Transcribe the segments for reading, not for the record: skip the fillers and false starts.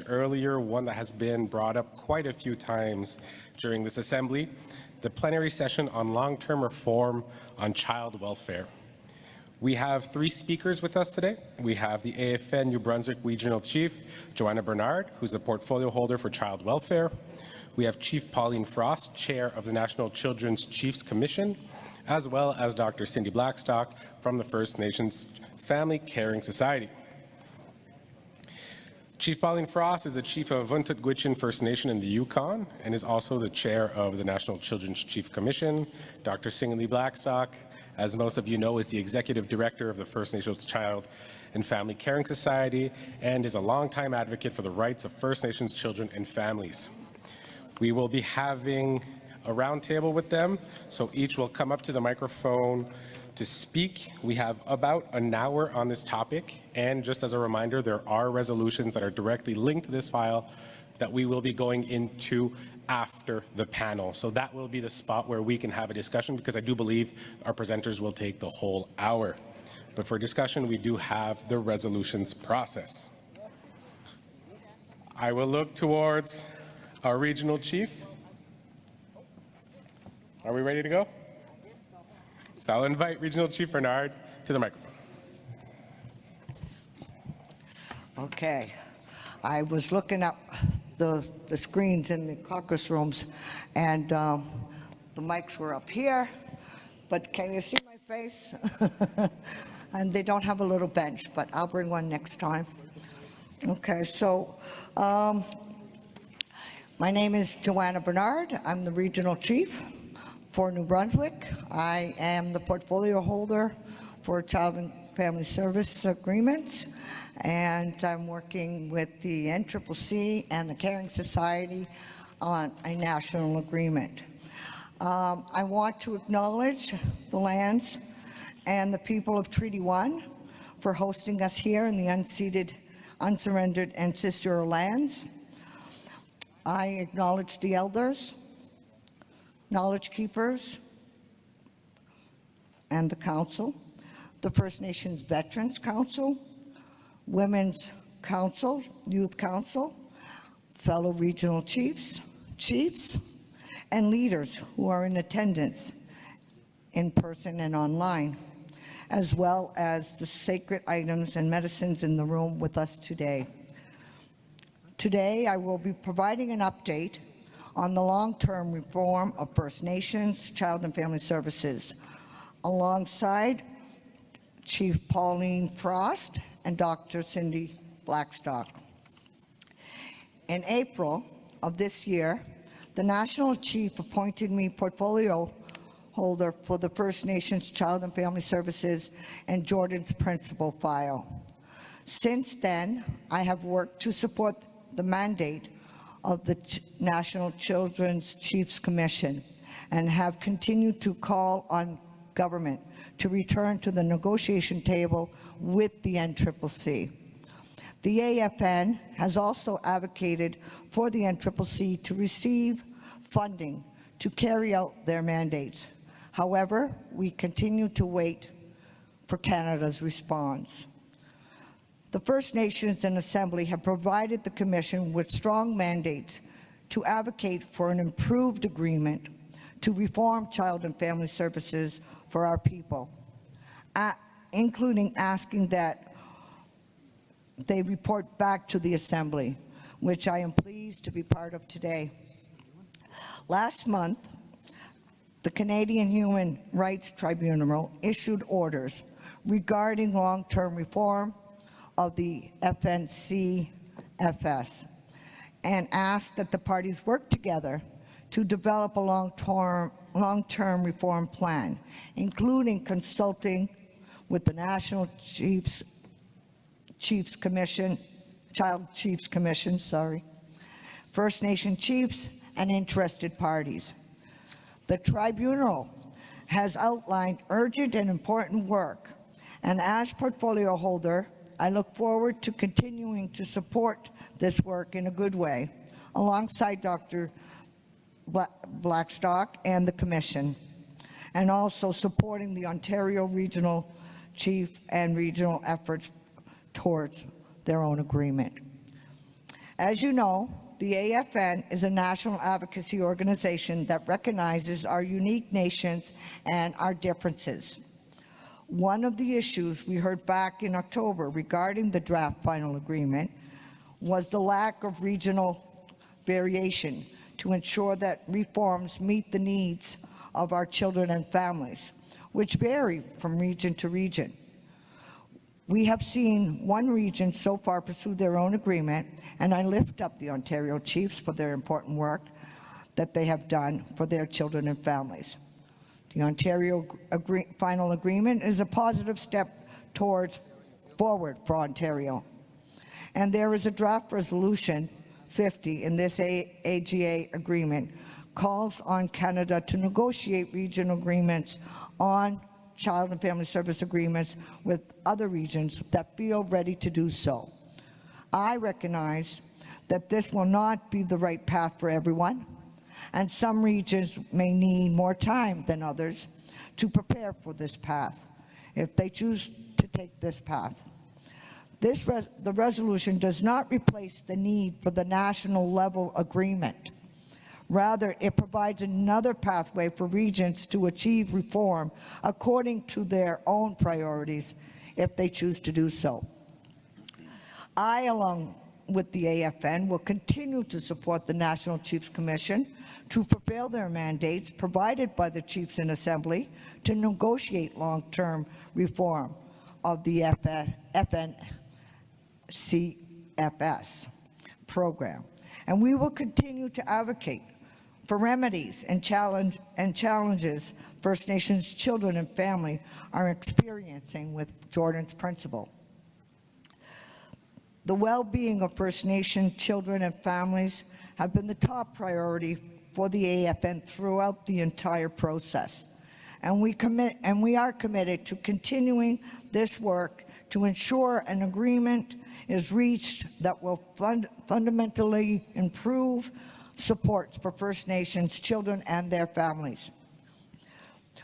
earlier, one that has been brought up quite a few times during this assembly, the plenary session on long-term reform on child welfare. We have 3 speakers with us today. We have the AFN New Brunswick Regional Chief, Joanna Bernard, who's a portfolio holder for child welfare. We have Chief Pauline Frost, Chair of the National Children's Chiefs Commission, as well as Dr. Cindy Blackstock from the First Nations Family Caring Society. Chief Pauline Frost is the Chief of Vuntut Gwitchin First Nation in the Yukon and is also the Chair of the National Children's Chief Commission. Dr. Cindy Blackstock, as most of you know, is the Executive Director of the First Nations Child and Family Caring Society and is a longtime advocate for the rights of First Nations children and families. We will be having a roundtable with them, so each will come up to the microphone to speak. We have about an hour on this topic, and just as a reminder, there are resolutions that are directly linked to this file that we will be going into after the panel. So that will be the spot where we can have a discussion, because I do believe our presenters will take the whole hour. But for discussion, we do have the resolutions process. I will look towards our regional chief. Are we ready to go? So I'll invite Regional Chief Bernard to the microphone. Okay. I was looking up the screens in the caucus rooms, and the mics were up here, but can you see my face? And they don't have a little bench, but I'll bring one next time. Okay, so my name is Joanna Bernard. I'm the Regional Chief for New Brunswick. I am the portfolio holder for Child and Family Service Agreements, and I'm working with the NCCC and the Caring Society on a national agreement. I want to acknowledge the lands and the people of Treaty 1 for hosting us here in the unceded, unsurrendered ancestral lands. I acknowledge the elders, knowledge keepers, and the council, the First Nations Veterans Council, Women's Council, Youth Council, fellow regional chiefs, and leaders who are in attendance in person and online, as well as the sacred items and medicines in the room with us today. Today, I will be providing an update on the long-term reform of First Nations Child and Family Services, alongside Chief Pauline Frost and Dr. Cindy Blackstock. In April of this year, the National Chief appointed me portfolio holder for the First Nations Child and Family Services and Jordan's Principal File. Since then, I have worked to support the mandate of the National Children's Chiefs Commission and have continued to call on government to return to the negotiation table with the NCCC. The AFN has also advocated for the NCCC to receive funding to carry out their mandates. However, we continue to wait for Canada's response. The First Nations and Assembly have provided the Commission with strong mandates to advocate for an improved agreement to reform child and family services for our people, including asking that they report back to the Assembly, which I am pleased to be part of today. Last month, the Canadian Human Rights Tribunal issued orders regarding long-term reform of the FNCFS and asked that the parties work together to develop a long-term reform plan, including consulting with the National Chiefs Commission, Child Chiefs Commission, First Nation chiefs, and interested parties. The tribunal has outlined urgent and important work, and as portfolio holder, I look forward to continuing to support this work in a good way, alongside Dr. Blackstock and the Commission, and also supporting the Ontario Regional Chief and regional efforts towards their own agreement. As you know, the AFN is a national advocacy organization that recognizes our unique nations and our differences. One of the issues we heard back in October regarding the draft final agreement was the lack of regional variation to ensure that reforms meet the needs of our children and families, which vary from region to region. We have seen one region so far pursue their own agreement, and I lift up the Ontario Chiefs for their important work that they have done for their children and families. The Ontario final agreement is a positive step forward for Ontario. And there is a draft resolution 50 in this AGA agreement calls on Canada to negotiate regional agreements on child and family service agreements with other regions that feel ready to do so. I recognize that this will not be the right path for everyone, and some regions may need more time than others to prepare for this path if they choose to take this path. The resolution does not replace the need for the national level agreement. Rather, it provides another pathway for regions to achieve reform according to their own priorities if they choose to do so. I, along with the AFN, will continue to support the National Chiefs Commission to fulfill their mandates provided by the Chiefs in Assembly to negotiate long-term reform of the FNCFS program. And we will continue to advocate for remedies and challenges First Nations children and family are experiencing with Jordan's principle. The well-being of First Nation children and families have been the top priority for the AFN throughout the entire process. And we are committed to continuing this work to ensure an agreement is reached that will fundamentally improve supports for First Nations children and their families.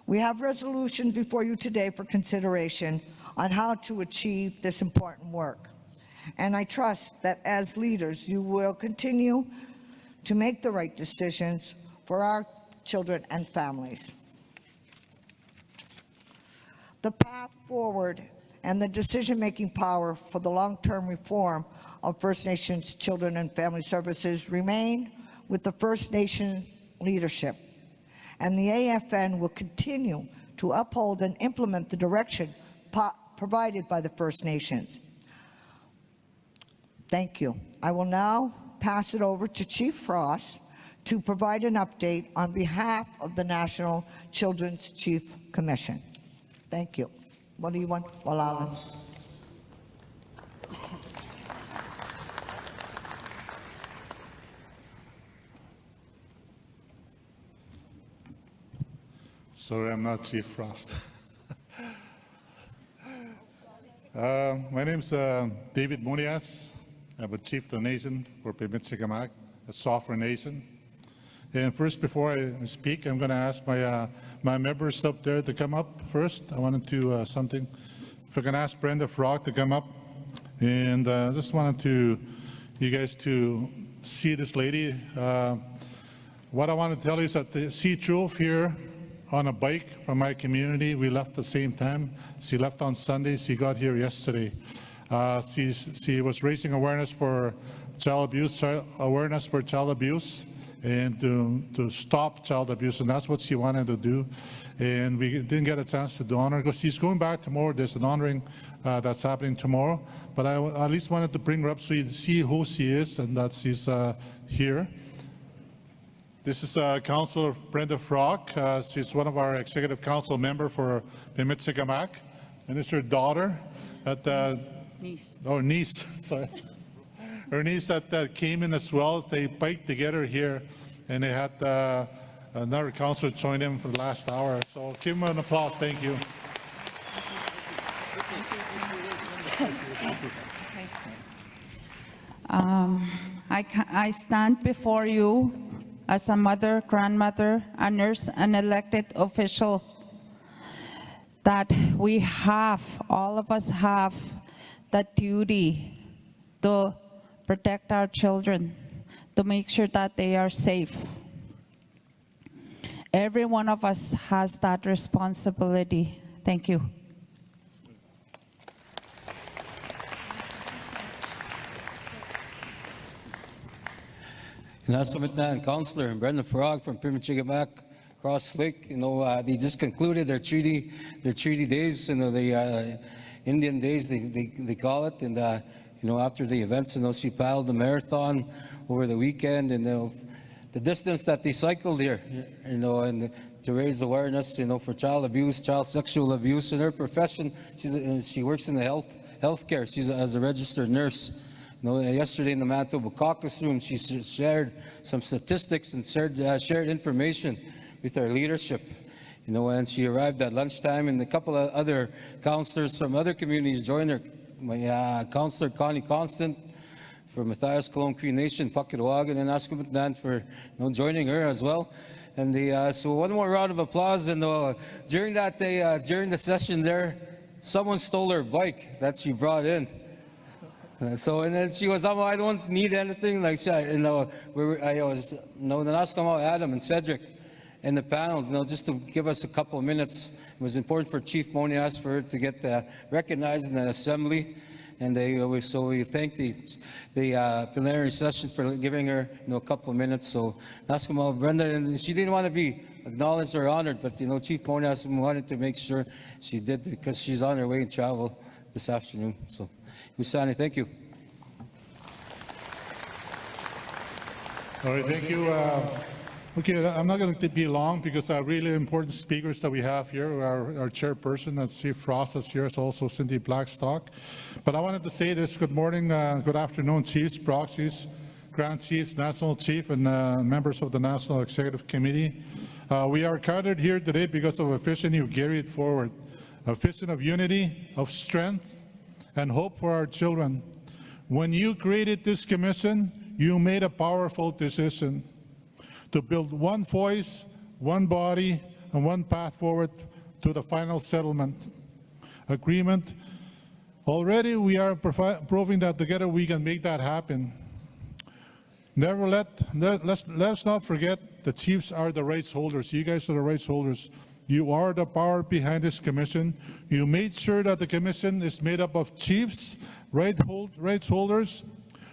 We have resolutions before you today for consideration on how to achieve this important work. And I trust that as leaders, you will continue to make the right decisions for our children and families. The path forward and the decision-making power for the long-term reform of First Nations children and family services remain with the First Nation leadership, and the AFN will continue to uphold and implement the direction provided by the First Nations. Thank you. I will now pass it over to Chief Frost to provide an update on behalf of the National Children's Chief Commission. Thank you. What do you want, Walalan? Sorry, I'm not Chief Frost. My name's David Monias. I'm a Chief of the Nation for Pimitsikamak, a sovereign nation. And first, before I speak, I'm going to ask my members up there to come up first. I wanted to something. If I can ask Brenda Frog to come up, and I just wanted you guys to see this lady. What I want to tell you is that she drove here on a bike from my community. We left the same time. She left on Sunday. She got here yesterday. She was raising awareness for child abuse, and to stop child abuse, and that's what she wanted to do. And we didn't get a chance to do honor because she's going back tomorrow. There's an honoring that's happening tomorrow. But I at least wanted to bring her up so you see who she is and that she's here. This is Councillor Brenda Frog. She's one of our Executive Council member for Pimitsikamak, and it's her daughter at niece. Oh, niece. Sorry. Her niece that came in as well. They biked together here, and they had another councillor join them for the last hour. So give them an applause. Thank you. I stand before you as a mother, grandmother, a nurse, an elected official, that we have, all of us have, the duty to protect our children, to make sure that they are safe. Every one of us has that responsibility. Thank you. And Councillor Brendan Farag from Pimichigamak, Cross Lake. They just concluded their treaty days, the Indian days they call it, and after the events, she paddled the marathon over the weekend, and the distance that they cycled here, and to raise awareness, for child abuse, child sexual abuse. In her profession, she works in the healthcare. She's as a registered nurse. Yesterday in the Manitoba Caucus Room, she shared some statistics and shared information with our leadership. And she arrived at lunchtime, and a couple of other councillors from other communities joined her. My Councillor Connie Constant from Matthias Cologne Cree Nation, Pakirawagan, and Askumitnan for joining her as well. And so one more round of applause. And during that day, during the session there, someone stole her bike that she brought in. And then she was, I don't need anything. Like, I was, the Naskamo Adam and Cedric in the panel, just to give us a couple of minutes. It was important for Chief Monias for her to get recognized in the assembly. And so we thank the plenary session for giving her a couple of minutes. So Naskamo Brenda, and she didn't want to be acknowledged or honored, but Chief Monias wanted to make sure she did, because she's on her way to travel this afternoon. So Usani, thank you. All right, thank you. Okay, I'm not going to be long because really important speakers that we have here. Our chairperson, that's Chief Frost, is here. It's also Cindy Blackstock. But I wanted to say this: good morning, good afternoon, chiefs, proxies, grand chiefs, national chief, and members of the National Executive Committee. We are gathered here today because of a vision you carried forward, a vision of unity, of strength, and hope for our children. When you created this commission, you made a powerful decision to build one voice, one body, and one path forward to the final settlement agreement. Already we are proving that together we can make that happen. Let's not forget the chiefs are the rights holders. You guys are the rights holders. You are the power behind this commission. You made sure that the commission is made up of chiefs, rights holders.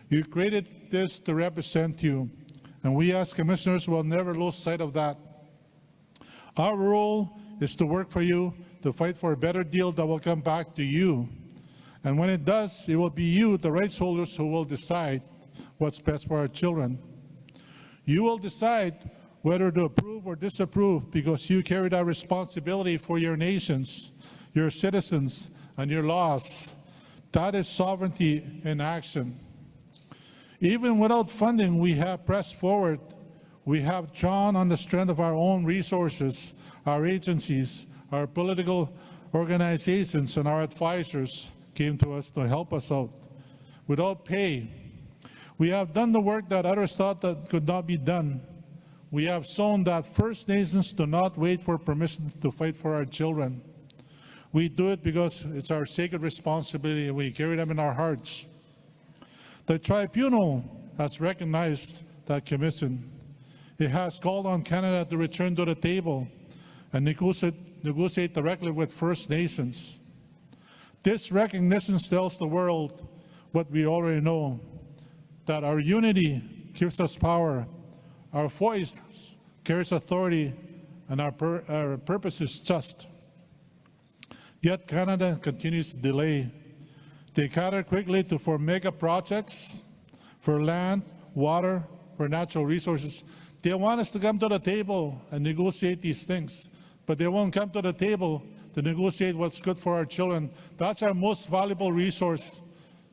You created this to represent you. And we as commissioners will never lose sight of that. Our role is to work for you, to fight for a better deal that will come back to you. And when it does, it will be you, the rights holders, who will decide what's best for our children. You will decide whether to approve or disapprove, because you carry that responsibility for your nations, your citizens, and your laws. That is sovereignty in action. Even without funding, we have pressed forward. We have drawn on the strength of our own resources, our agencies, our political organizations, and our advisors came to us to help us out without pay. We have done the work that others thought that could not be done. We have shown that First Nations do not wait for permission to fight for our children. We do it because it's our sacred responsibility, and we carry them in our hearts. The tribunal has recognized that commission. It has called on Canada to return to the table and negotiate directly with First Nations. This recognition tells the world what we already know, that our unity gives us power, our voice carries authority, and our purpose is just. Yet Canada continues to delay. They gather quickly for mega projects, for land, water, for natural resources. They want us to come to the table and negotiate these things, but they won't come to the table to negotiate what's good for our children. That's our most valuable resource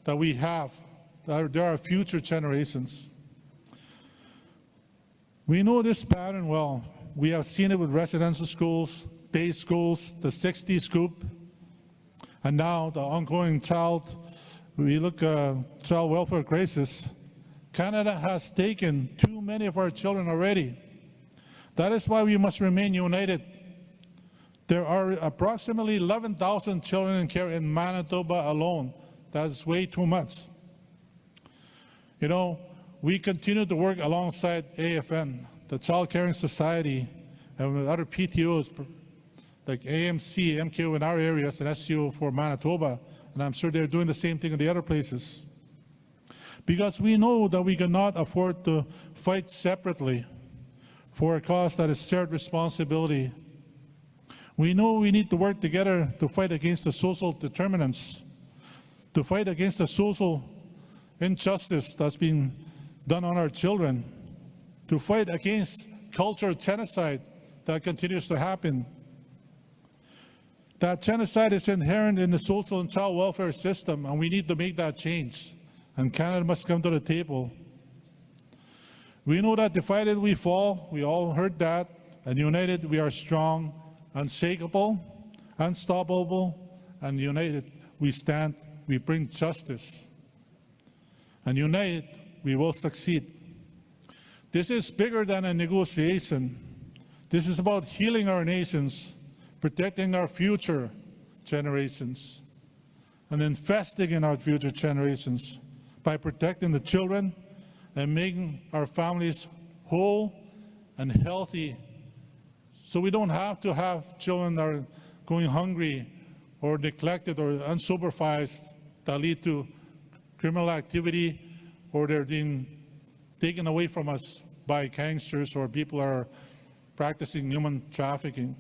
that we have. There are future generations. We know this pattern well. We have seen it with residential schools, day schools, the 60s scoop, and now the ongoing child welfare crisis. Canada has taken too many of our children already. That is why we must remain united. There are approximately 11,000 children in care in Manitoba alone. That's way too much. You know, we continue to work alongside AFN, the Child Caring Society, and with other PTOs like AMC, MKO in our areas, and SU for Manitoba, and I'm sure they're doing the same thing in the other places. Because we know that we cannot afford to fight separately for a cause that is shared responsibility. We know we need to work together to fight against the social determinants, to fight against the social injustice that's being done on our children, to fight against cultural genocide that continues to happen. That genocide is inherent in the social and child welfare system, and we need to make that change. And Canada must come to the table. We know that divided we fall, we all heard that, and united we are strong, unshakable, unstoppable, and united we stand, we bring justice. And united we will succeed. This is bigger than a negotiation. This is about healing our nations, protecting our future generations, and investing in our future generations by protecting the children and making our families whole and healthy, so we don't have to have children that are going hungry or neglected or unsupervised that lead to criminal activity, or they're being taken away from us by gangsters or people that are practicing human trafficking.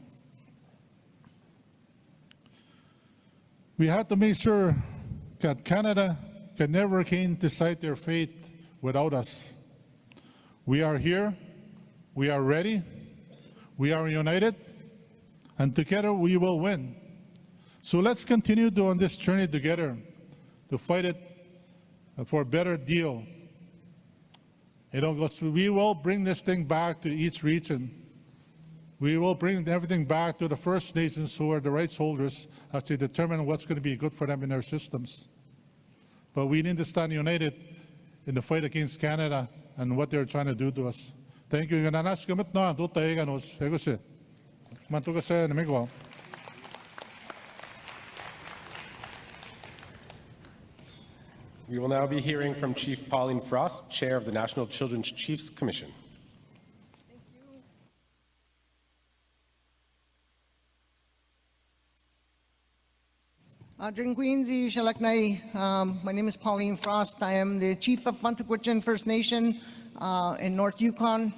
We have to make sure that Canada can never again decide their fate without us. We are here, we are ready, we are united, and together we will win. So let's continue on this journey together to fight it for a better deal. You know, because we will bring this thing back to each region. We will bring everything back to the First Nations, who are the rights holders, as they determine what's going to be good for them in their systems. But we need to stand united in the fight against Canada and what they're trying to do to us. Thank you. We will now be hearing from Chief Pauline Frost, Chair of the National Children's Chiefs Commission. My name is Pauline Frost. I am the Chief of Vantakwichan First Nation in North Yukon.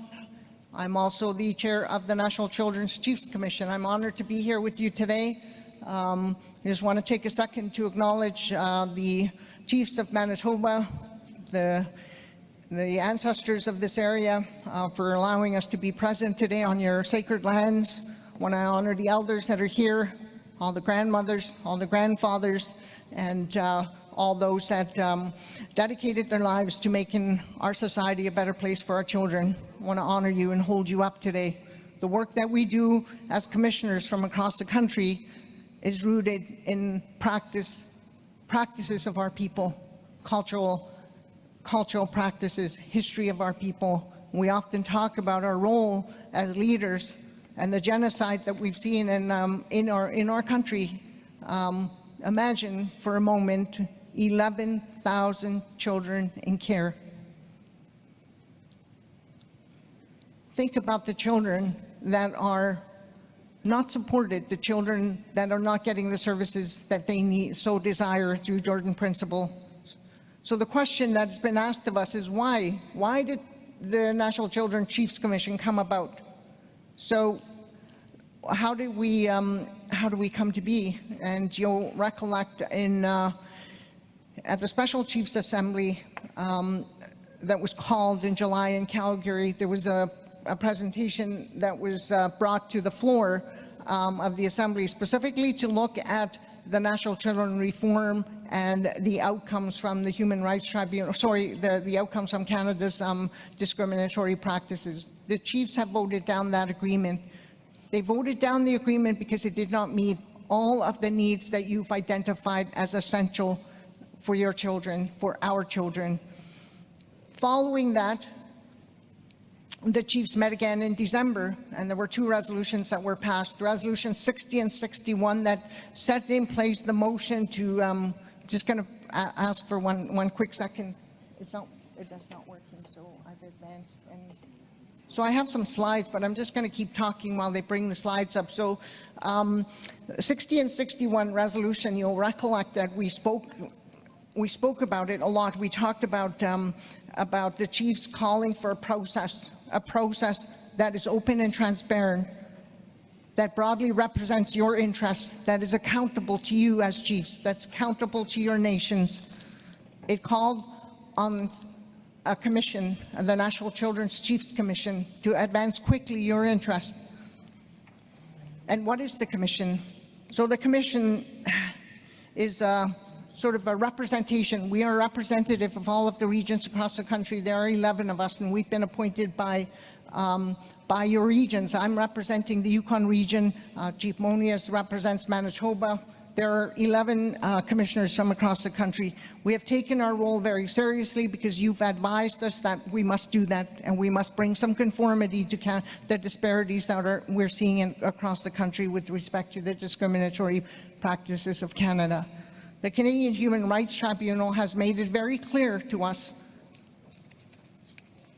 I'm also the Chair of the National Children's Chiefs Commission. I'm honored to be here with you today. I just want to take a second to acknowledge the Chiefs of Manitoba, the ancestors of this area, for allowing us to be present today on your sacred lands. I want to honor the elders that are here, all the grandmothers, all the grandfathers, and all those that dedicated their lives to making our society a better place for our children. I want to honor you and hold you up today. The work that we do as commissioners from across the country is rooted in practices of our people, cultural practices, history of our people. We often talk about our role as leaders and the genocide that we've seen in our country. Imagine for a moment 11,000 children in care. Think about the children that are not supported, the children that are not getting the services that they need, so desire through Jordan Principle. So the question that's been asked of us is why? Why did the National Children's Chiefs Commission come about? So how do we come to be? And you'll recollect at the Special Chiefs Assembly that was called in July in Calgary, there was a presentation that was brought to the floor of the Assembly specifically to look at the National Children Reform and the outcomes from the Human Rights Tribunal, the outcomes from Canada's discriminatory practices. The Chiefs have voted down that agreement. They voted down the agreement because it did not meet all of the needs that you've identified as essential for your children, for our children. Following that, the Chiefs met again in December, and there were two resolutions that were passed. Resolution 60 and 61 that set in place the motion to, just going to ask for one quick second. It's not it does not working, so I've advanced. And so I have some slides, but I'm just going to keep talking while they bring the slides up. So 60 and 61 resolution, you'll recollect that we spoke about it a lot. We talked about the chiefs calling for a process that is open and transparent, that broadly represents your interests, that is accountable to you as chiefs, that's accountable to your nations. It called on a commission, the National Children's Chiefs Commission, to advance quickly your interest. And what is the commission? So the commission is sort of a representation. We are representative of all of the regions across the country. There are 11 of us, and we've been appointed by your regions. I'm representing the Yukon region. Chief Monias represents Manitoba. There are 11 commissioners from across the country. We have taken our role very seriously because you've advised us that we must do that, and we must bring some conformity to the disparities that we're seeing across the country with respect to the discriminatory practices of Canada. The Canadian Human Rights Tribunal has made it very clear to us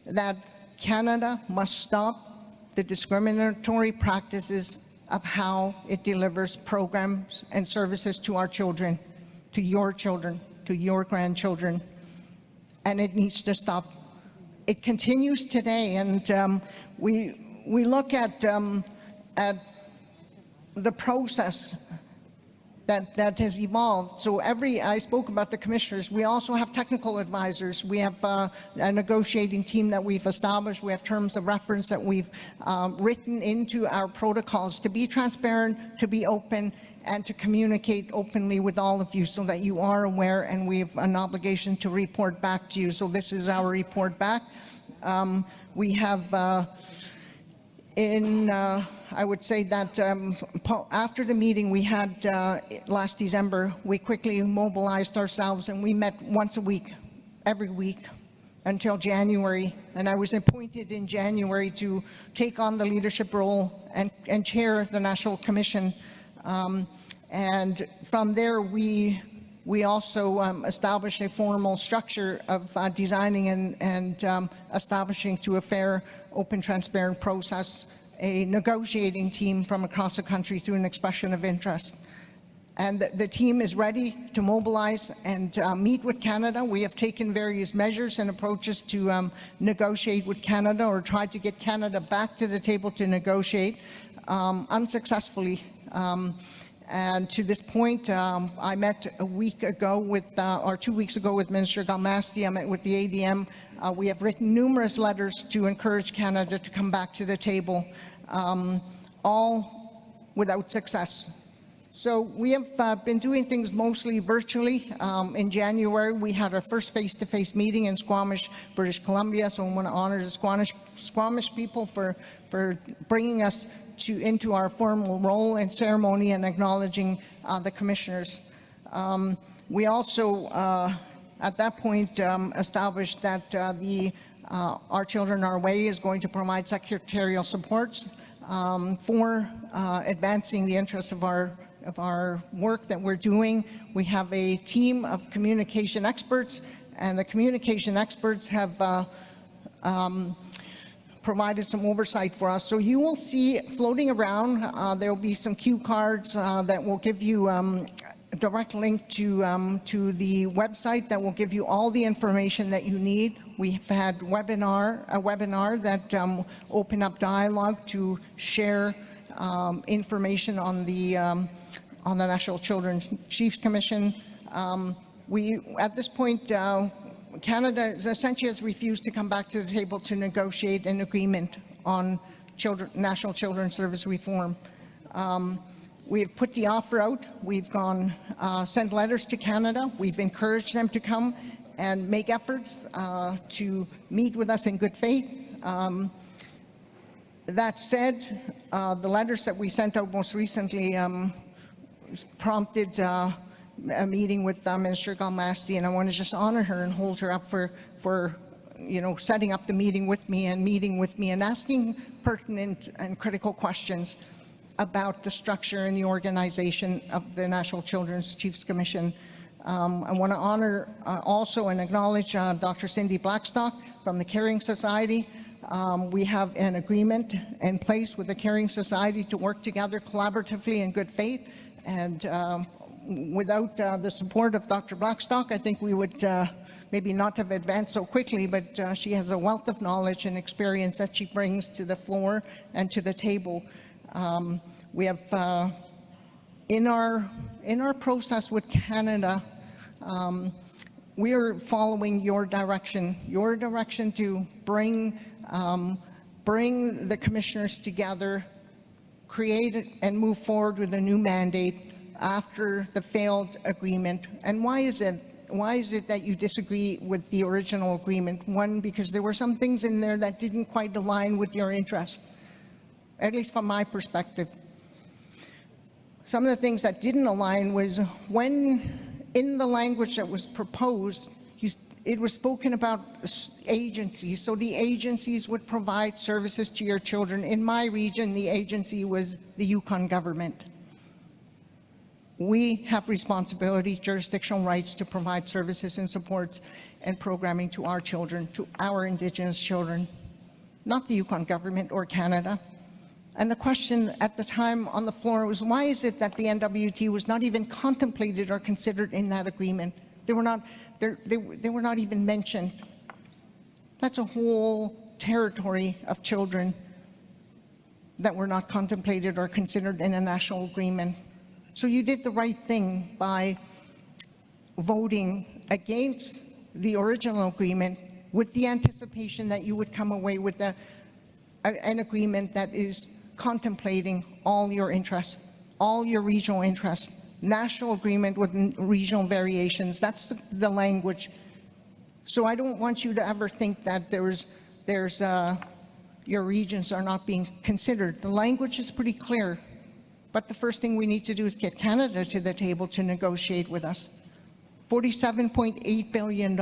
that Canada must stop the discriminatory practices of how it delivers programs and services to our children, to your grandchildren, and it needs to stop. It continues today, and we look at the process that has evolved. So I spoke about the commissioners. We also have technical advisors. We have a negotiating team that we've established. We have terms of reference that we've written into our protocols to be transparent, to be open, and to communicate openly with all of you so that you are aware, and we have an obligation to report back to you. So this is our report back. We have I would say that after the meeting we had last December, we quickly mobilized ourselves and we met once a week, every week, until January. And I was appointed in January to take on the leadership role and chair the National Commission. And from there, we also established a formal structure of designing and establishing, through a fair, open, transparent process, a negotiating team from across the country through an expression of interest. And the team is ready to mobilize and meet with Canada. We have taken various measures and approaches to negotiate with Canada, or tried to get Canada back to the table to negotiate, unsuccessfully. And to this point, I met a week ago with, or 2 weeks ago, with Minister Galmasti. I met with the ADM. We have written numerous letters to encourage Canada to come back to the table, all without success. So we have been doing things mostly virtually. In January, we had our first face-to-face meeting in Squamish, British Columbia. So I want to honor the Squamish people for bringing us into our formal role and ceremony and acknowledging the commissioners. We also, at that point, established that Our Children Our Way is going to provide secretarial supports for advancing the interests of our work that we're doing. We have a team of communication experts, and the communication experts have provided some oversight for us. So you will see floating around, there will be some cue cards that will give you a direct link to the website that will give you all the information that you need. We've had a webinar that opened up dialogue to share information on the National Children's Chiefs Commission. At this point, Canada essentially has refused to come back to the table to negotiate an agreement on National Children's Service reform. We have put the offer out. We've sent letters to Canada. We've encouraged them to come and make efforts to meet with us in good faith. That said, the letters that we sent out most recently prompted a meeting with Minister Galmasti, and I want to just honor her and hold her up for setting up the meeting with me and asking pertinent and critical questions about the structure and the organization of the National Children's Chiefs Commission. I want to honor also and acknowledge Dr. Cindy Blackstock from the Caring Society. We have an agreement in place with the Caring Society to work together collaboratively in good faith, and without the support of Dr. Blackstock, I think we would maybe not have advanced so quickly, but she has a wealth of knowledge and experience that she brings to the floor and to the table. We have in our process with Canada, we are following your direction to bring the commissioners together, create and move forward with a new mandate after the failed agreement. And why is it that you disagree with the original agreement? One, because there were some things in there that didn't quite align with your interest, at least from my perspective. Some of the things that didn't align was when, in the language that was proposed, it was spoken about agencies. So the agencies would provide services to your children. In my region, the agency was the Yukon government. We have responsibility, jurisdictional rights to provide services and supports and programming to our children, to our Indigenous children, not the Yukon government or Canada. And the question at the time on the floor was, why is it that the NWT was not even contemplated or considered in that agreement? They were not even mentioned. That's a whole territory of children that were not contemplated or considered in a national agreement. So you did the right thing by voting against the original agreement with the anticipation that you would come away with an agreement that is contemplating all your interests, all your regional interests, national agreement with regional variations. That's the language. So I don't want you to ever think that your regions are not being considered. The language is pretty clear, but the first thing we need to do is get Canada to the table to negotiate with us. $47.8 billion,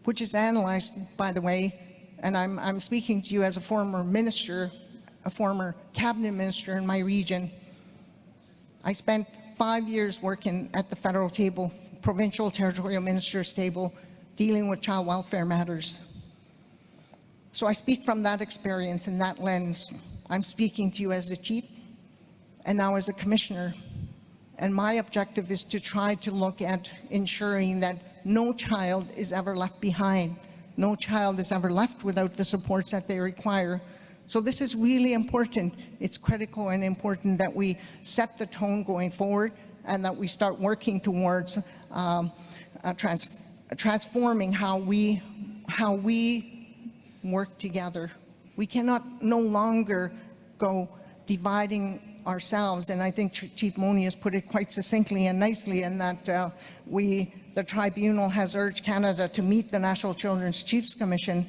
which is analyzed, by the way, and I'm speaking to you as a former minister, a former cabinet minister in my region. I spent 5 years working at the federal table, provincial territorial ministers table, dealing with child welfare matters. So I speak from that experience and that lens. I'm speaking to you as a chief and now as a commissioner. And my objective is to try to look at ensuring that no child is ever left behind. No child is ever left without the supports that they require. So this is really important. It's critical and important that we set the tone going forward and that we start working towards transforming how we work together. We cannot no longer go dividing ourselves, and I think Chief Moni has put it quite succinctly and nicely in that the tribunal has urged Canada to meet the National Children's Chiefs Commission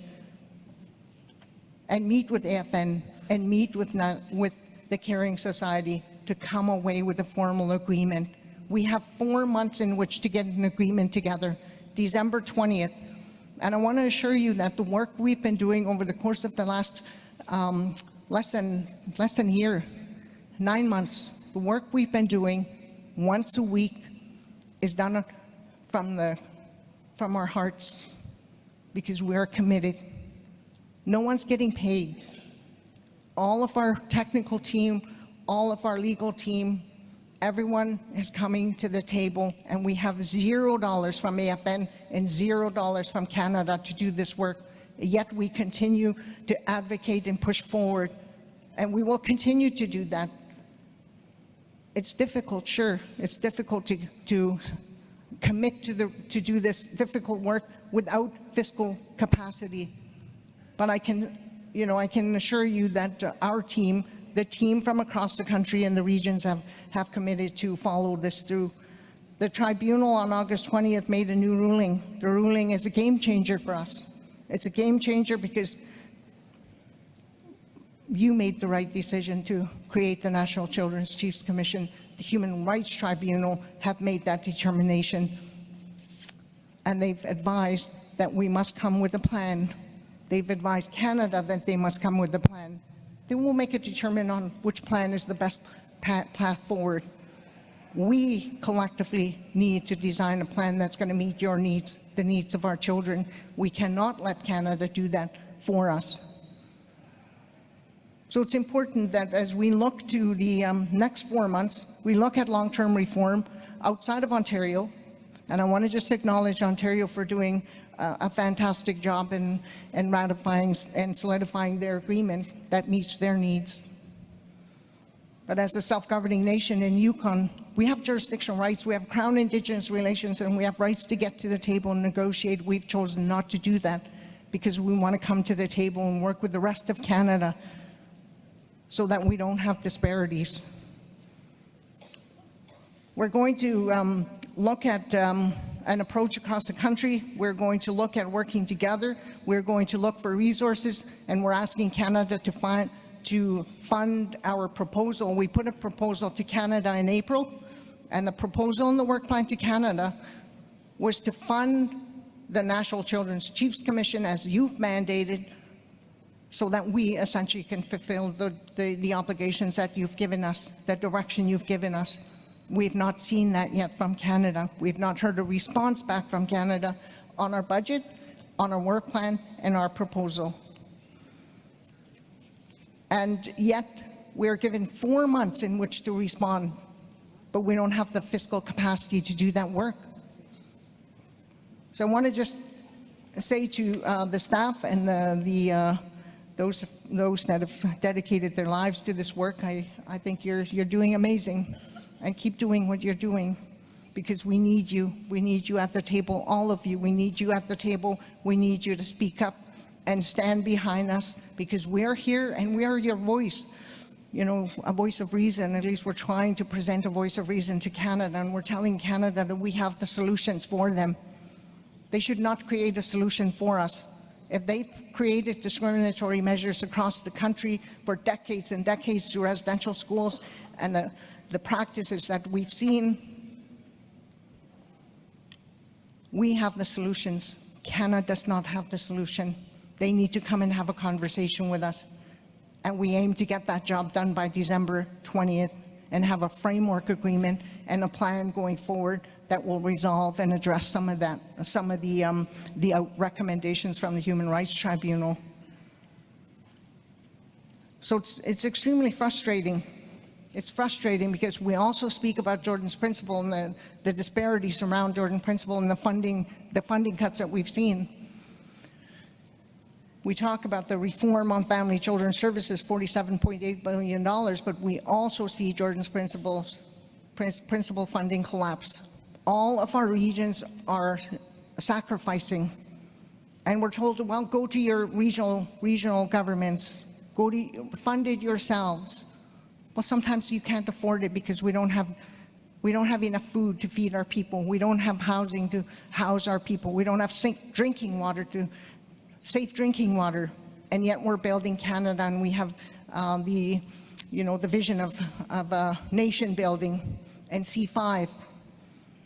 and meet with AFN and meet with the Caring Society to come away with a formal agreement. We have 4 months in which to get an agreement together, December 20th. And I want to assure you that the work we've been doing over the course of the last less than a year, 9 months, the work we've been doing once a week is done from our hearts because we are committed. No one's getting paid. All of our technical team, all of our legal team, everyone is coming to the table, and we have $0 from AFN and $0 from Canada to do this work. Yet we continue to advocate and push forward, and we will continue to do that. It's difficult, sure. It's difficult to commit to do this difficult work without fiscal capacity. But I can assure you that our team, the team from across the country and the regions have committed to follow this through. The tribunal on August 20th made a new ruling. The ruling is a game changer for us. It's a game changer because you made the right decision to create the National Children's Chiefs Commission. The Human Rights Tribunal have made that determination, and they've advised that we must come with a plan. They've advised Canada that they must come with a plan. Then we'll make a determination on which plan is the best path forward. we collectively need to design a plan that's going to meet your needs, the needs of our children. We cannot let Canada do that for us. So it's important that as we look to the next 4 months, we look at long-term reform outside of Ontario. And I want to just acknowledge Ontario for doing a fantastic job in ratifying and solidifying their agreement that meets their needs. But as a self-governing nation in Yukon, we have jurisdictional rights, we have Crown Indigenous relations, and we have rights to get to the table and negotiate. We've chosen not to do that because we want to come to the table and work with the rest of Canada so that we don't have disparities. We're going to look at an approach across the country. We're going to look at working together. We're going to look for resources, and we're asking Canada to fund our proposal. We put a proposal to Canada in April, and the proposal in the work plan to Canada was to fund the National Children's Chiefs Commission as you've mandated, so that we essentially can fulfill the obligations that you've given us, the direction you've given us. We've not seen that yet from Canada. We've not heard a response back from Canada on our budget, on our work plan, and our proposal. And yet, we're given 4 months in which to respond, but we don't have the fiscal capacity to do that work. So I want to just say to the staff and those that have dedicated their lives to this work, I think you're doing amazing, and keep doing what you're doing, because we need you. We need you at the table, all of you. We need you at the table. We need you to speak up and stand behind us, because we're here and we are your voice, you know, a voice of reason. At least we're trying to present a voice of reason to Canada, and we're telling Canada that we have the solutions for them. They should not create a solution for us. If they've created discriminatory measures across the country for decades and decades through residential schools, and the practices that we've seen, we have the solutions. Canada does not have the solution. They need to come and have a conversation with us. And we aim to get that job done by December 20th and have a framework agreement and a plan going forward that will resolve and address some of the recommendations from the Human Rights Tribunal. So it's extremely frustrating. It's frustrating because we also speak about Jordan's Principle and the disparities around Jordan's Principle and the funding cuts that we've seen. We talk about the reform on family children services, $47.8 billion, but we also see Jordan's Principle funding collapse. All of our regions are sacrificing, and we're told, well, go to your regional governments, fund it yourselves. Well, sometimes you can't afford it because we don't have enough food to feed our people. We don't have housing to house our people. We don't have safe drinking water, and yet we're building Canada, and we have the vision of a nation building and C5.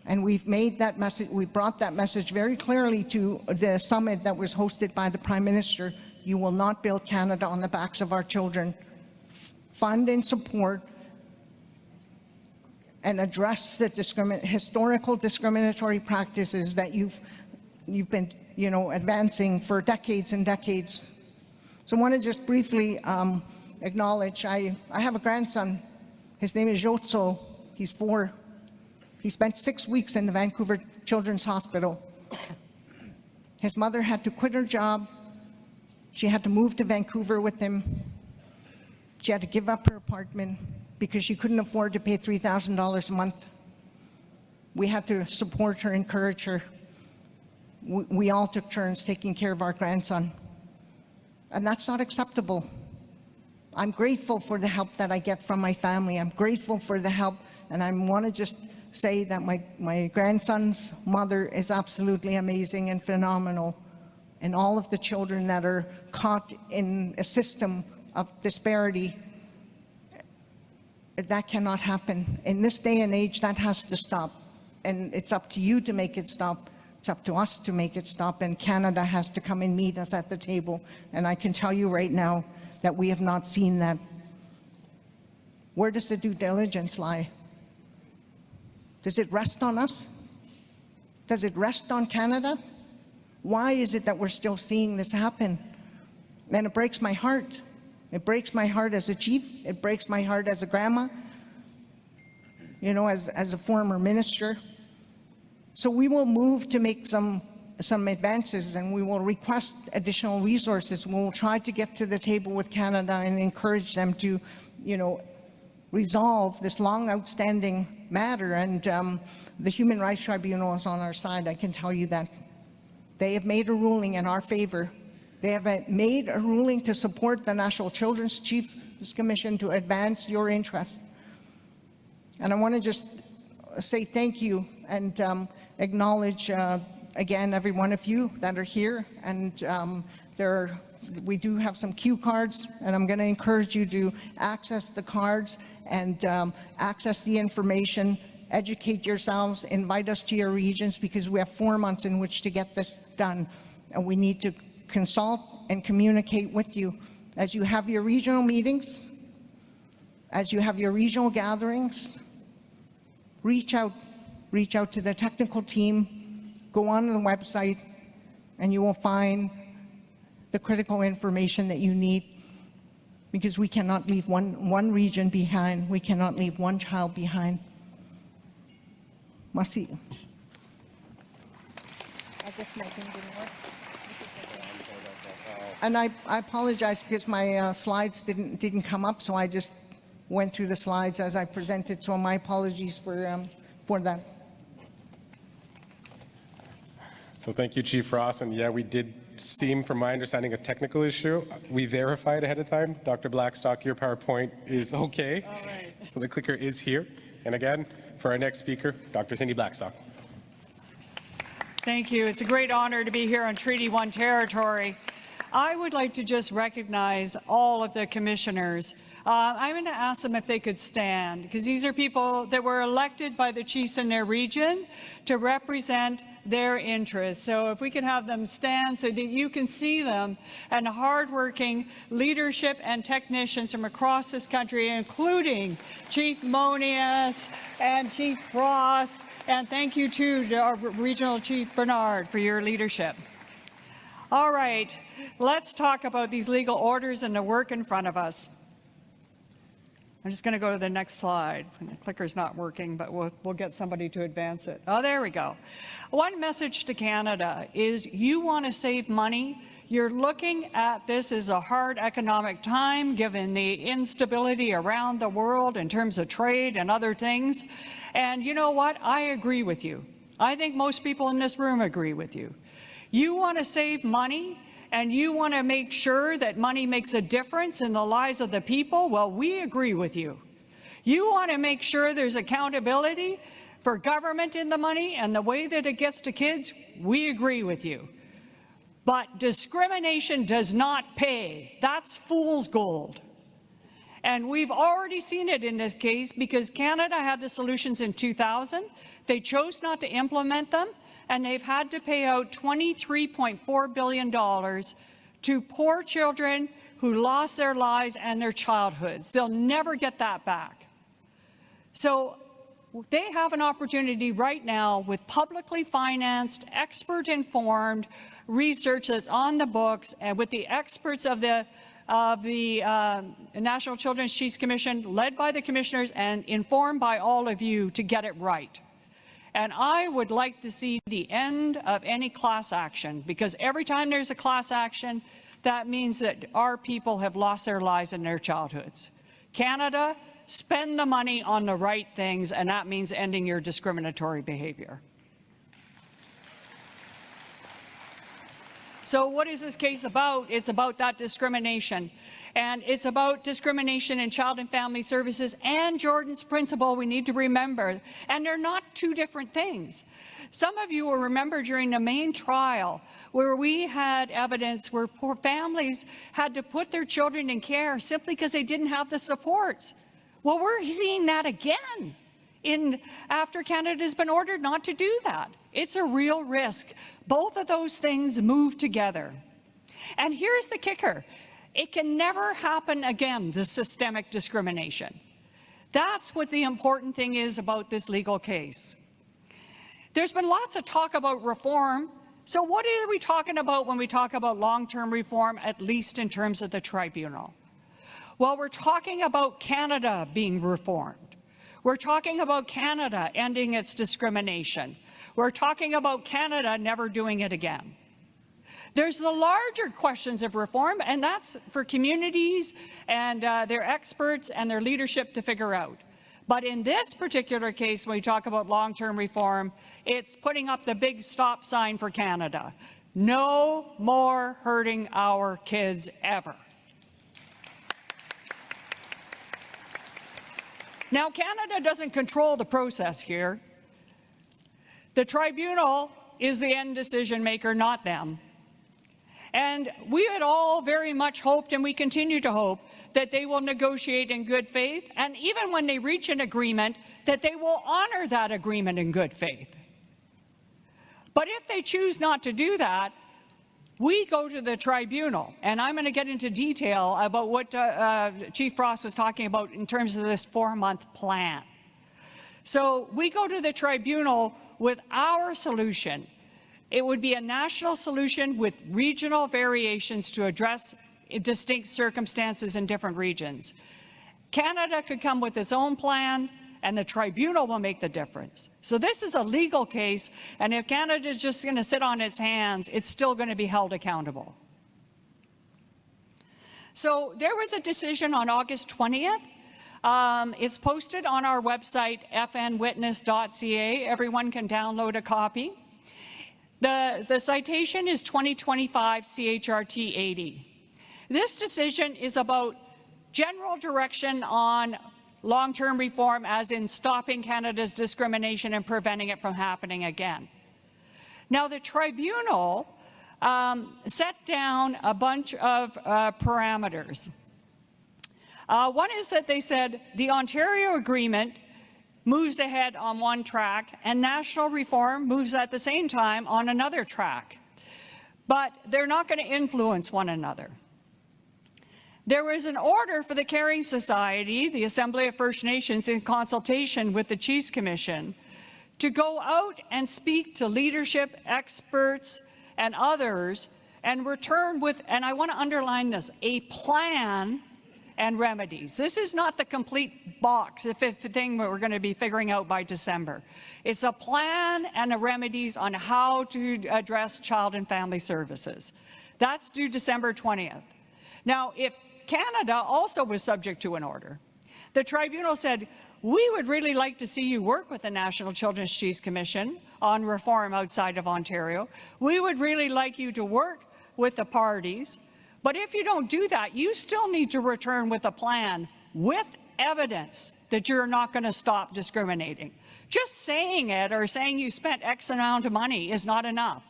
And we've made that message, we brought that message very clearly to the summit that was hosted by the Prime Minister. You will not build Canada on the backs of our children. Fund and support and address the historical discriminatory practices that you've been advancing for decades and decades. So I want to just briefly acknowledge, I have a grandson. His name is Jotso. He's 4. He spent 6 weeks in the Vancouver Children's Hospital. His mother had to quit her job. She had to move to Vancouver with him. She had to give up her apartment because she couldn't afford to pay $3,000 a month. We had to support her, encourage her. We all took turns taking care of our grandson. And that's not acceptable. I'm grateful for the help that I get from my family. I'm grateful for the help, and I want to just say that my grandson's mother is absolutely amazing and phenomenal. And all of the children that are caught in a system of disparity, that cannot happen. In this day and age, that has to stop. And it's up to you to make it stop. It's up to us to make it stop, and Canada has to come and meet us at the table. And I can tell you right now that we have not seen that. Where does the due diligence lie? Does it rest on us? Does it rest on Canada? Why is it that we're still seeing this happen? And it breaks my heart. It breaks my heart as a chief. It breaks my heart as a grandma, you know, as a former minister. So we will move to make some advances, and we will request additional resources. We will try to get to the table with Canada and encourage them to, you know, resolve this long outstanding matter. And the Human Rights Tribunal is on our side, I can tell you that. They have made a ruling in our favor. They have made a ruling to support the National Children's Chiefs Commission to advance your interest. And I want to just say thank you and acknowledge again every one of you that are here. And we do have some cue cards, and I'm going to encourage you to access the cards and access the information, educate yourselves, invite us to your regions, because we have 4 months in which to get this done. And we need to consult and communicate with you as you have your regional meetings, as you have your regional gatherings. Reach out to the technical team, go on the website, and you will find the critical information that you need, because we cannot leave one region behind. We cannot leave one child behind. Merci. I guess my thing didn't work. And I apologize because my slides didn't come up, so I just went through the slides as I presented, so my apologies for that. So thank you, Chief Ross. And yeah, we did seem, from my understanding, a technical issue. We verified ahead of time. Dr. Blackstock, your PowerPoint is okay. All right. So the clicker is here. And again, for our next speaker, Dr. Cindy Blackstock. Thank you. It's a great honor to be here on Treaty 1 territory. I would like to just recognize all of the commissioners. I'm going to ask them if they could stand, because these are people that were elected by the chiefs in their region to represent their interests. So if we could have them stand so that you can see them, and hardworking leadership and technicians from across this country, including Chief Monias and Chief Frost, and thank you too to our Regional Chief Bernard for your leadership. All right, let's talk about these legal orders and the work in front of us. I'm just going to go to the next slide. The clicker's not working, but we'll get somebody to advance it. Oh, there we go. One message to Canada is you want to save money. You're looking at this as a hard economic time, given the instability around the world in terms of trade and other things. And you know what? I agree with you. I think most people in this room agree with you. You want to save money, and you want to make sure that money makes a difference in the lives of the people. Well, we agree with you. You want to make sure there's accountability for government in the money and the way that it gets to kids. We agree with you. But discrimination does not pay. That's fool's gold. And we've already seen it in this case, because Canada had the solutions in 2000. They chose not to implement them, and they've had to pay out $23.4 billion to poor children who lost their lives and their childhoods. They'll never get that back. So they have an opportunity right now with publicly financed, expert-informed research that's on the books, and with the experts of the National Children's Chiefs Commission, led by the commissioners and informed by all of you, to get it right. And I would like to see the end of any class action, because every time there's a class action, that means that our people have lost their lives and their childhoods. Canada, spend the money on the right things, and that means ending your discriminatory behavior. So what is this case about? It's about that discrimination. And it's about discrimination in child and family services and Jordan's principle, we need to remember. And they're not two different things. Some of you will remember during the main trial where we had evidence where poor families had to put their children in care simply because they didn't have the supports. Well, we're seeing that again after Canada's been ordered not to do that. It's a real risk. Both of those things move together. And here's the kicker. It can never happen again, the systemic discrimination. That's what the important thing is about this legal case. There's been lots of talk about reform. So what are we talking about when we talk about long-term reform, at least in terms of the tribunal? Well, we're talking about Canada being reformed. We're talking about Canada ending its discrimination. We're talking about Canada never doing it again. There's the larger questions of reform, and that's for communities and their experts and their leadership to figure out. But in this particular case, when we talk about long-term reform, it's putting up the big stop sign for Canada. No more hurting our kids ever. Now, Canada doesn't control the process here. The tribunal is the end decision maker, not them. And we had all very much hoped, and we continue to hope, that they will negotiate in good faith, and even when they reach an agreement, that they will honor that agreement in good faith. But if they choose not to do that, we go to the tribunal, and I'm going to get into detail about what Chief Frost was talking about in terms of this 4-month plan. So we go to the tribunal with our solution. It would be a national solution with regional variations to address distinct circumstances in different regions. Canada could come with its own plan, and the tribunal will make the difference. So this is a legal case, and if Canada is just going to sit on its hands, it's still going to be held accountable. So there was a decision on August 20th. It's posted on our website, fnwitness.ca. Everyone can download a copy. The citation is 2025 CHRT 80. This decision is about general direction on long-term reform, as in stopping Canada's discrimination and preventing it from happening again. Now, the tribunal set down a bunch of parameters. One is that they said the Ontario agreement moves ahead on one track, and national reform moves at the same time on another track. But they're not going to influence one another. There was an order for the Caring Society, the Assembly of First Nations, in consultation with the Chiefs Commission, to go out and speak to leadership, experts, and others, and return with, and I want to underline this, a plan and remedies. This is not the complete box, the thing that we're going to be figuring out by December. It's a plan and a remedies on how to address child and family services. That's due December 20th. Now, if Canada also was subject to an order, the tribunal said, we would really like to see you work with the National Children's Chiefs Commission on reform outside of Ontario. We would really like you to work with the parties. But if you don't do that, you still need to return with a plan with evidence that you're not going to stop discriminating. Just saying it or saying you spent X amount of money is not enough.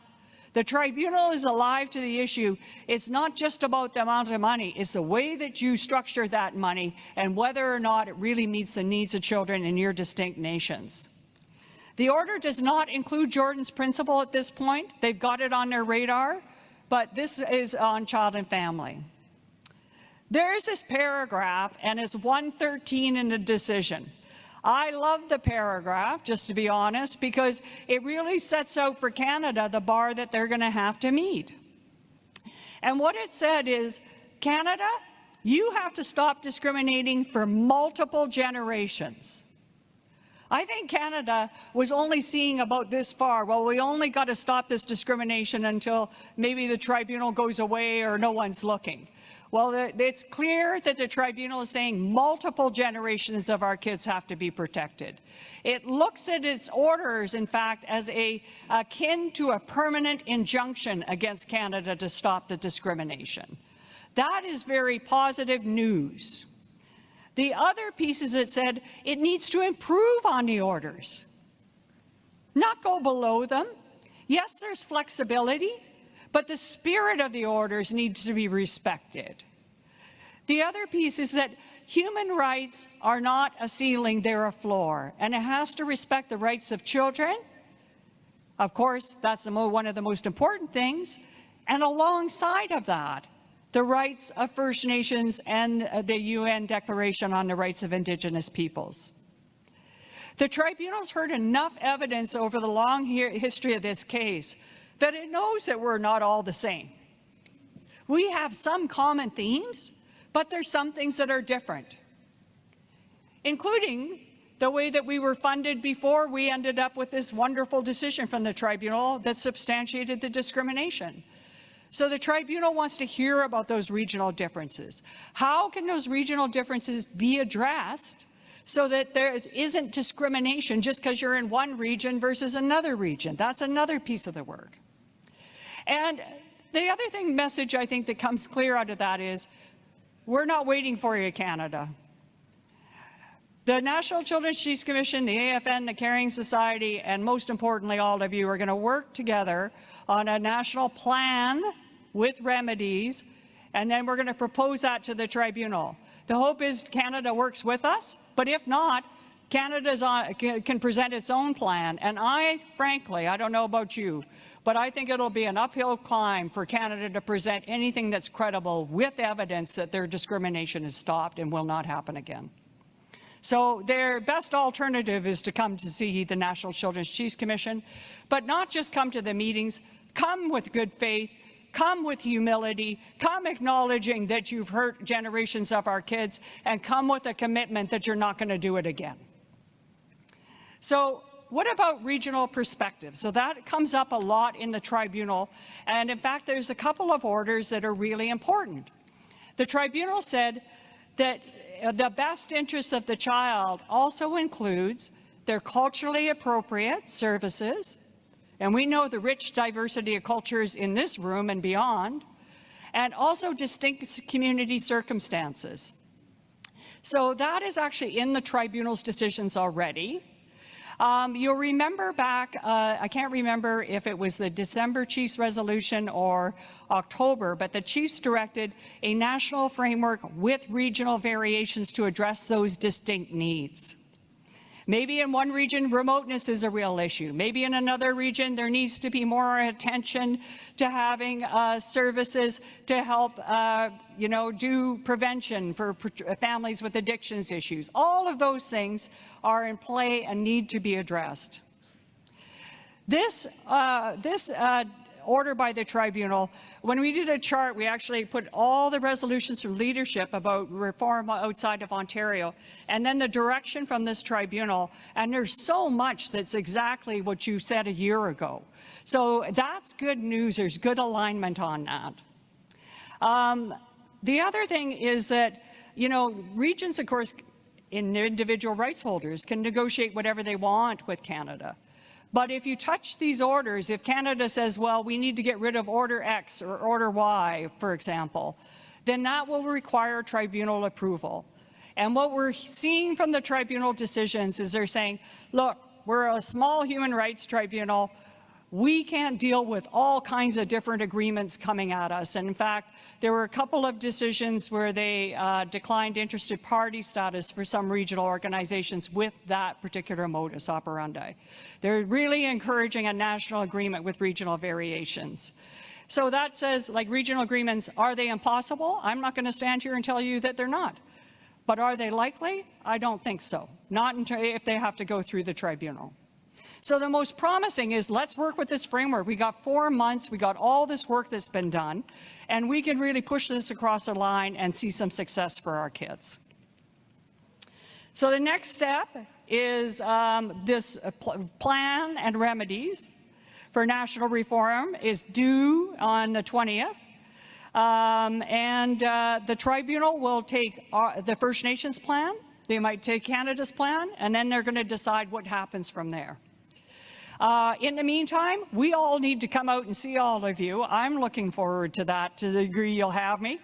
The tribunal is alive to the issue. It's not just about the amount of money, it's the way that you structure that money and whether or not it really meets the needs of children in your distinct nations. The order does not include Jordan's principle at this point. They've got it on their radar, but this is on child and family. There is this paragraph, and it's 113 in the decision. I love the paragraph, just to be honest, because it really sets out for Canada the bar that they're going to have to meet. And what it said is, Canada, you have to stop discriminating for multiple generations. I think Canada was only seeing about this far. Well, we only got to stop this discrimination until maybe the tribunal goes away or no one's looking. Well, it's clear that the tribunal is saying multiple generations of our kids have to be protected. It looks at its orders, in fact, as akin to a permanent injunction against Canada to stop the discrimination. That is very positive news. The other pieces, it said it needs to improve on the orders, not go below them. Yes, there's flexibility, but the spirit of the orders needs to be respected. The other piece is that human rights are not a ceiling, they're a floor, and it has to respect the rights of children. Of course, that's one of the most important things. And alongside of that, the rights of First Nations and the UN Declaration on the Rights of Indigenous Peoples. The tribunal's heard enough evidence over the long history of this case that it knows that we're not all the same. We have some common themes, but there's some things that are different, including the way that we were funded before we ended up with this wonderful decision from the tribunal that substantiated the discrimination. So the tribunal wants to hear about those regional differences. How can those regional differences be addressed so that there isn't discrimination just because you're in one region versus another region? That's another piece of the work. And the other message I think that comes clear out of that is, we're not waiting for you, Canada. The National Children's Chiefs Commission, the AFN, the Caring Society, and most importantly, all of you are going to work together on a national plan with remedies, and then we're going to propose that to the tribunal. The hope is Canada works with us, but if not, Canada can present its own plan. And frankly, I don't know about you, but I think it'll be an uphill climb for Canada to present anything that's credible with evidence that their discrimination is stopped and will not happen again. So their best alternative is to come to see the National Children's Chiefs Commission, but not just come to the meetings, come with good faith, come with humility, come acknowledging that you've hurt generations of our kids, and come with a commitment that you're not going to do it again. So what about regional perspective? So that comes up a lot in the tribunal, and in fact, there's a couple of orders that are really important. The tribunal said that the best interests of the child also includes their culturally appropriate services, and we know the rich diversity of cultures in this room and beyond, and also distinct community circumstances. So that is actually in the tribunal's decisions already. You'll remember back, I can't remember if it was the December Chiefs resolution or October, but the Chiefs directed a national framework with regional variations to address those distinct needs. Maybe in one region, remoteness is a real issue. Maybe in another region, there needs to be more attention to having services to help, do prevention for families with addictions issues. All of those things are in play and need to be addressed. This order by the tribunal, when we did a chart, we actually put all the resolutions from leadership about reform outside of Ontario, and then the direction from this tribunal, and there's so much that's exactly what you said a year ago. So that's good news. There's good alignment on that. The other thing is that, regions, of course, in individual rights holders can negotiate whatever they want with Canada. But if you touch these orders, if Canada says, well, we need to get rid of Order X or Order Y, for example, then that will require tribunal approval. And what we're seeing from the tribunal decisions is they're saying, look, we're a small human rights tribunal. We can't deal with all kinds of different agreements coming at us. And in fact, there were a couple of decisions where they declined interested party status for some regional organizations with that particular modus operandi. They're really encouraging a national agreement with regional variations. So that says, like, regional agreements, are they impossible? I'm not going to stand here and tell you that they're not. But are they likely? I don't think so. Not until if they have to go through the tribunal. So the most promising is, let's work with this framework. We got 4 months, we got all this work that's been done, and we can really push this across the line and see some success for our kids. So the next step is this plan and remedies for national reform is due on the 20th. The tribunal will take the First Nations plan, they might take Canada's plan, and then they're going to decide what happens from there. In the meantime, we all need to come out and see all of you. I'm looking forward to that to the degree you'll have me.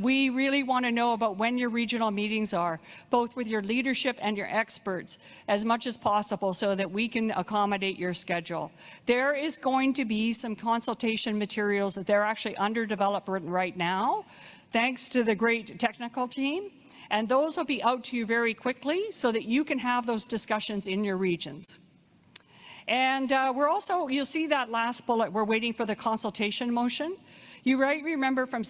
We really want to know about when your regional meetings are, both with your leadership and your experts, as much as possible so that we can accommodate your schedule. There is going to be some consultation materials that they're actually under development right now, thanks to the great technical team. And those will be out to you very quickly so that you can have those discussions in your regions. And we're also, you'll see that last bullet, we're waiting for the consultation motion. You might remember from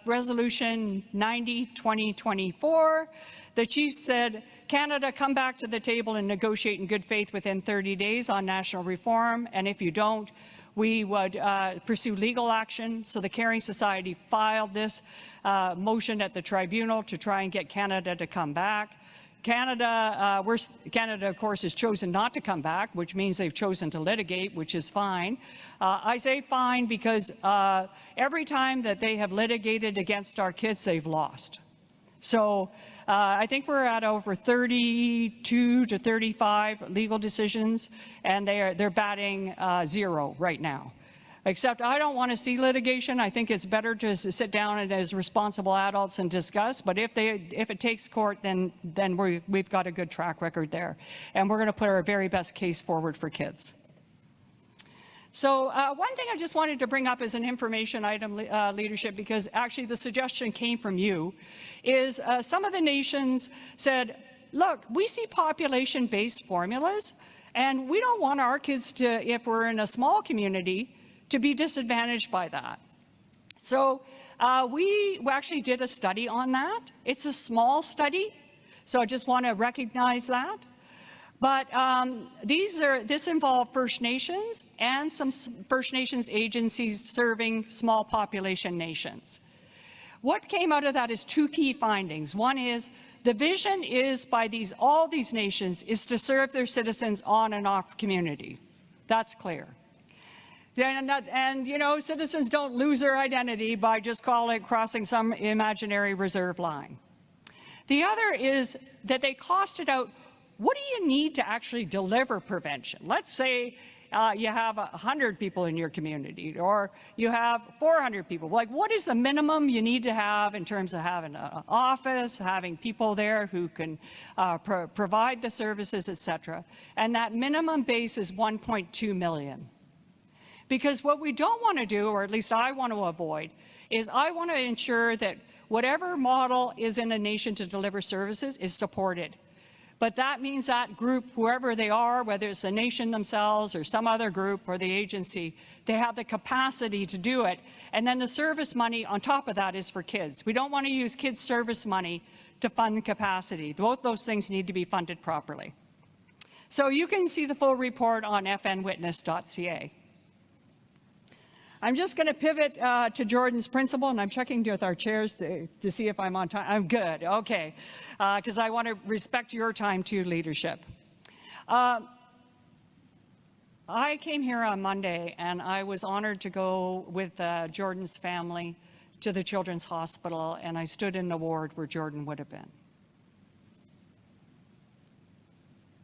Resolution 90-2024, the chief said, Canada, come back to the table and negotiate in good faith within 30 days on national reform, and if you don't, we would pursue legal action. So the Caring Society filed this motion at the tribunal to try and get Canada to come back. Canada, of course, has chosen not to come back, which means they've chosen to litigate, which is fine. I say fine because every time that they have litigated against our kids, they've lost. So I think we're at over 32 to 35 legal decisions, and they're batting 0 right now. Except I don't want to see litigation. I think it's better to sit down and as responsible adults and discuss. But if it takes court, then we've got a good track record there, and we're going to put our very best case forward for kids. So one thing I just wanted to bring up as an information item, leadership, because actually the suggestion came from you, is some of the nations said, look, we see population-based formulas, and we don't want our kids to, if we're in a small community, to be disadvantaged by that. So we actually did a study on that. It's a small study, so I just want to recognize that. But this involved First Nations and some First Nations agencies serving small population nations. What came out of that is 2 key findings. One is the vision is by all these nations is to serve their citizens on and off community. That's clear. And you know, citizens don't lose their identity by just crossing some imaginary reserve line. The other is that they costed out, what do you need to actually deliver prevention? Let's say you have 100 people in your community, or you have 400 people. Like, what is the minimum you need to have in terms of having an office, having people there who can provide the services, et cetera? And that minimum base is 1.2 million. Because what we don't want to do, or at least I want to avoid, is I want to ensure that whatever model is in a nation to deliver services is supported. But that means that group, whoever they are, whether it's the nation themselves or some other group or the agency, they have the capacity to do it. And then the service money on top of that is for kids. We don't want to use kids' service money to fund capacity. Both those things need to be funded properly. So you can see the full report on fnwitness.ca. I'm just going to pivot to Jordan's principle, and I'm checking with our chairs to see if I'm on time. I'm good, okay, because I want to respect your time too, leadership. I came here on Monday, and I was honored to go with Jordan's family to the Children's Hospital, and I stood in the ward where Jordan would have been.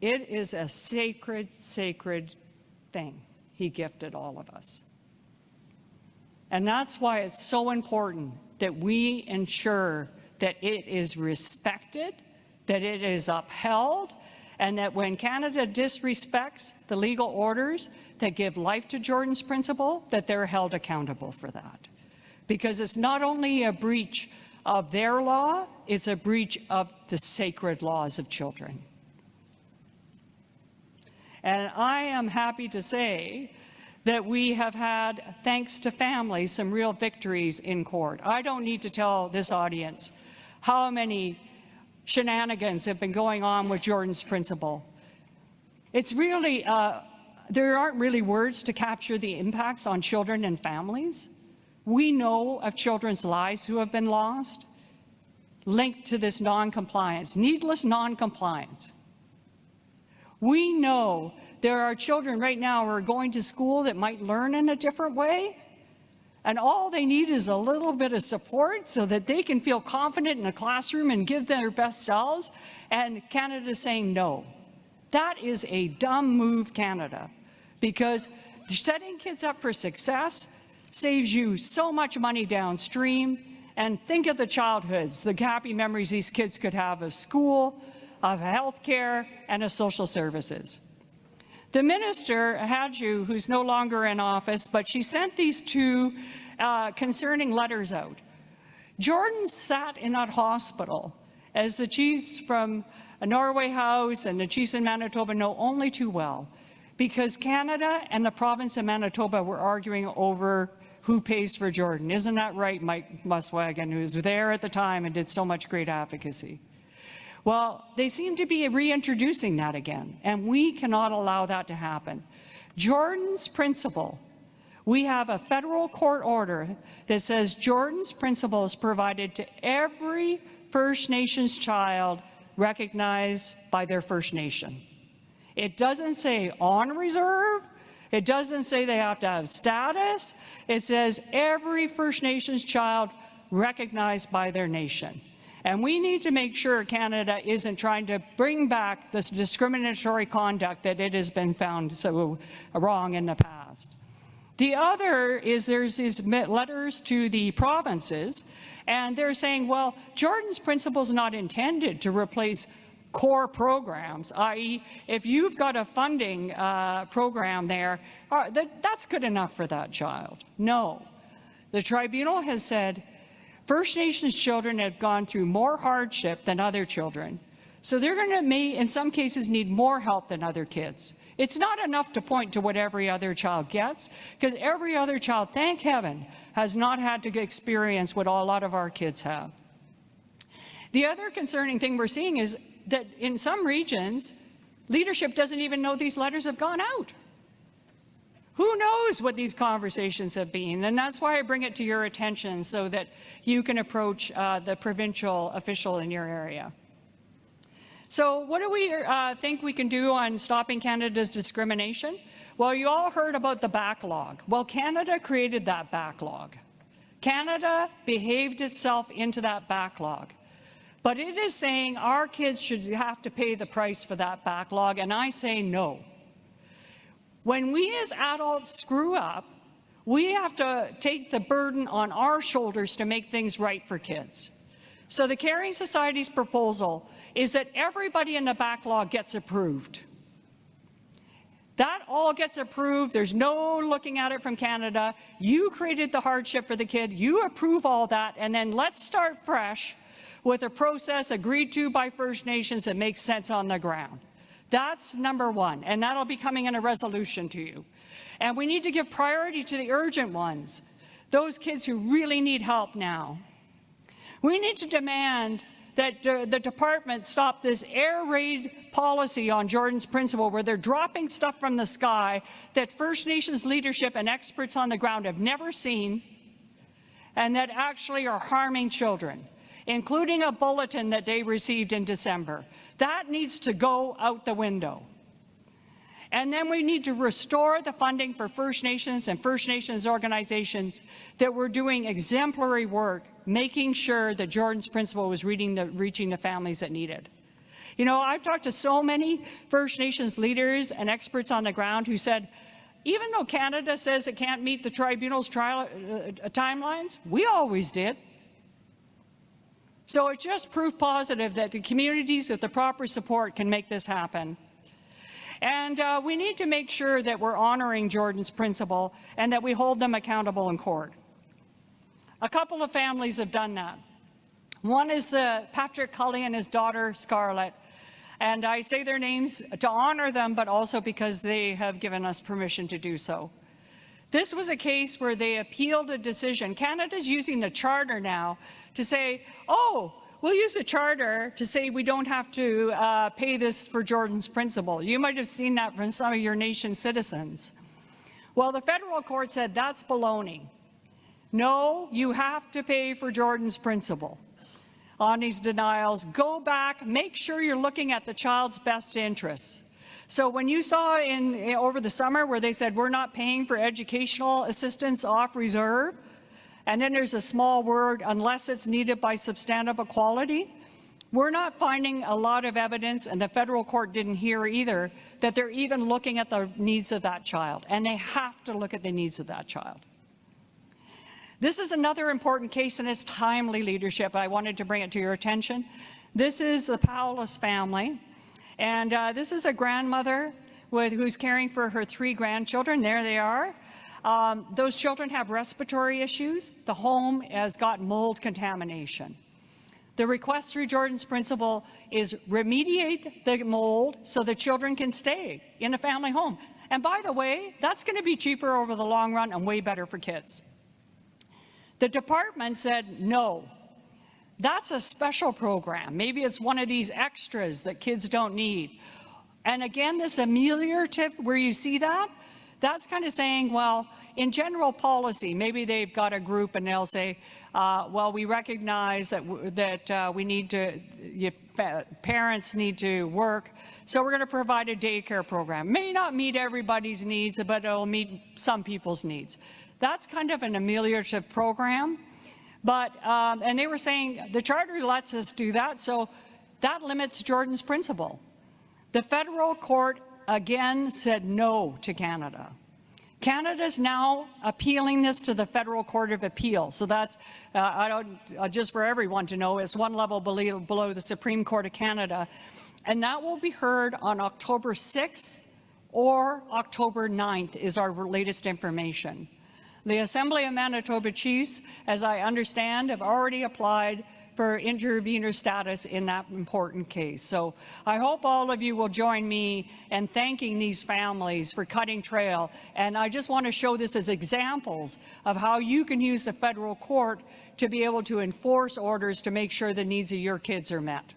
It is a sacred, sacred thing he gifted all of us. And that's why it's so important that we ensure that it is respected, that it is upheld, and that when Canada disrespects the legal orders that give life to Jordan's principle, that they're held accountable for that. Because it's not only a breach of their law, it's a breach of the sacred laws of children. And I am happy to say that we have had, thanks to families, some real victories in court. I don't need to tell this audience how many shenanigans have been going on with Jordan's principle. It's really, there aren't really words to capture the impacts on children and families. We know of children's lives who have been lost, linked to this non-compliance, needless non-compliance. We know there are children right now who are going to school that might learn in a different way, and all they need is a little bit of support so that they can feel confident in a classroom and give their best selves, and Canada's saying no. That is a dumb move, Canada, because setting kids up for success saves you so much money downstream, and think of the childhoods, the happy memories these kids could have of school, of healthcare, and of social services. The minister had you, who's no longer in office, but she sent these 2 concerning letters out. Jordan sat in that hospital, as the chiefs from Norway House and the chiefs in Manitoba know only too well, because Canada and the province of Manitoba were arguing over who pays for Jordan. Isn't that right, Mike Muswagon, who was there at the time and did so much great advocacy? Well, they seem to be reintroducing that again, and we cannot allow that to happen. Jordan's principle, we have a federal court order that says Jordan's principle is provided to every First Nations child recognized by their First Nation. It doesn't say on reserve. It doesn't say they have to have status. It says every First Nations child recognized by their nation. And we need to make sure Canada isn't trying to bring back this discriminatory conduct that it has been found so wrong in the past. The other is there's these letters to the provinces, and they're saying, well, Jordan's principle is not intended to replace core programs, i.e., if you've got a funding program there, that's good enough for that child. No. The tribunal has said First Nations children have gone through more hardship than other children, so they're going to, in some cases, need more help than other kids. It's not enough to point to what every other child gets, because every other child, thank heaven, has not had to experience what a lot of our kids have. The other concerning thing we're seeing is that in some regions, leadership doesn't even know these letters have gone out. Who knows what these conversations have been? And that's why I bring it to your attention so that you can approach the provincial official in your area. So what do we think we can do on stopping Canada's discrimination? Well, you all heard about the backlog. Well, Canada created that backlog. Canada behaved itself into that backlog. But it is saying our kids should have to pay the price for that backlog, and I say no. When we as adults screw up, we have to take the burden on our shoulders to make things right for kids. So the Caring Society's proposal is that everybody in the backlog gets approved. That all gets approved. There's no looking at it from Canada. You created the hardship for the kid. You approve all that, and then let's start fresh with a process agreed to by First Nations that makes sense on the ground. That's number one, and that'll be coming in a resolution to you. And we need to give priority to the urgent ones, those kids who really need help now. We need to demand that the department stop this air raid policy on Jordan's principle, where they're dropping stuff from the sky that First Nations leadership and experts on the ground have never seen, and that actually are harming children, including a bulletin that they received in December. That needs to go out the window. And then we need to restore the funding for First Nations and First Nations organizations that were doing exemplary work, making sure that Jordan's principle was reaching the families that need it. You know, I've talked to so many First Nations leaders and experts on the ground who said, even though Canada says it can't meet the tribunal's timelines, we always did. So it just proved positive that the communities with the proper support can make this happen. And we need to make sure that we're honoring Jordan's principle and that we hold them accountable in court. A couple of families have done that. One is the Patrick Cully and his daughter Scarlett. And I say their names to honor them, but also because they have given us permission to do so. This was a case where they appealed a decision. Canada's using the charter now to say, oh, we'll use the charter to say we don't have to pay this for Jordan's principle. You might have seen that from some of your nation's citizens. Well, the federal court said that's baloney. No, you have to pay for Jordan's principle. On these denials, go back, make sure you're looking at the child's best interests. So when you saw over the summer where they said we're not paying for educational assistance off reserve, and then there's a small word, unless it's needed by substantive equality, we're not finding a lot of evidence, and the federal court didn't hear either, that they're even looking at the needs of that child, and they have to look at the needs of that child. This is another important case, and it's timely leadership. I wanted to bring it to your attention. This is the Paulus family, and this is a grandmother who's caring for her 3 grandchildren. There they are. Those children have respiratory issues. The home has got mold contamination. The request through Jordan's principle is remediate the mold so the children can stay in a family home. And by the way, that's going to be cheaper over the long run and way better for kids. The department said, no, that's a special program. Maybe it's one of these extras that kids don't need. And again, this ameliorative, where you see that, that's kind of saying, well, in general policy, maybe they've got a group and they'll say, well, we recognize that we need to, parents need to work, so we're going to provide a daycare program. May not meet everybody's needs, but it'll meet some people's needs. That's kind of an ameliorative program. But, and they were saying the charter lets us do that, so that limits Jordan's principle. The federal court again said no to Canada. Canada's now appealing this to the Federal Court of Appeal. So that's, just for everyone to know, it's one level below the Supreme Court of Canada. And that will be heard on October 6th or October 9th is our latest information. The Assembly of Manitoba Chiefs, as I understand, have already applied for intervenor status in that important case. So I hope all of you will join me in thanking these families for cutting trail. And I just want to show this as examples of how you can use the federal court to be able to enforce orders to make sure the needs of your kids are met.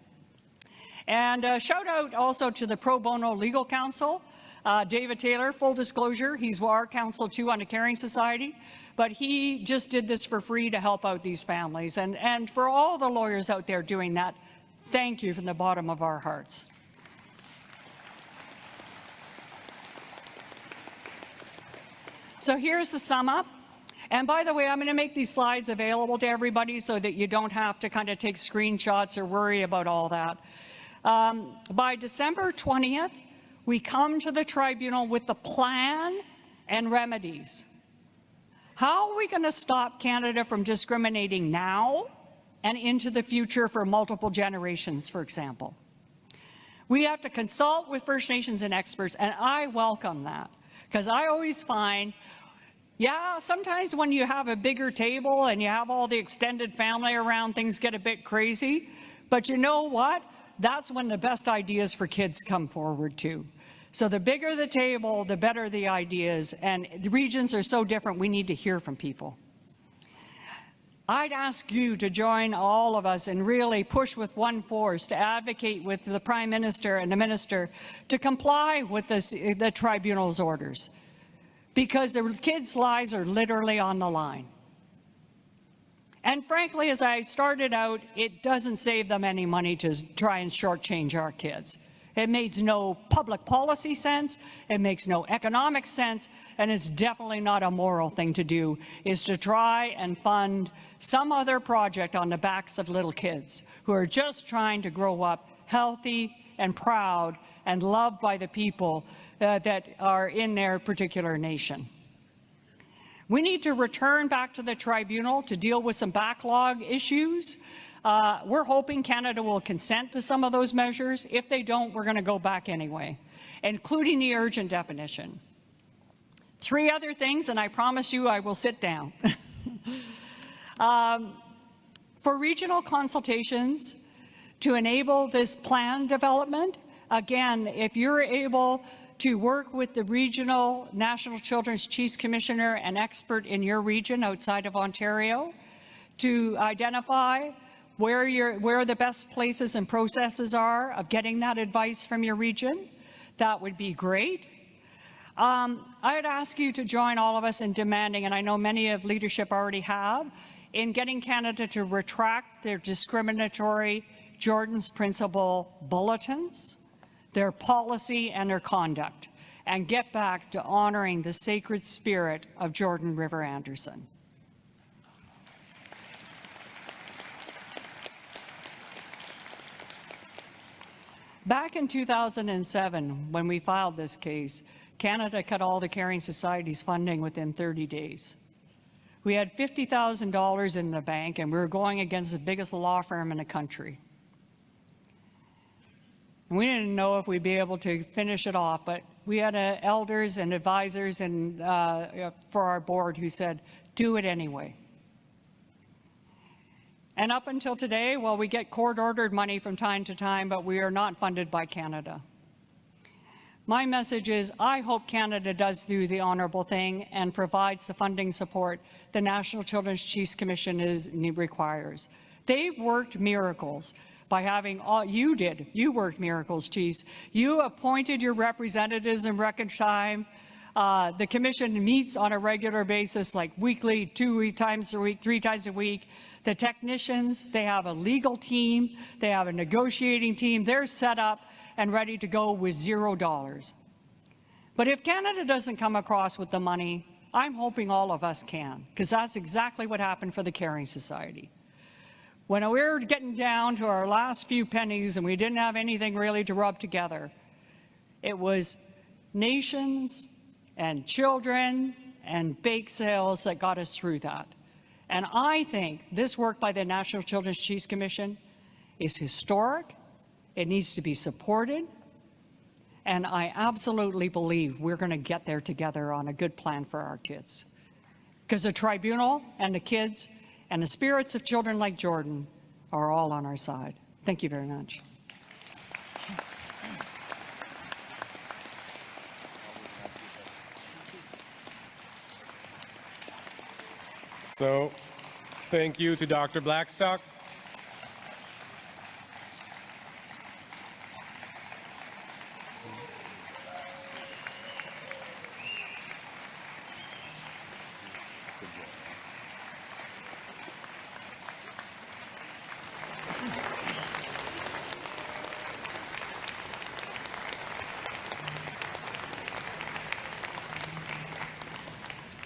And shout out also to the Pro Bono Legal Counsel, David Taylor. Full disclosure, he's our counsel too on the Caring Society. But he just did this for free to help out these families. And for all the lawyers out there doing that, thank you from the bottom of our hearts. So here's the sum up. And by the way, I'm going to make these slides available to everybody so that you don't have to kind of take screenshots or worry about all that. By December 20th, we come to the tribunal with the plan and remedies. How are we going to stop Canada from discriminating now and into the future for multiple generations, for example? We have to consult with First Nations and experts, and I welcome that, because I always find, yeah, sometimes when you have a bigger table and you have all the extended family around, things get a bit crazy. But you know what? That's when the best ideas for kids come forward too. So the bigger the table, the better the ideas, and the regions are so different, we need to hear from people. I'd ask you to join all of us and really push with one force to advocate with the Prime Minister and the Minister to comply with the tribunal's orders, because the kids' lives are literally on the line. And frankly, as I started out, it doesn't save them any money to try and shortchange our kids. It makes no public policy sense, it makes no economic sense, and it's definitely not a moral thing to do, is to try and fund some other project on the backs of little kids who are just trying to grow up healthy and proud and loved by the people that are in their particular nation. We need to return back to the tribunal to deal with some backlog issues. We're hoping Canada will consent to some of those measures. If they don't, we're going to go back anyway, including the urgent definition. 3 other things, and I promise you I will sit down. For regional consultations to enable this plan development, again, if you're able to work with the regional National Children's Chiefs Commissioner and expert in your region outside of Ontario to identify where the best places and processes are of getting that advice from your region, that would be great. I'd ask you to join all of us in demanding, and I know many of leadership already have, in getting Canada to retract their discriminatory Jordan's Principle bulletins, their policy and their conduct, and get back to honoring the sacred spirit of Jordan River Anderson. Back in 2007, when we filed this case, Canada cut all the Caring Society's funding within 30 days. We had $50,000 in the bank, and we were going against the biggest law firm in the country. And we didn't know if we'd be able to finish it off, but we had elders and advisors and for our board who said, do it anyway. And up until today, well, we get court-ordered money from time to time, but we are not funded by Canada. My message is I hope Canada does do the honorable thing and provides the funding support the National Children's Chiefs Commission requires. They've worked miracles by having all, you worked miracles, chiefs. You appointed your representatives in record time. The commission meets on a regular basis, like weekly, 2 times a week, 3 times a week. The technicians, they have a legal team, they have a negotiating team. They're set up and ready to go with $0. But if Canada doesn't come across with the money, I'm hoping all of us can, because that's exactly what happened for the Caring Society. When we were getting down to our last few pennies and we didn't have anything really to rub together, it was nations and children and bake sales that got us through that. And I think this work by the National Children's Chiefs Commission is historic. It needs to be supported. And I absolutely believe we're going to get there together on a good plan for our kids. Because the tribunal and the kids and the spirits of children like Jordan are all on our side. Thank you very much. So, thank you to Dr. Blackstock.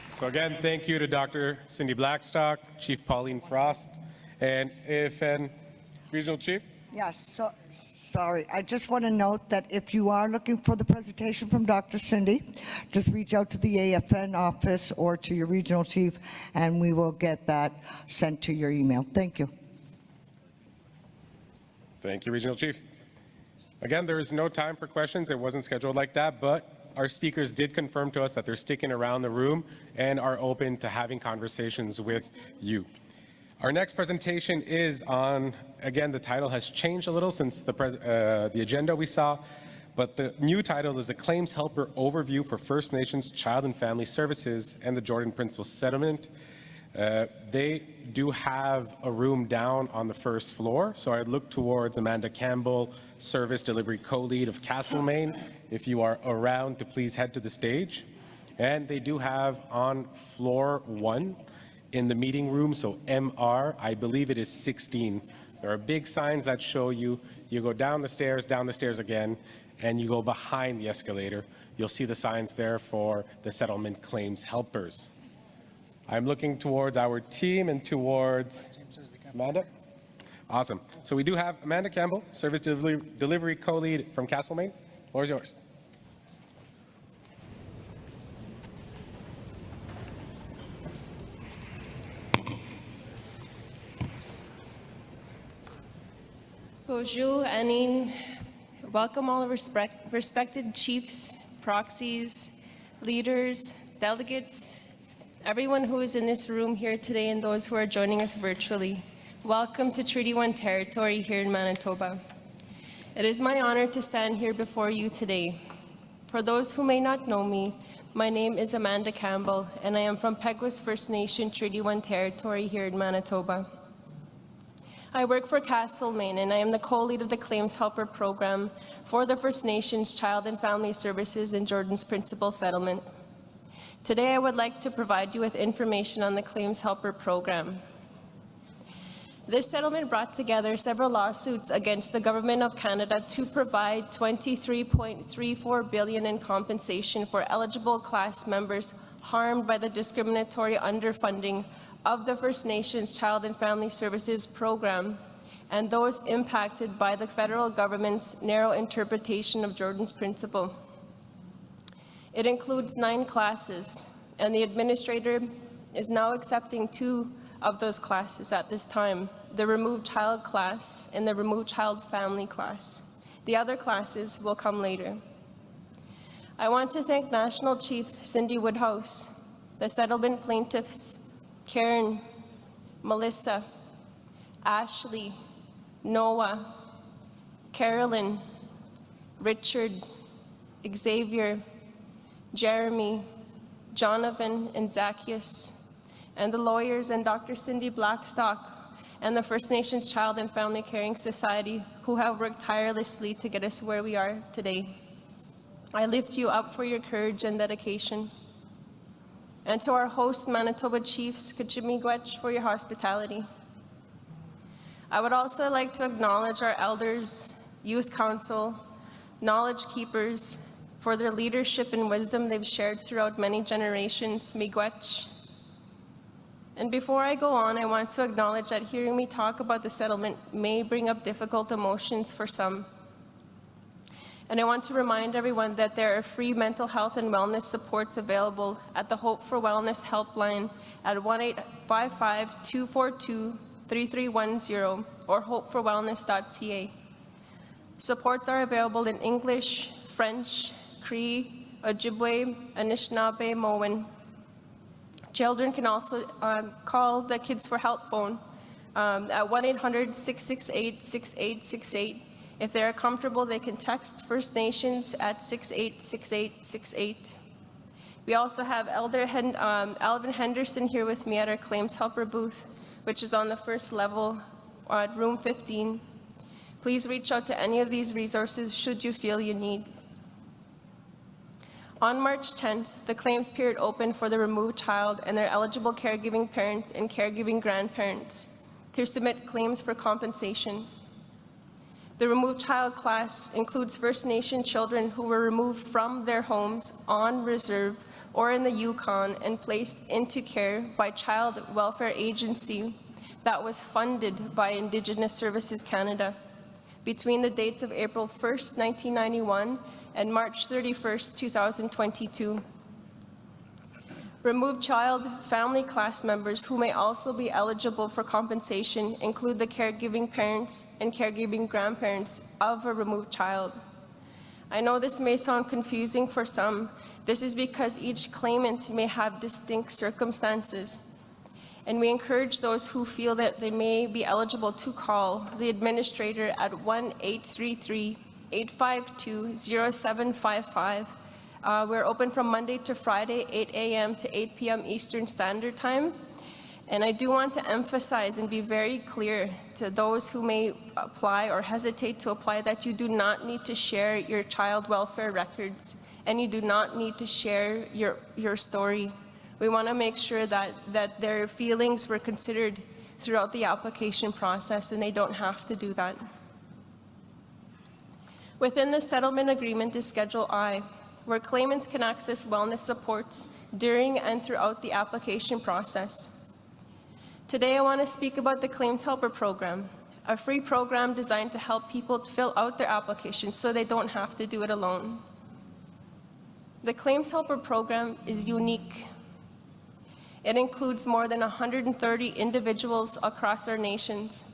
So again, thank you to Dr. Cindy Blackstock, Chief Pauline Frost, and AFN Regional Chief. Yes, so, sorry. I just want to note that if you are looking for the presentation from Dr. Cindy, just reach out to the AFN office or to your regional chief, and we will get that sent to your email. Thank you. Thank you, Regional Chief. Again, there is no time for questions. It wasn't scheduled like that, but our speakers did confirm to us that they're sticking around the room and are open to having conversations with you. Our next presentation is on, again, the title has changed a little since the agenda we saw, but the new title is the Claims Helper Overview for First Nations Child and Family Services and the Jordan Principal Settlement. They do have a room down on the first floor, so I'd look towards Amanda Campbell, Service Delivery Co-Lead of Castlemaine. If you are around, to please head to the stage. And they do have on floor 1 in the meeting room, so MR, I believe it is 16. There are big signs that show you go down the stairs again, and you go behind the escalator. You'll see the signs there for the settlement claims helpers. I'm looking towards our team and towards Amanda. Awesome. So we do have Amanda Campbell, Service Delivery Co-Lead from Castlemaine. Floor is yours. Bonjour, Anine. Welcome all respected chiefs, proxies, leaders, delegates, everyone who is in this room here today and those who are joining us virtually. Welcome to Treaty 1 territory here in Manitoba. It is my honor to stand here before you today. For those who may not know me, my name is Amanda Campbell and I am from Peguis First Nation Treaty 1 territory here in Manitoba. I work for Castlemaine and I am the co-lead of the Claims Helper program for the First Nations Child and Family Services in Jordan's Principal Settlement. Today I would like to provide you with information on the Claims Helper program. This settlement brought together several lawsuits against the Government of Canada to provide $23.34 billion in compensation for eligible class members harmed by the discriminatory underfunding of the First Nations Child and Family Services program and those impacted by the federal government's narrow interpretation of Jordan's Principle. It includes 9 classes, and the administrator is now accepting 2 of those classes at this time, the Removed Child class and the Removed Child Family class. The other classes will come later. I want to thank National Chief Cindy Woodhouse, the settlement plaintiffs, Karen, Melissa, Ashley, Noah, Carolyn, Richard, Xavier, Jeremy, Jonathan, and Zacchaeus, and the lawyers and Dr. Cindy Blackstock, and the First Nations Child and Family Caring Society, who have worked tirelessly to get us where we are today. I lift you up for your courage and dedication. And to our host, Manitoba Chiefs, Kachimigwech, for your hospitality. I would also like to acknowledge our elders, youth council, knowledge keepers, for their leadership and wisdom they've shared throughout many generations, Miigwech. And before I go on, I want to acknowledge that hearing me talk about the settlement may bring up difficult emotions for some. And I want to remind everyone that there are free mental health and wellness supports available at the Hope for Wellness helpline at 1-855-242-3310 or hopeforwellness.ca. Supports are available in English, French, Cree, Ojibwe, Anishinaabe, Moan. Children can also call the Kids for Help phone at 1-800-668-6868. If they are comfortable, they can text First Nations at 686868. We also have Alvin Henderson here with me at our Claims Helper booth, which is on the first level at room 15. Please reach out to any of these resources should you feel you need. On March 10th, the claims period opened for the removed child and their eligible caregiving parents and caregiving grandparents to submit claims for compensation. The removed child class includes First Nation children who were removed from their homes on reserve or in the Yukon and placed into care by Child Welfare Agency that was funded by Indigenous Services Canada between the dates of April 1st, 1991 and March 31st, 2022. Removed child family class members who may also be eligible for compensation include the caregiving parents and caregiving grandparents of a removed child. I know this may sound confusing for some. This is because each claimant may have distinct circumstances. And we encourage those who feel that they may be eligible to call the administrator at 1-833-852-0755. We're open from Monday to Friday, 8 a.m. to 8 p.m. Eastern Standard Time. And I do want to emphasize and be very clear to those who may apply or hesitate to apply that you do not need to share your child welfare records and you do not need to share your story. We want to make sure that their feelings were considered throughout the application process and they don't have to do that. Within the settlement agreement is Schedule I, where claimants can access wellness supports during and throughout the application process. Today, I want to speak about the Claims Helper Program, a free program designed to help people fill out their applications so they don't have to do it alone. The Claims Helper Program is unique. It includes more than 130 individuals across our nations.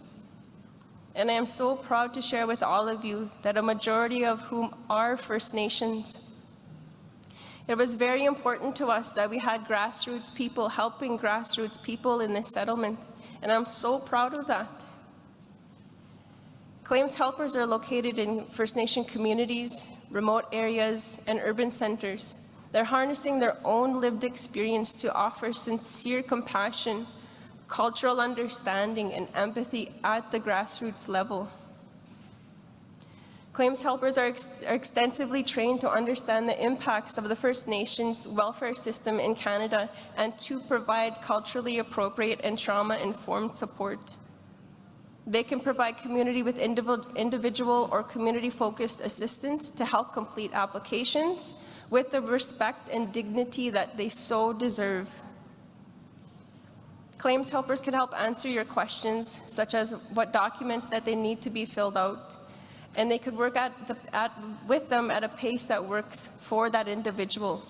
And I am so proud to share with all of you that a majority of whom are First Nations. It was very important to us that we had grassroots people helping grassroots people in this settlement, and I'm so proud of that. Claims helpers are located in First Nation communities, remote areas, and urban centers. They're harnessing their own lived experience to offer sincere compassion, cultural understanding, and empathy at the grassroots level. Claims helpers are extensively trained to understand the impacts of the First Nations welfare system in Canada and to provide culturally appropriate and trauma-informed support. They can provide community with individual or community-focused assistance to help complete applications with the respect and dignity that they so deserve. Claims helpers can help answer your questions, such as what documents that they need to be filled out, and they could work with them at a pace that works for that individual.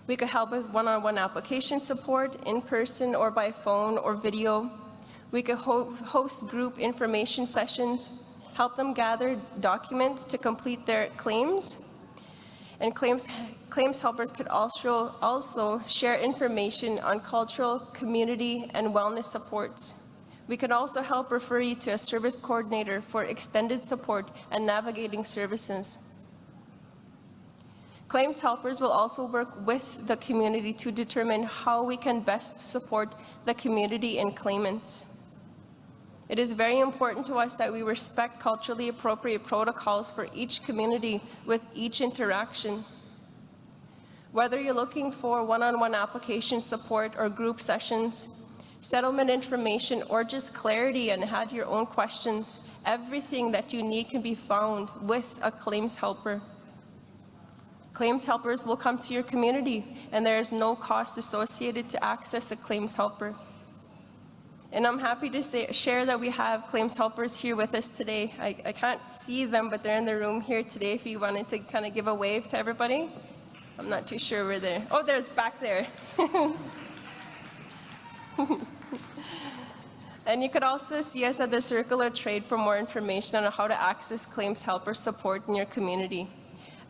We could help with one-on-one application support, in person or by phone or video. We could host group information sessions, help them gather documents to complete their claims, and claims helpers could also share information on cultural, community, and wellness supports. We can also help refer you to a service coordinator for extended support and navigating services. Claims helpers will also work with the community to determine how we can best support the community and claimants. It is very important to us that we respect culturally appropriate protocols for each community with each interaction. Whether you're looking for one-on-one application support or group sessions, settlement information, or just clarity and had your own questions, everything that you need can be found with a claims helper. Claims helpers will come to your community, and there is no cost associated to access a claims helper. And I'm happy to share that we have claims helpers here with us today. I can't see them, but they're in the room here today if you wanted to kind of give a wave to everybody. I'm not too sure where they're. Oh, they're back there. And you could also see us at the Circle of Trade for more information on how to access claims helper support in your community.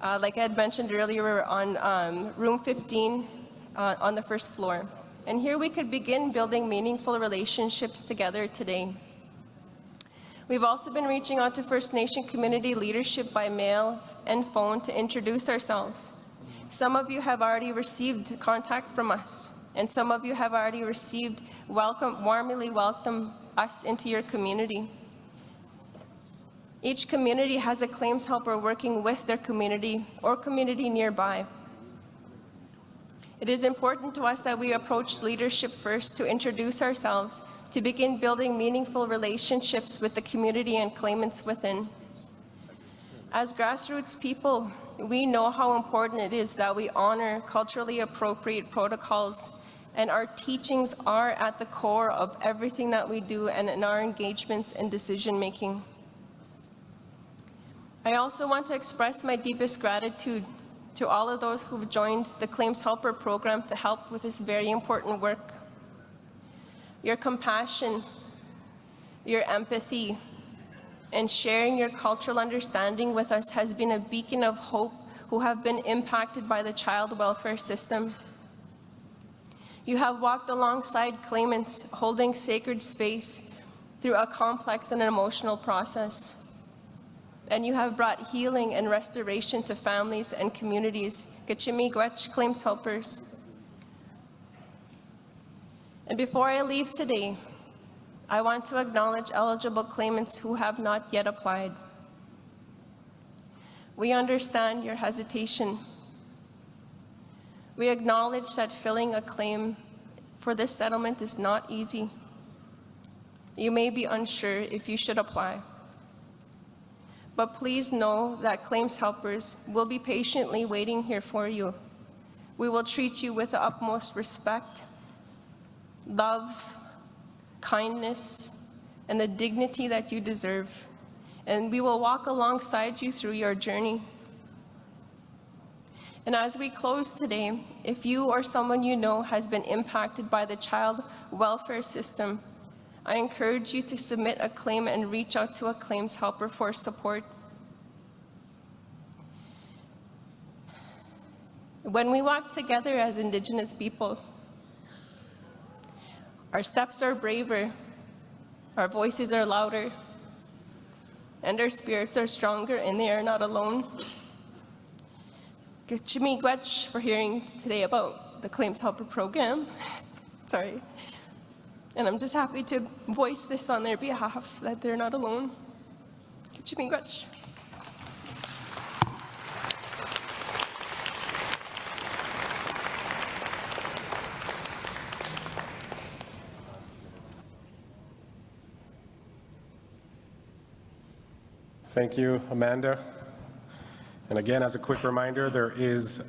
Like I had mentioned earlier, we're on room 15 on the first floor. And here we could begin building meaningful relationships together today. We've also been reaching out to First Nation community leadership by mail and phone to introduce ourselves. Some of you have already received contact from us, and some of you have already received warmly welcome us into your community. Each community has a claims helper working with their community or community nearby. It is important to us that we approach leadership first to introduce ourselves, to begin building meaningful relationships with the community and claimants within. As grassroots people, we know how important it is that we honor culturally appropriate protocols, and our teachings are at the core of everything that we do and in our engagements and decision-making. I also want to express my deepest gratitude to all of those who've joined the Claims Helper program to help with this very important work. Your compassion, your empathy, and sharing your cultural understanding with us has been a beacon of hope who have been impacted by the child welfare system. You have walked alongside claimants, holding sacred space through a complex and emotional process. And you have brought healing and restoration to families and communities. Miigwech Claims Helpers. And before I leave today, I want to acknowledge eligible claimants who have not yet applied. We understand your hesitation. We acknowledge that filling a claim for this settlement is not easy. You may be unsure if you should apply. But please know that claims helpers will be patiently waiting here for you. We will treat you with the utmost respect, love, kindness, and the dignity that you deserve. And we will walk alongside you through your journey. And as we close today, if you or someone you know has been impacted by the child welfare system, I encourage you to submit a claim and reach out to a claims helper for support. When we walk together as Indigenous people, our steps are braver, our voices are louder, and our spirits are stronger, and they are not alone. Miigwech for hearing today about the Claims Helper program. Sorry. And I'm just happy to voice this on their behalf, that they're not alone. Miigwech. Thank you, Amanda. And again, as a quick reminder, there is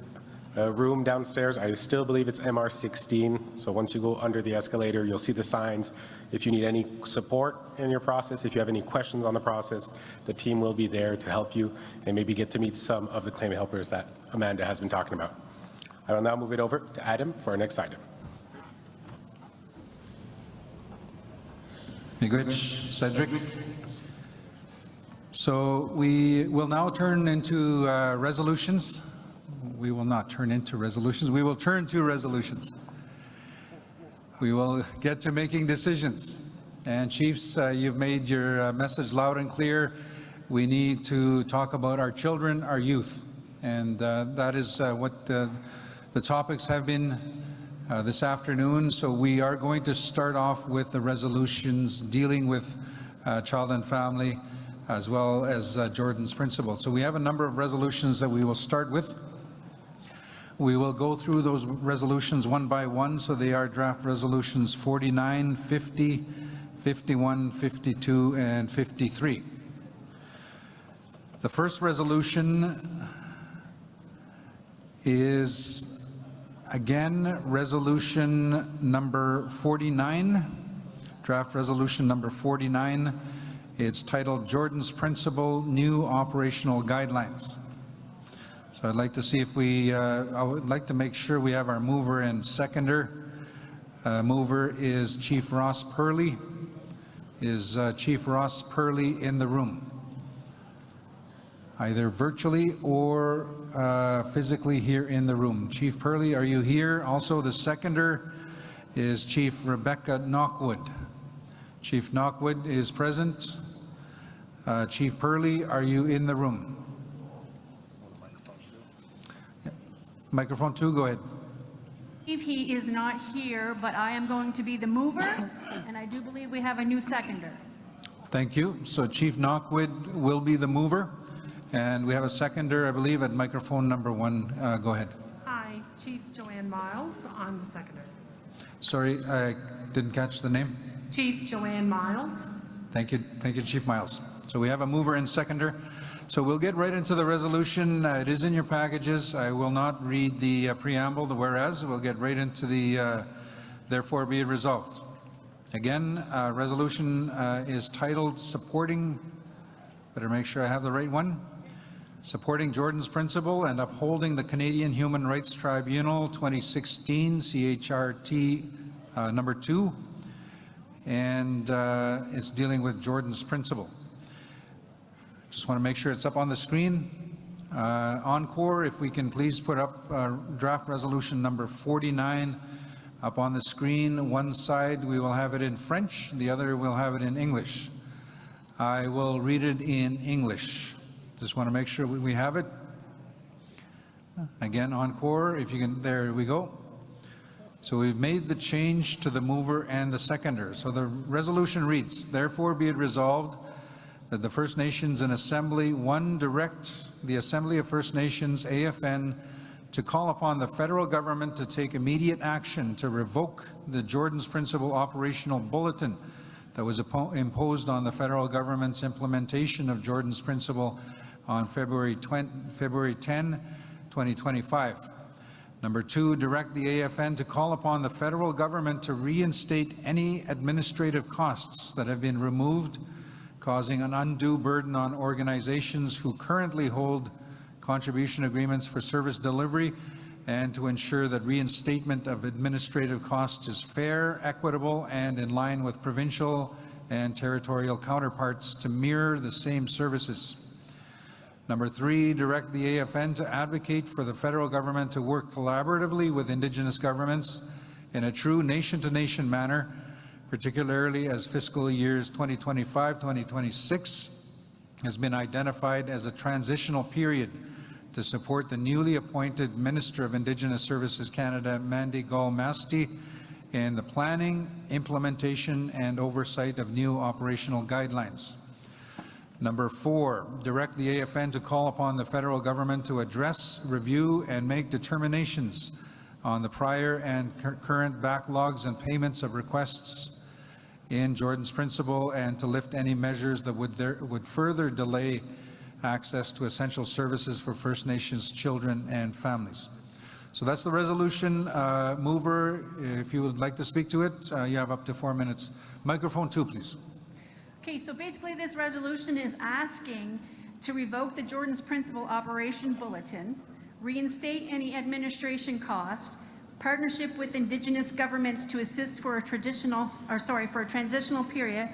a room downstairs. I still believe it's MR16. So once you go under the escalator, you'll see the signs. If you need any support in your process, if you have any questions on the process, the team will be there to help you and maybe get to meet some of the claim helpers that Amanda has been talking about. I will now move it over to Adam for our next item. Miigwech, Cedric. So we will now turn into resolutions. We will not turn into resolutions. We will turn to resolutions. We will get to making decisions. And Chiefs, you've made your message loud and clear. We need to talk about our children, our youth. And that is what the topics have been this afternoon. So we are going to start off with the resolutions dealing with child and family, as well as Jordan's principle. So we have a number of resolutions that we will start with. We will go through those resolutions one by one. So they are draft resolutions 49, 50, 51, 52, and 53. The first resolution is, again, resolution number 49, draft resolution number 49. It's titled Jordan's Principle, New Operational Guidelines. So I'd like to see if I would like to make sure we have our mover and seconder. Mover is Chief Ross Purley. Is Chief Ross Purley in the room? Either virtually or physically here in the room. Chief Purley, are you here? Also, the seconder is Chief Rebecca Knockwood. Chief Knockwood is present. Chief Purley, are you in the room? Microphone 2, go ahead. He is not here, but I am going to be the mover, and I do believe we have a new seconder. Thank you. So Chief Knockwood will be the mover, and we have a seconder, I believe, at microphone number 1. Go ahead. Hi, Chief Joanne Miles. I'm the seconder. Sorry, I didn't catch the name. Chief Joanne Miles. Thank you, Chief Miles. So we have a mover and seconder. So we'll get right into the resolution. It is in your packages. I will not read the preamble, the whereas. We'll get right into the therefore be it resolved. Again, resolution is titled Supporting, better make sure I have the right one, Supporting Jordan's Principle and Upholding the Canadian Human Rights Tribunal 2016 CHRT number 2, and it's dealing with Jordan's Principle. Just want to make sure it's up on the screen. Encore, if we can please put up draft resolution number 49 up on the screen. One side we will have it in French, the other we'll have it in English. I will read it in English. Just want to make sure we have it. Again, encore, if you can, there we go. So we've made the change to the mover and the seconder. So the resolution reads, therefore be it resolved that the First Nations in Assembly 1 direct the Assembly of First Nations, AFN, to call upon the federal government to take immediate action to revoke the Jordan's Principle operational bulletin that was imposed on the federal government's implementation of Jordan's Principle on February 10, 2025. Number 2, direct the AFN to call upon the federal government to reinstate any administrative costs that have been removed, causing an undue burden on organizations who currently hold contribution agreements for service delivery, and to ensure that reinstatement of administrative costs is fair, equitable, and in line with provincial and territorial counterparts to mirror the same services. Number 3, direct the AFN to advocate for the federal government to work collaboratively with Indigenous governments in a true nation-to-nation manner, particularly as fiscal years 2025-2026 has been identified as a transitional period to support the newly appointed Minister of Indigenous Services Canada, Mandy Gall-Masti, in the planning, implementation, and oversight of new operational guidelines. Number 4, direct the AFN to call upon the federal government to address, review, and make determinations on the prior and current backlogs and payments of requests in Jordan's Principle, and to lift any measures that would further delay access to essential services for First Nations children and families. So that's the resolution. Mover, if you would like to speak to it, you have up to 4 minutes. Microphone 2, please. Okay, so basically this resolution is asking to revoke the Jordan's Principle Operation Bulletin, reinstate any administration cost, partnership with Indigenous governments to assist for a transitional period,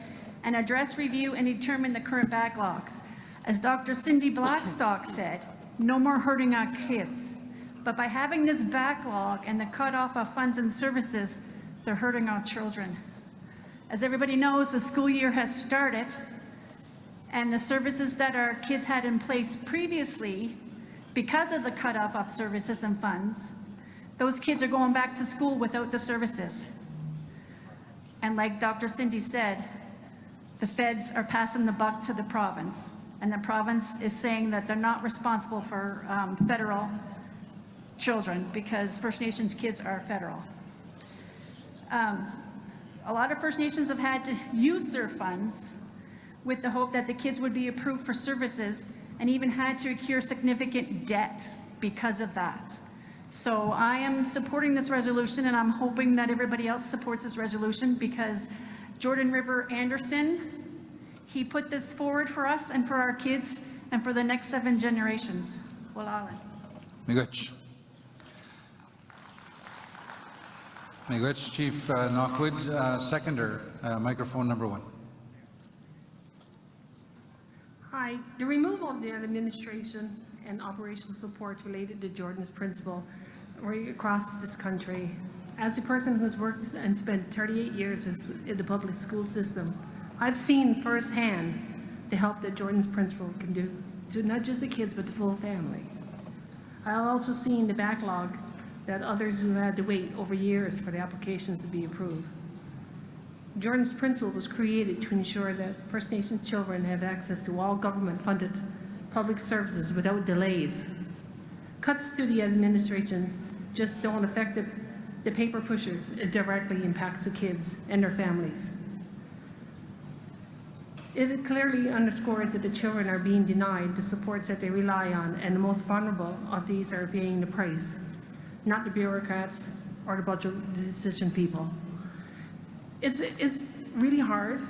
and address, review, and determine the current backlogs. As Dr. Cindy Blackstock said, no more hurting our kids. But by having this backlog and the cutoff of funds and services, they're hurting our children. As everybody knows, the school year has started, and the services that our kids had in place previously Because of the cutoff of services and funds, those kids are going back to school without the services. And like Dr. Cindy said, the feds are passing the buck to the province, and the province is saying that they're not responsible for federal children because First Nations kids are federal. A lot of First Nations have had to use their funds with the hope that the kids would be approved for services and even had to incur significant debt because of that. So I am supporting this resolution, and I'm hoping that everybody else supports this resolution because Jordan River Anderson, he put this forward for us and for our kids and for the next 7 generations. Walalan. Miigwech. Miigwech, Chief Knockwood. Seconder, microphone number 1. Hi. The removal of the administration and operational support related to Jordan's principal right across this country. As a person who's worked and spent 38 years in the public school system, I've seen firsthand the help that Jordan's principal can do to not just the kids, but the full family. I've also seen the backlog that others who had to wait over years for the applications to be approved. Jordan's principal was created to ensure that First Nations children have access to all government-funded public services without delays. Cuts to the administration just don't affect the paper pushers. It directly impacts the kids and their families. It clearly underscores that the children are being denied the supports that they rely on, and the most vulnerable of these are paying the price, not the bureaucrats or the budget decision people. It's really hard,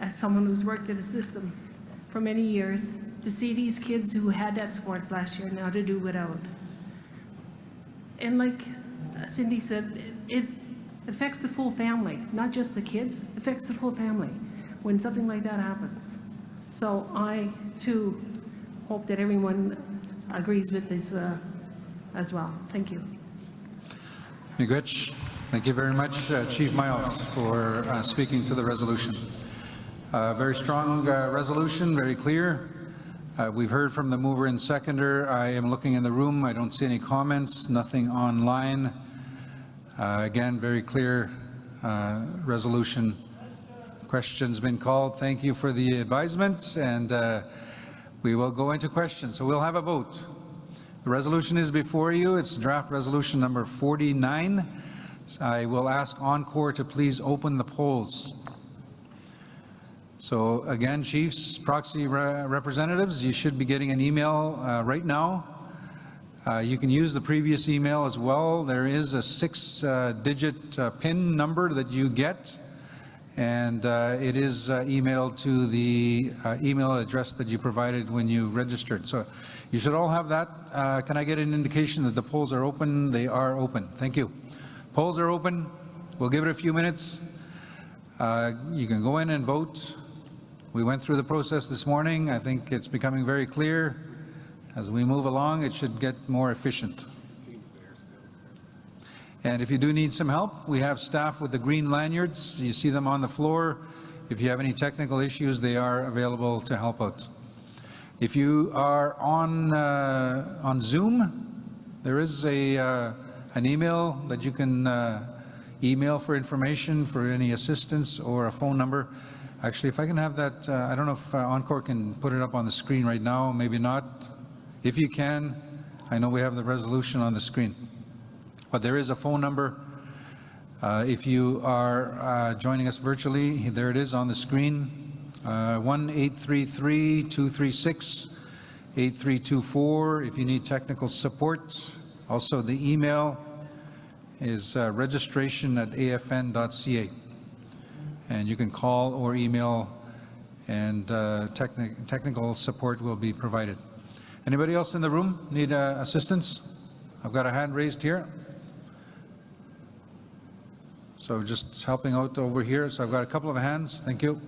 as someone who's worked in the system for many years, to see these kids who had that support last year now to do without. And like Cindy said, it affects the full family, not just the kids, it affects the full family when something like that happens. So I, too, hope that everyone agrees with this as well. Thank you. Miigwech. Thank you very much, Chief Miles, for speaking to the resolution. Very strong resolution, very clear. We've heard from the mover and seconder. I am looking in the room. I don't see any comments, nothing online. Again, very clear resolution. Question's been called. Thank you for the advisement, and we will go into questions. So we'll have a vote. The resolution is before you. It's draft resolution number 49. I will ask Encore to please open the polls. So again, chiefs, proxy representatives, you should be getting an email right now. You can use the previous email as well. There is a 6-digit PIN number that you get, and it is emailed to the email address that you provided when you registered. So you should all have that. Can I get an indication that the polls are open? They are open. Thank you. Polls are open. We'll give it a few minutes. You can go in and vote. We went through the process this morning. I think it's becoming very clear. As we move along, it should get more efficient. And if you do need some help, we have staff with the green lanyards. You see them on the floor. If you have any technical issues, they are available to help out. If you are on Zoom, there is an email that you can email for information, for any assistance, or a phone number. Actually, if I can have that, I don't know if Encore can put it up on the screen right now, maybe not. If you can, I know we have the resolution on the screen. But there is a phone number. If you are joining us virtually, there it is on the screen. 1-833-236-8324 if you need technical support. Also, the email is registration@afn.ca. And you can call or email, and technical support will be provided. Anybody else in the room need assistance? I've got a hand raised here. So just helping out over here. So I've got a couple of hands. Thank you.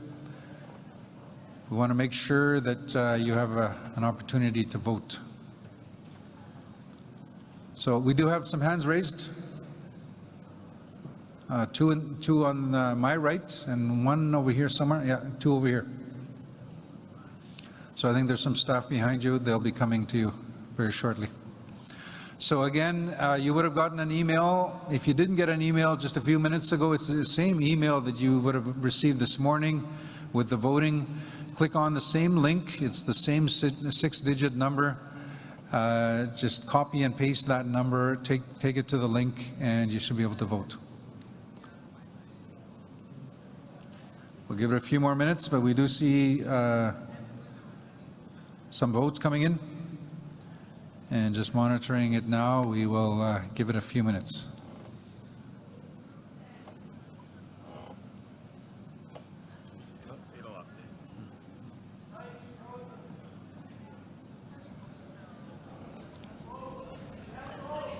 We want to make sure that you have an opportunity to vote. So we do have some hands raised. Two on my right and one over here somewhere. Yeah, two over here. So I think there's some staff behind you. They'll be coming to you very shortly. So again, you would have gotten an email. If you didn't get an email just a few minutes ago, it's the same email that you would have received this morning with the voting. Click on the same link. It's the same 6-digit number. Just copy and paste that number, take it to the link, and you should be able to vote. We'll give it a few more minutes, but we do see some votes coming in. And just monitoring it now, we will give it a few minutes.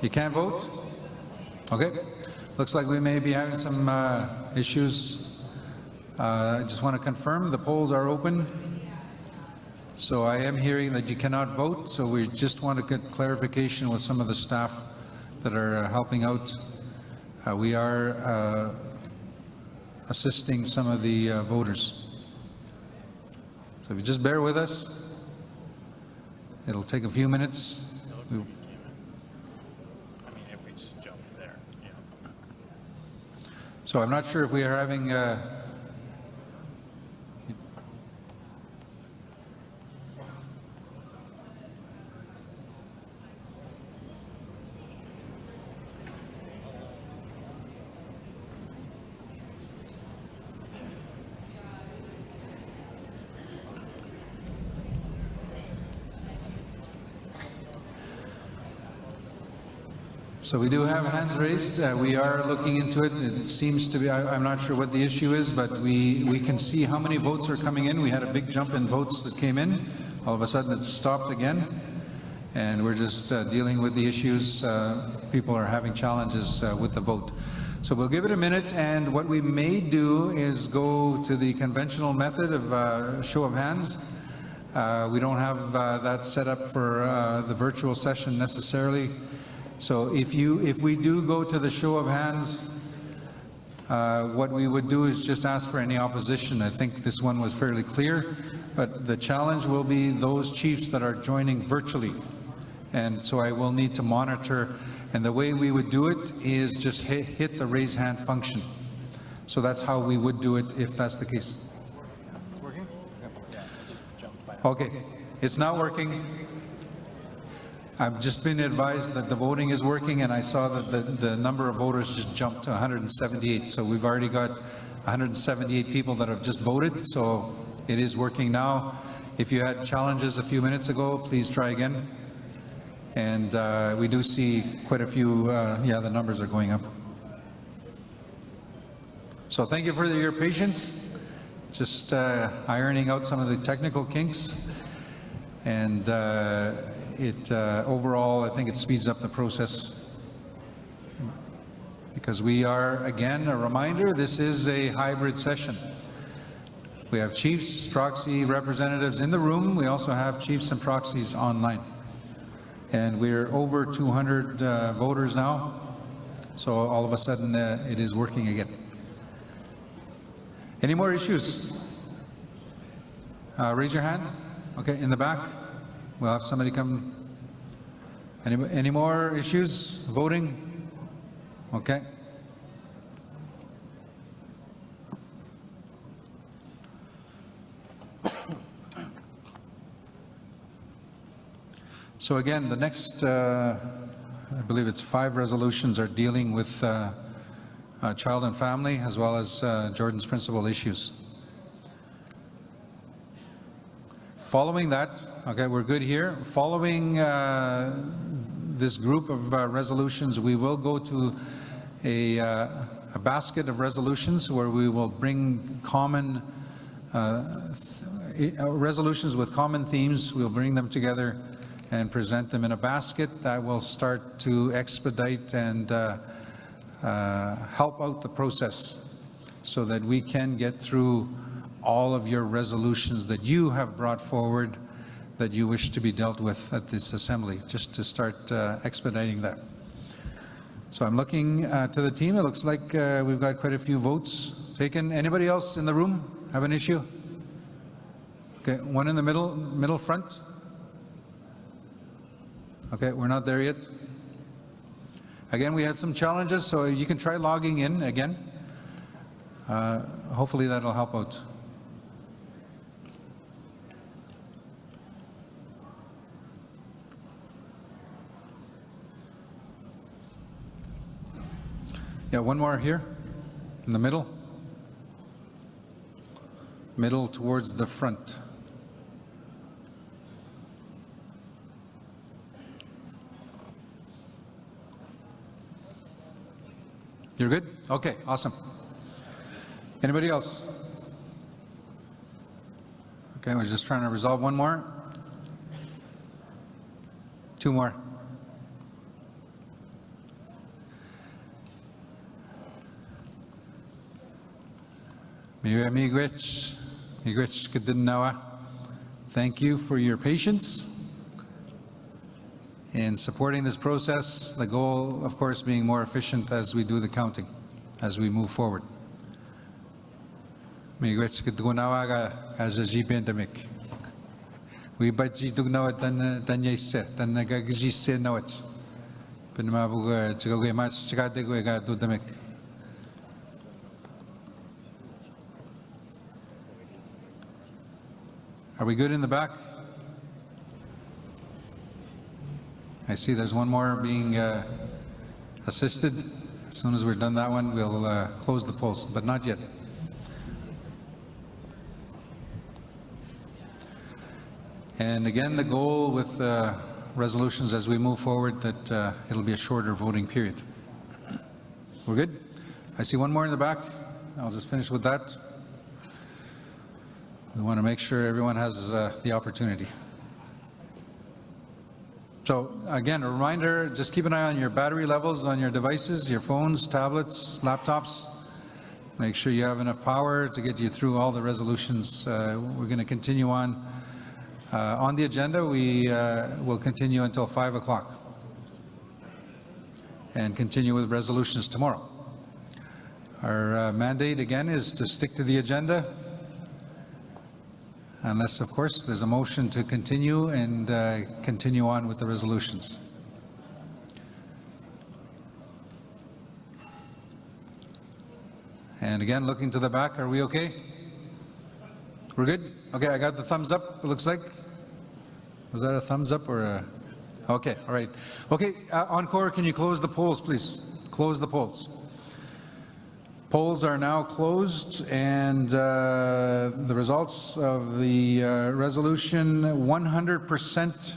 You can't vote? Okay. Looks like we may be having some issues. I just want to confirm the polls are open. So I am hearing that you cannot vote, so we just want to get clarification with some of the staff that are helping out. We are assisting some of the voters. So if you just bear with us, it'll take a few minutes. So I'm not sure if we are having so we do have hands raised. We are looking into it. It seems to be, I'm not sure what the issue is, but we can see how many votes are coming in. We had a big jump in votes that came in. All of a sudden it's stopped again. And we're just dealing with the issues. People are having challenges with the vote. So we'll give it a minute, and what we may do is go to the conventional method of show of hands. We don't have that set up for the virtual session necessarily. So if we do go to the show of hands, what we would do is just ask for any opposition. I think this one was fairly clear, but the challenge will be those chiefs that are joining virtually. And so I will need to monitor, and the way we would do it is just hit the raise hand function. So that's how we would do it if that's the case. It's working? Yeah, I just jumped by. Okay, it's not working. I've just been advised that the voting is working, and I saw that the number of voters just jumped to 178. So we've already got 178 people that have just voted, so it is working now. If you had challenges a few minutes ago, please try again. And we do see quite a few, yeah, the numbers are going up. So thank you for your patience. Just ironing out some of the technical kinks. And overall, I think it speeds up the process. Because we are, again, a reminder, this is a hybrid session. We have chiefs, proxy representatives in the room. We also have chiefs and proxies online. And we're over 200 voters now. So all of a sudden, it is working again. Any more issues? Raise your hand. Okay, in the back. We'll have somebody come. Any more issues? Voting? Okay. So again, the next, I believe it's 5 resolutions are dealing with child and family, as well as Jordan's principal issues. Following that, okay, we're good here. Following this group of resolutions, we will go to a basket of resolutions where we will bring common resolutions with common themes. We'll bring them together and present them in a basket that will start to expedite and help out the process so that we can get through all of your resolutions that you have brought forward that you wish to be dealt with at this assembly, just to start expediting that. So I'm looking to the team. It looks like we've got quite a few votes taken. Anybody else in the room have an issue? Okay, one in the middle front. Okay, we're not there yet. Again, we had some challenges, so you can try logging in again. Hopefully that'll help out. Yeah, one more here, in the middle. Middle towards the front. You're good? Okay, awesome. Anybody else? Okay, we're just trying to resolve one more. Two more. Miigwech Kadinawa, thank you for your patience in supporting this process. The goal, of course, being more efficient as we do the counting, as we move forward. Miigwech Kadinawa as a pandemic. We baji dugnawa tanya se tanagaji se nawat. Penmabuga chigwe match chigadegwe ga dudamic. Are we good in the back? I see there's one more being assisted. As soon as we're done that one, we'll close the polls, but not yet. And again, the goal with resolutions as we move forward that it'll be a shorter voting period. We're good? I see one more in the back. I'll just finish with that. We want to make sure everyone has the opportunity. So again, a reminder, just keep an eye on your battery levels on your devices, your phones, tablets, laptops. Make sure you have enough power to get you through all the resolutions. We're going to continue on. On the agenda, we will continue until 5 o'clock and continue with resolutions tomorrow. Our mandate again is to stick to the agenda. Unless, of course, there's a motion to continue and continue on with the resolutions. And again, looking to the back, are we okay? We're good? Okay, I got the thumbs up, it looks like. Was that a thumbs up or a... Okay, all right. Okay, Encore, can you close the polls, please? Close the polls. Polls are now closed, and the results of the resolution, 100%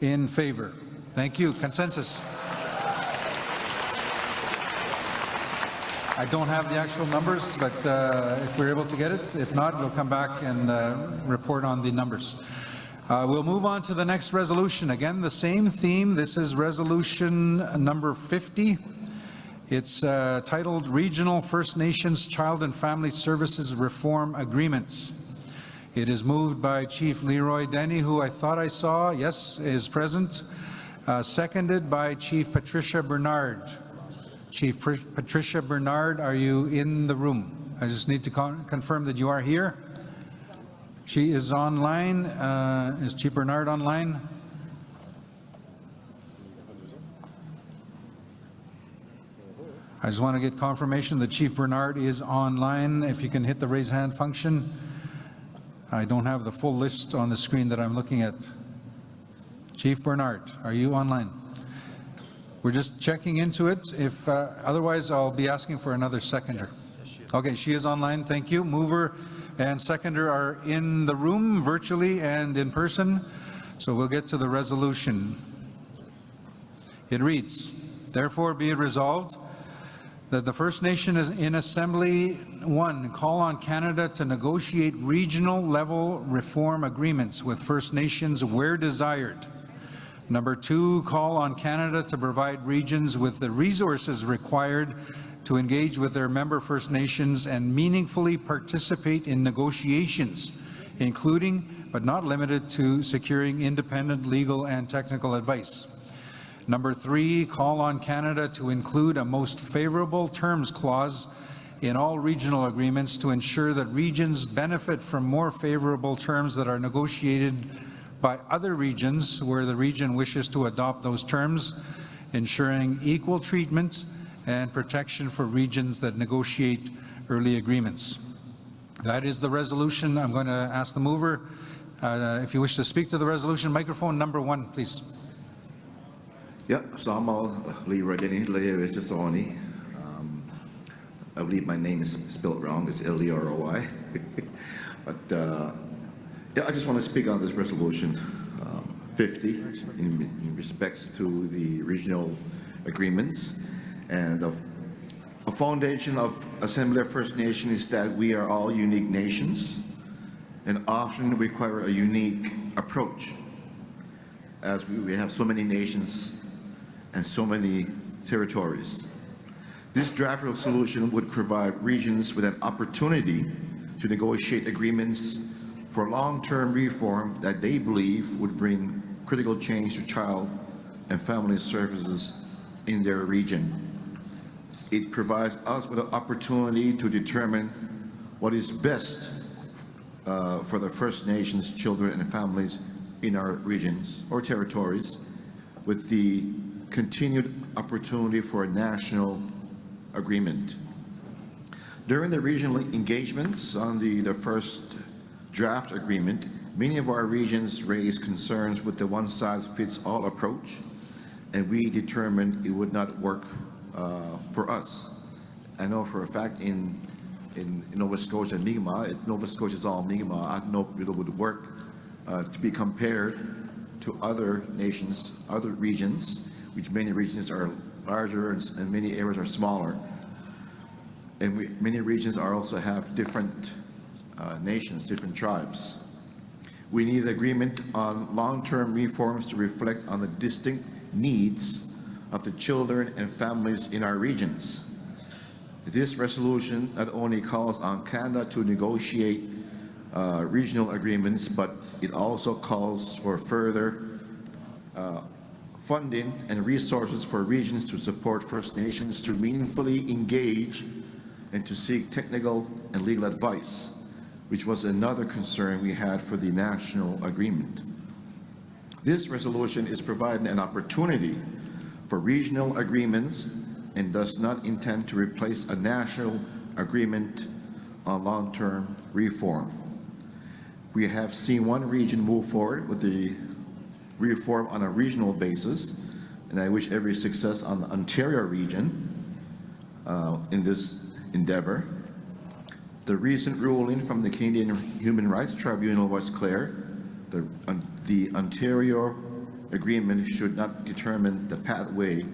in favor. Thank you. Consensus. I don't have the actual numbers, but if we're able to get it, if not, we'll come back and report on the numbers. We'll move on to the next resolution. Again, the same theme. This is resolution number 50. It's titled Regional First Nations Child and Family Services Reform Agreements. It is moved by Chief Leroy Denny, who I thought I saw, yes, is present. Seconded by Chief Patricia Bernard. Chief Patricia Bernard, are you in the room? I just need to confirm that you are here. She is online. Is Chief Bernard online? I just want to get confirmation that Chief Bernard is online. If you can hit the raise hand function. I don't have the full list on the screen that I'm looking at. Chief Bernard, are you online? We're just checking into it. If otherwise, I'll be asking for another seconder. Okay, she is online. Thank you. Mover and seconder are in the room, virtually and in person. So we'll get to the resolution. It reads, therefore be it resolved that the First Nation is in Assembly 1 call on Canada to negotiate regional level reform agreements with First Nations where desired. Number 2, call on Canada to provide regions with the resources required to engage with their member First Nations and meaningfully participate in negotiations, including but not limited to securing independent legal and technical advice. Number 3, call on Canada to include a most favorable terms clause in all regional agreements to ensure that regions benefit from more favorable terms that are negotiated by other regions where the region wishes to adopt those terms, ensuring equal treatment and protection for regions that negotiate early agreements. That is the resolution. I'm going to ask the mover, if you wish to speak to the resolution, microphone number 1, please. Yeah, Samal Leroy Denny, Leroy. I believe my name is spelled wrong. It's L-E-R-O-Y. But yeah, I just want to speak on this resolution 50 in respects to the regional agreements. And a foundation of Assembly of First Nation is that we are all unique nations and often require a unique approach, as we have so many nations and so many territories. This draft resolution would provide regions with an opportunity to negotiate agreements for long-term reform that they believe would bring critical change to child and family services in their region. It provides us with an opportunity to determine what is best for the First Nations children and families in our regions or territories, with the continued opportunity for a national agreement. During the regional engagements on the first draft agreement, many of our regions raised concerns with the one-size-fits-all approach, and we determined it would not work for us. I know for a fact in Nova Scotia and Mi'kmaq, Nova Scotia is all Mi'kmaq. I don't know if it would work to be compared to other nations, other regions, which many regions are larger and many areas are smaller. And many regions also have different nations, different tribes. We need agreement on long-term reforms to reflect on the distinct needs of the children and families in our regions. This resolution not only calls on Canada to negotiate regional agreements, but it also calls for further funding and resources for regions to support First Nations to meaningfully engage and to seek technical and legal advice, which was another concern we had for the national agreement. This resolution is providing an opportunity for regional agreements and does not intend to replace a national agreement on long-term reform. We have seen one region move forward with the reform on a regional basis, and I wish every success on the Ontario region in this endeavor. The recent ruling from the Canadian Human Rights Tribunal was clear. The Ontario agreement should not determine the pathway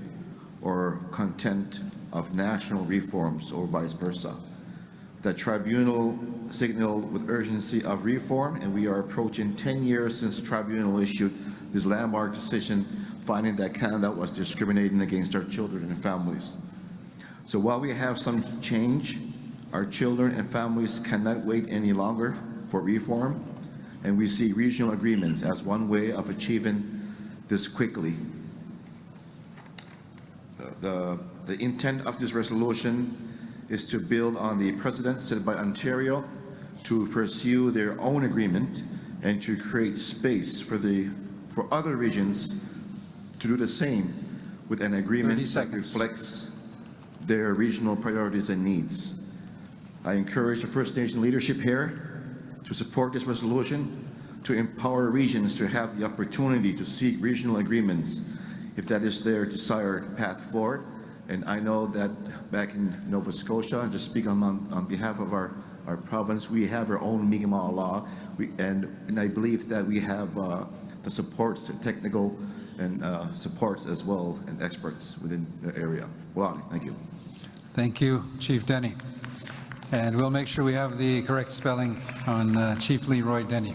or content of national reforms or vice versa. The tribunal signaled with urgency of reform, and we are approaching 10 years since the tribunal issued this landmark decision finding that Canada was discriminating against our children and families. So while we have some change, our children and families cannot wait any longer for reform, and we see regional agreements as one way of achieving this quickly. The intent of this resolution is to build on the precedent set by Ontario to pursue their own agreement and to create space for other regions to do the same with an agreement that reflects their regional priorities and needs. I encourage the First Nation leadership here to support this resolution, to empower regions to have the opportunity to seek regional agreements if that is their desired path forward. And I know that back in Nova Scotia, and just speak on behalf of our province, we have our own Mi'kmaq law, and I believe that we have the supports, technical and supports as well, and experts within the area. Well, thank you. Thank you, Chief Denny. And we'll make sure we have the correct spelling on Chief Leroy Denny.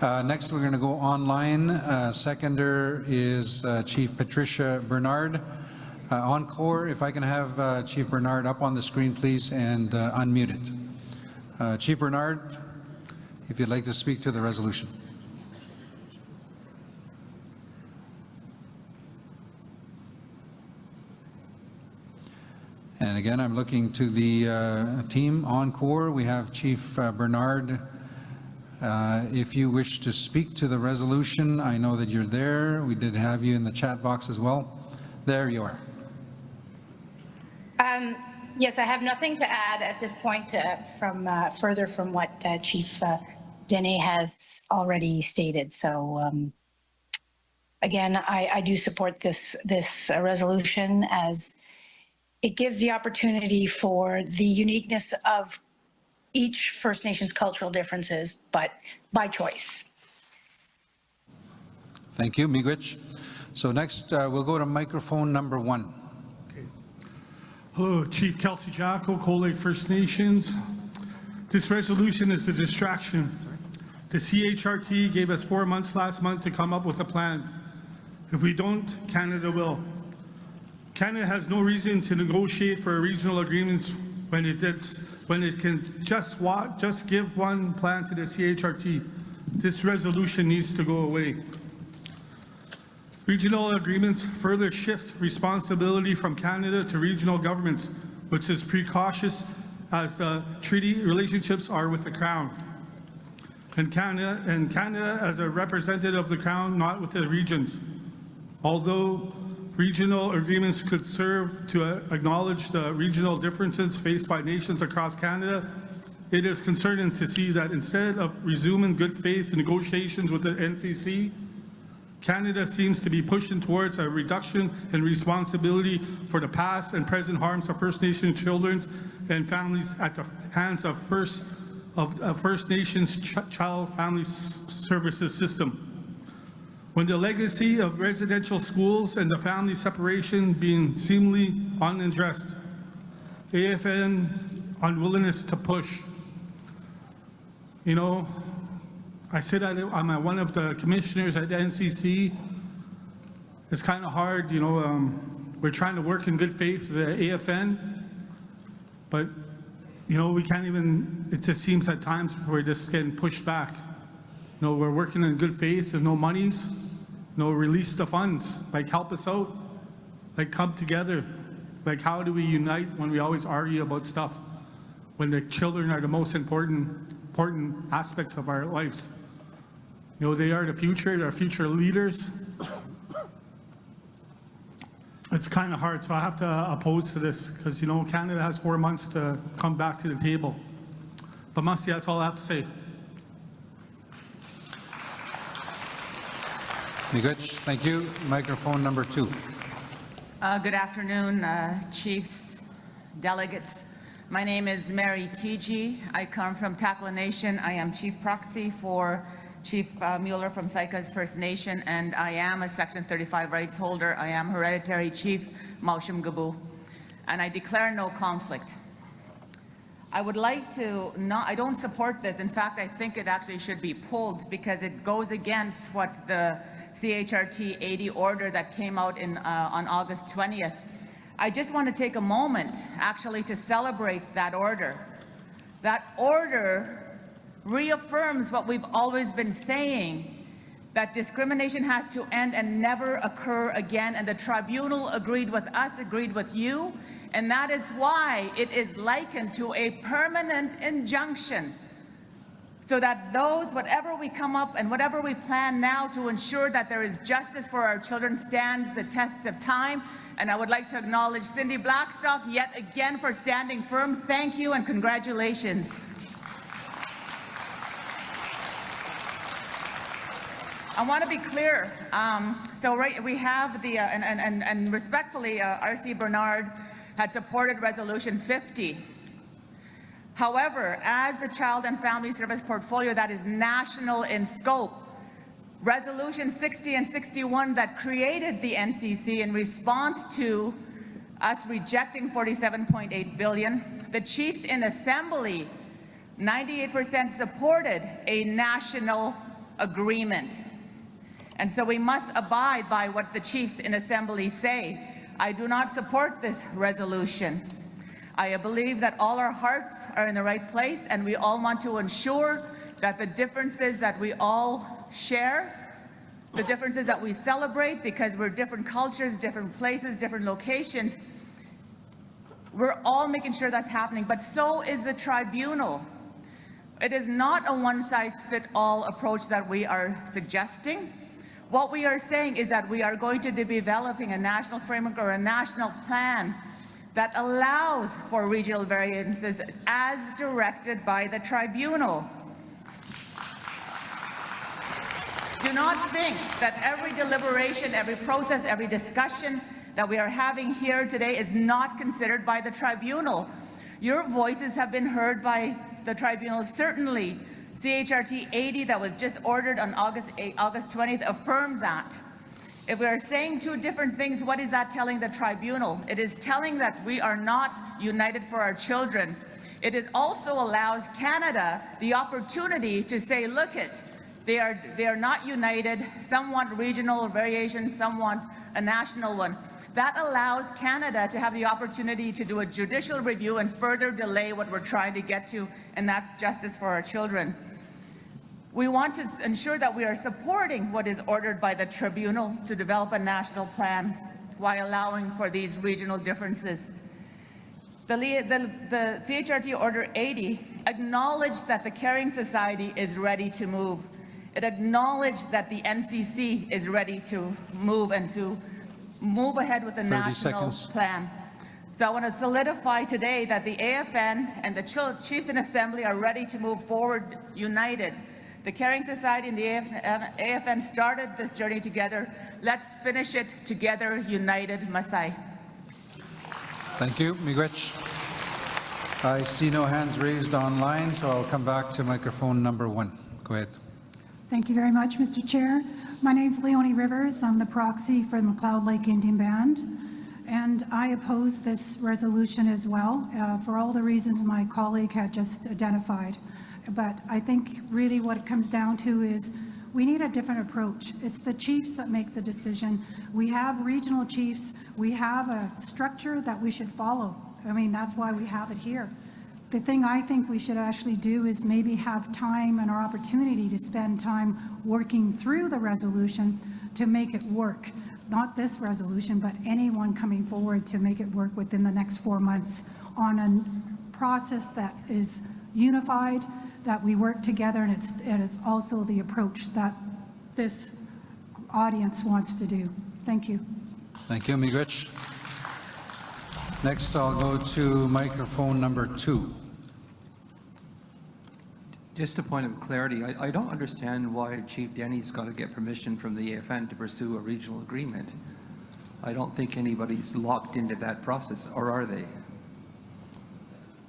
Next, we're going to go online. Seconder is Chief Patricia Bernard. Encore, if I can have Chief Bernard up on the screen, please, and unmute it. Chief Bernard, if you'd like to speak to the resolution. And again, I'm looking to the team. Encore, we have Chief Bernard If you wish to speak to the resolution, I know that you're there. We did have you in the chat box as well. There you are. Yes, I have nothing to add at this point further from what Chief Dene has already stated. So again, I do support this resolution, as it gives the opportunity for the uniqueness of each First Nations cultural differences, but by choice. Thank you, Miigwech. So next, we'll go to microphone number 1. Hello, Chief Kelsey Jacko, Cold Lake First Nations. This resolution is a distraction. The CHRT gave us 4 months last month to come up with a plan. If we don't, Canada will. Canada has no reason to negotiate for regional agreements when it can just give one plan to the CHRT. This resolution needs to go away. Regional agreements further shift responsibility from Canada to regional governments, which is precautious as the treaty relationships are with the Crown. And Canada as a representative of the Crown, not with the regions. Although regional agreements could serve to acknowledge the regional differences faced by nations across Canada, it is concerning to see that instead of resuming good faith negotiations with the NCC, Canada seems to be pushing towards a reduction in responsibility for the past and present harms of First Nation children and families at the hands of First Nations Child Family Services System. When the legacy of residential schools and the family separation being seemingly unaddressed, AFN unwillingness to push. You know, I sit at it, I'm one of the commissioners at the NCC. It's kind of hard, you know, we're trying to work in good faith with the AFN, but, you know, we can't even, it just seems at times we're just getting pushed back. You know, we're working in good faith, there's no monies, no release the funds, like help us out, like come together. Like how do we unite when we always argue about stuff, when the children are the most important aspects of our lives? You know, they are the future, they're future leaders. It's kind of hard, so I have to oppose to this because, you know, Canada has 4 months to come back to the table. But Masi, that's all I have to say. Miigwech, thank you. Microphone number 2. Good afternoon, chiefs, delegates. My name is Mary Tiji. I come from Takla Nation. I am chief proxy for Chief Mueller from Saikas First Nation, and I am a Section 35 rights holder. I am hereditary chief Mausham Gabu, and I declare no conflict. I would like to I don't support this. In fact, I think it actually should be pulled because it goes against what the CHRT 80 order that came out on August 20th. I just want to take a moment actually to celebrate that order. That order reaffirms what we've always been saying, that discrimination has to end and never occur again, and the tribunal agreed with us, agreed with you, and that is why it is likened to a permanent injunction, so that whatever we come up and whatever we plan now to ensure that there is justice for our children stands the test of time. And I would like to acknowledge Cindy Blackstock yet again for standing firm. Thank you and congratulations. I want to be clear. We have the, and respectfully, R.C. Bernard had supported Resolution 50. However, as the Child and Family Service portfolio that is national in scope, Resolution 60 and 61 that created the NCC in response to us rejecting $47.8 billion, the chiefs in Assembly, 98% supported a national agreement. And so we must abide by what the chiefs in Assembly say. I do not support this resolution. I believe that all our hearts are in the right place, and we all want to ensure that the differences that we all share, the differences that we celebrate, because we're different cultures, different places, different locations, we're all making sure that's happening, but so is the tribunal. It is not a one-size-fits-all approach that we are suggesting. What we are saying is that we are going to be developing a national framework or a national plan that allows for regional variances as directed by the tribunal. Do not think that every deliberation, every process, every discussion that we are having here today is not considered by the tribunal. Your voices have been heard by the tribunal. Certainly, CHRT 80 that was just ordered on August 20th affirmed that. If we are saying two different things, what is that telling the tribunal? It is telling that we are not united for our children. It also allows Canada the opportunity to say, look it, they are not united. Some want regional variation, some want a national one. That allows Canada to have the opportunity to do a judicial review and further delay what we're trying to get to, and that's justice for our children. We want to ensure that we are supporting what is ordered by the tribunal to develop a national plan while allowing for these regional differences. The CHRT Order 80 acknowledged that the Caring Society is ready to move. It acknowledged that the NCC is ready to move and to move ahead with the national plan. So I want to solidify today that the AFN and the Chiefs in Assembly are ready to move forward united. The Caring Society and the AFN started this journey together. Let's finish it together, united, Masai. Thank you, Miigwech. I see no hands raised online, so I'll come back to microphone number 1. Go ahead. Thank you very much, Mr. Chair. My name's Leonie Rivers. I'm the proxy for the McLeod Lake Indian Band, and I oppose this resolution as well for all the reasons my colleague had just identified. But I think really what it comes down to is we need a different approach. It's the chiefs that make the decision. We have regional chiefs. We have a structure that we should follow. I mean, that's why we have it here. The thing I think we should actually do is maybe have time and our opportunity to spend time working through the resolution to make it work. Not this resolution, but anyone coming forward to make it work within the next 4 months on a process that is unified, that we work together, and it's also the approach that this audience wants to do. Thank you. Thank you, Miigwech. Next, I'll go to microphone number 2. Just a point of clarity, I don't understand why Chief Denny's got to get permission from the AFN to pursue a regional agreement. I don't think anybody's locked into that process, or are they?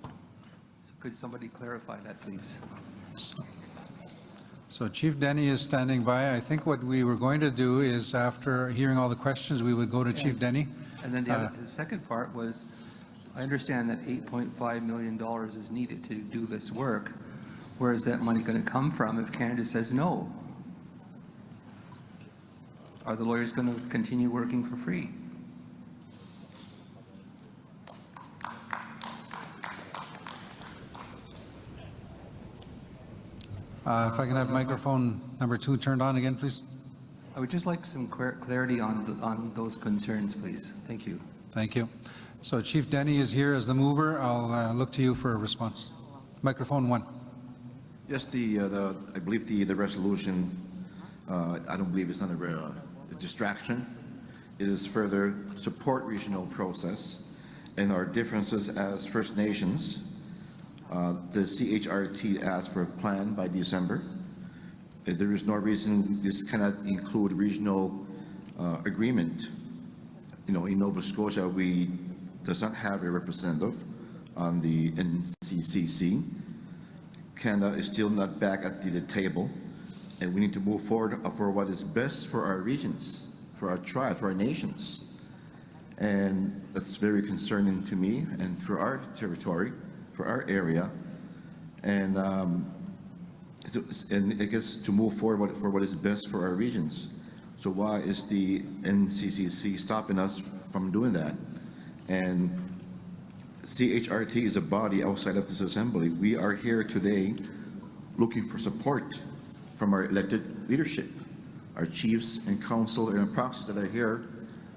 So could somebody clarify that, please? So Chief Denny is standing by. I think what we were going to do is, after hearing all the questions, we would go to Chief Denny. And then the second part was, I understand that $8.5 million is needed to do this work. Where is that money going to come from if Canada says no? Are the lawyers going to continue working for free? If I can have microphone number 2 turned on again, please. I would just like some clarity on those concerns, please. Thank you. Thank you. So Chief Denny is here as the mover. I'll look to you for a response. Microphone 1. Yes, I believe the resolution, I don't believe it's under a distraction. It is further support regional process and our differences as First Nations. The CHRT asked for a plan by December. There is no reason this cannot include regional agreement. You know, in Nova Scotia, we does not have a representative on the NCCC. Canada is still not back at the table, and we need to move forward for what is best for our regions, for our tribes, for our nations. And that's very concerning to me and for our territory, for our area. And I guess to move forward for what is best for our regions. So why is the NCCC stopping us from doing that? And CHRT is a body outside of this assembly. We are here today looking for support from our elected leadership, our chiefs and council and proxies that are here.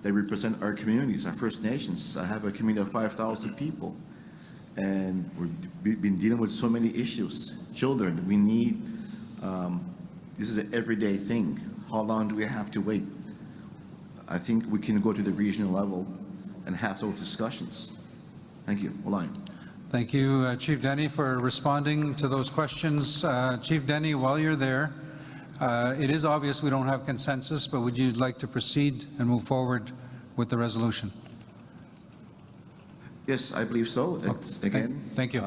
They represent our communities, our First Nations. I have a community of 5,000 people. and we've been dealing with so many issues. Children, we need, this is an everyday thing. How long do we have to wait? I think we can go to the regional level and have those discussions. Thank you. Well, Thank you, Chief Denny, for responding to those questions. Chief Denny, while you're there, it is obvious we don't have consensus, but would you like to proceed and move forward with the resolution? yes, I believe so. It's, again, thank you.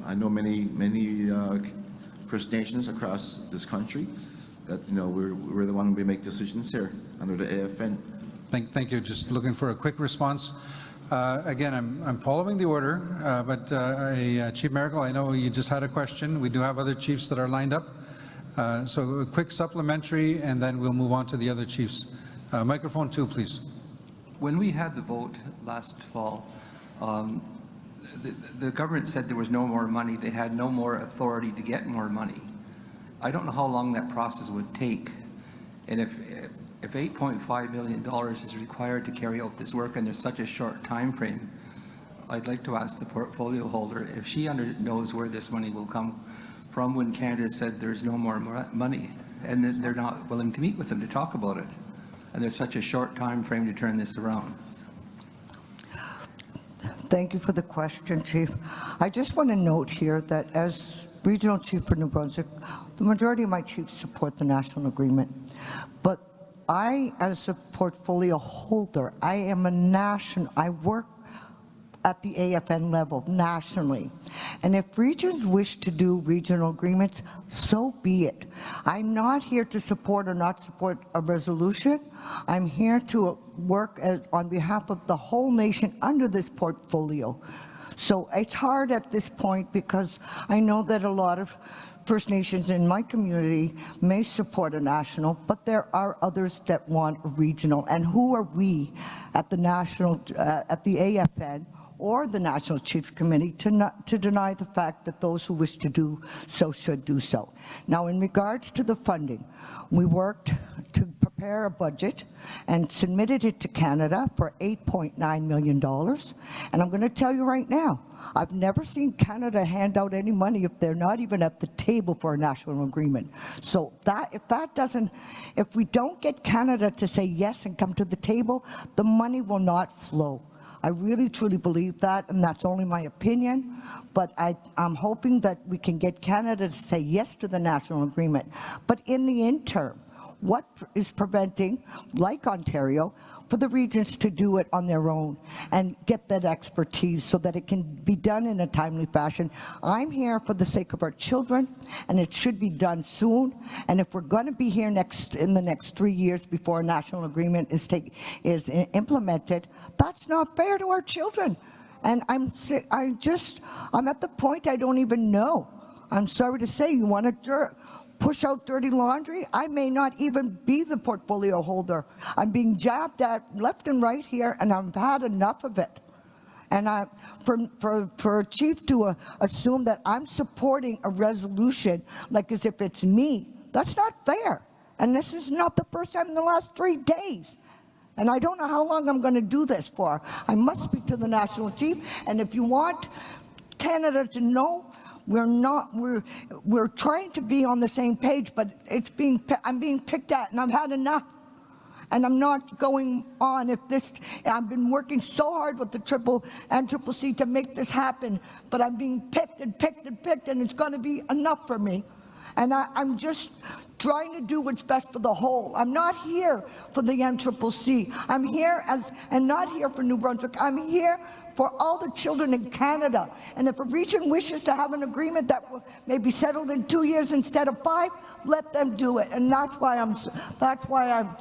I know many First Nations across this country that, you know, we're the one we make decisions here under the AFN. Thank you. Just looking for a quick response. Again, I'm following the order, but Chief Miracle, I know you just had a question. We do have other chiefs that are lined up. So a quick supplementary, and then we'll move on to the other chiefs. Microphone 2, please. When we had the vote last fall, the government said there was no more money. They had no more authority to get more money. I don't know how long that process would take. And if $8.5 million is required to carry out this work and there's such a short time frame, I'd like to ask the portfolio holder if she knows where this money will come from when Canada said there's no more money and that they're not willing to meet with them to talk about it. And there's such a short time frame to turn this around. Thank you for the question, Chief. I just want to note here that as Regional Chief for New Brunswick, the majority of my chiefs support the national agreement. But I, as a portfolio holder, I am a national, I work at the AFN level nationally. And if regions wish to do regional agreements, so be it. I'm not here to support or not support a resolution. I'm here to work on behalf of the whole nation under this portfolio. So it's hard at this point because I know that a lot of First Nations in my community may support a national, but there are others that want a regional. And who are we at the national, at the AFN or the National Chiefs Committee to deny the fact that those who wish to do so should do so? Now, in regards to the funding, we worked to prepare a budget and submitted it to Canada for $8.9 million. And I'm going to tell you right now, I've never seen Canada hand out any money if they're not even at the table for a national agreement. So if we don't get Canada to say yes and come to the table, the money will not flow. I really truly believe that, and that's only my opinion, but I'm hoping that we can get Canada to say yes to the national agreement. But in the interim, what is preventing, like Ontario, for the regions to do it on their own and get that expertise so that it can be done in a timely fashion? I'm here for the sake of our children, and it should be done soon. And if we're going to be here in the next 3 years before a national agreement is implemented, that's not fair to our children. And I'm at the point I don't even know. I'm sorry to say, you want to push out dirty laundry? I may not even be the portfolio holder. I'm being jabbed at left and right here, and I've had enough of it. And for a chief to assume that I'm supporting a resolution like as if it's me, that's not fair. And this is not the first time in the last 3 days. And I don't know how long I'm going to do this for. I must speak to the national chief, and if you want Canada to know, we're trying to be on the same page, but I'm being picked at, and I've had enough. And I'm not going on I've been working so hard with the CCC to make this happen, but I'm being picked and picked and picked, and it's going to be enough for me. And I'm just trying to do what's best for the whole. I'm not here for the CCC. I'm here and not here for New Brunswick. I'm here for all the children in Canada. And if a region wishes to have an agreement that may be settled in 2 years instead of 5, let them do it. And that's why I'm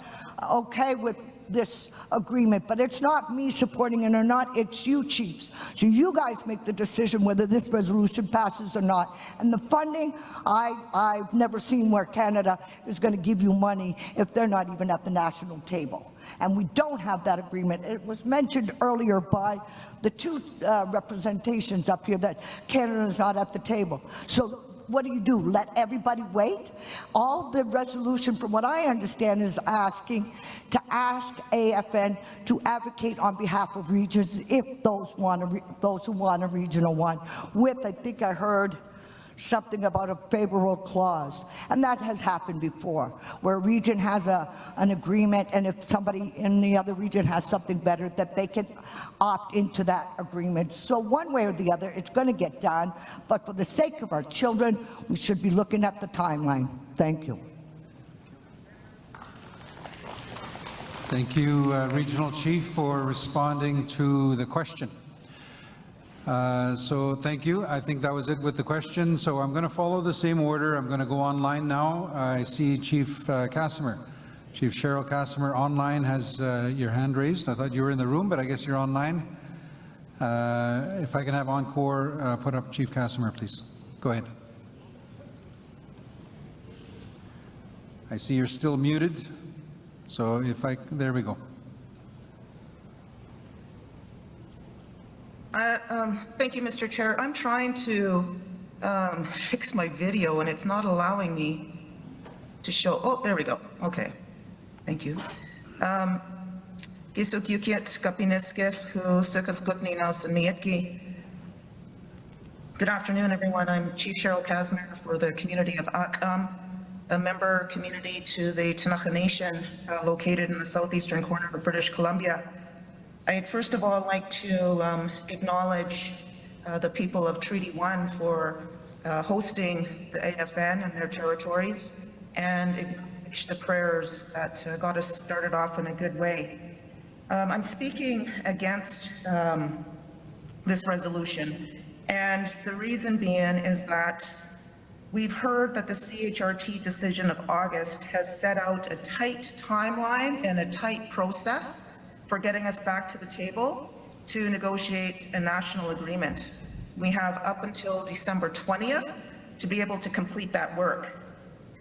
okay with this agreement. But it's not me supporting it or not, it's you, chiefs. So you guys make the decision whether this resolution passes or not. And the funding, I've never seen where Canada is going to give you money if they're not even at the national table. And we don't have that agreement. It was mentioned earlier by the two representations up here that Canada is not at the table. So what do you do? Let everybody wait? All the resolution, from what I understand, is asking to ask AFN to advocate on behalf of regions if those who want a regional one. With, I think I heard something about a favorable clause, and that has happened before, where a region has an agreement, and if somebody in the other region has something better, that they can opt into that agreement. So one way or the other, it's going to get done, but for the sake of our children, we should be looking at the timeline. Thank you. Thank you, Regional Chief, for responding to the question. So thank you. I think that was it with the question. So I'm going to follow the same order. I'm going to go online now. I see Chief Casimir. Chief Cheryl Casimir online has your hand raised. I thought you were in the room, but I guess you're online. If I can have Encore put up Chief Casimir, please. Go ahead. I see you're still muted. So there we go. Thank you, Mr. Chair. I'm trying to fix my video and it's not allowing me to show. Oh, there we go. Okay. Thank you. Good afternoon, everyone. I'm Chief Cheryl Casimir for the community of Akam, a member community to the Tanaka Nation located in the southeastern corner of British Columbia. I'd first of all like to acknowledge the people of Treaty 1 for hosting the AFN and their territories, and acknowledge the prayers that got us started off in a good way. I'm speaking against this resolution, and the reason being is that we've heard that the CHRT decision of August has set out a tight timeline and a tight process for getting us back to the table to negotiate a national agreement. We have up until December 20th to be able to complete that work.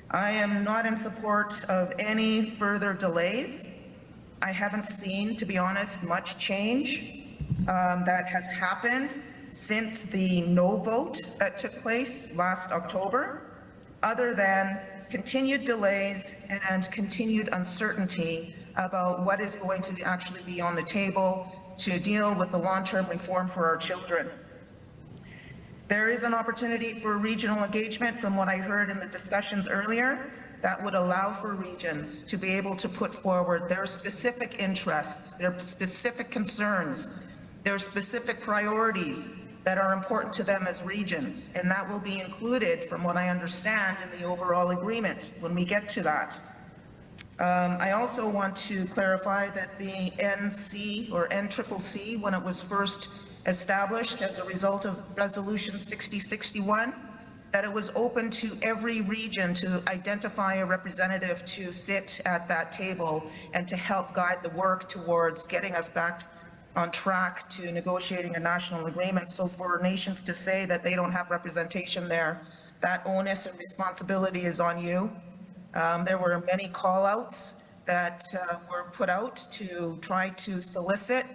I am not in support of any further delays. I haven't seen, to be honest, much change that has happened since the no vote that took place last October, other than continued delays and continued uncertainty about what is going to actually be on the table to deal with the long-term reform for our children. There is an opportunity for regional engagement from what I heard in the discussions earlier that would allow for regions to be able to put forward their specific interests, their specific concerns, their specific priorities that are important to them as regions, and that will be included, from what I understand, in the overall agreement when we get to that. I also want to clarify that the NC or NCCC, when it was first established as a result of Resolution 6061, that it was open to every region to identify a representative to sit at that table and to help guide the work towards getting us back on track to negotiating a national agreement. So for nations to say that they don't have representation there, that onus and responsibility is on you. There were many call-outs that were put out to try to solicit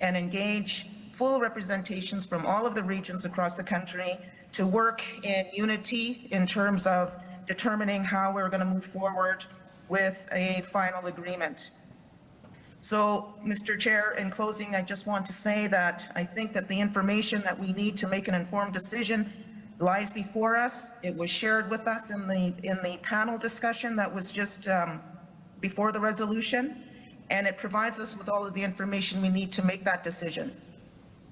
and engage full representations from all of the regions across the country to work in unity in terms of determining how we're going to move forward with a final agreement. So, Mr. Chair, in closing, I just want to say that I think that the information that we need to make an informed decision lies before us. It was shared with us in the panel discussion that was just before the resolution, and it provides us with all of the information we need to make that decision.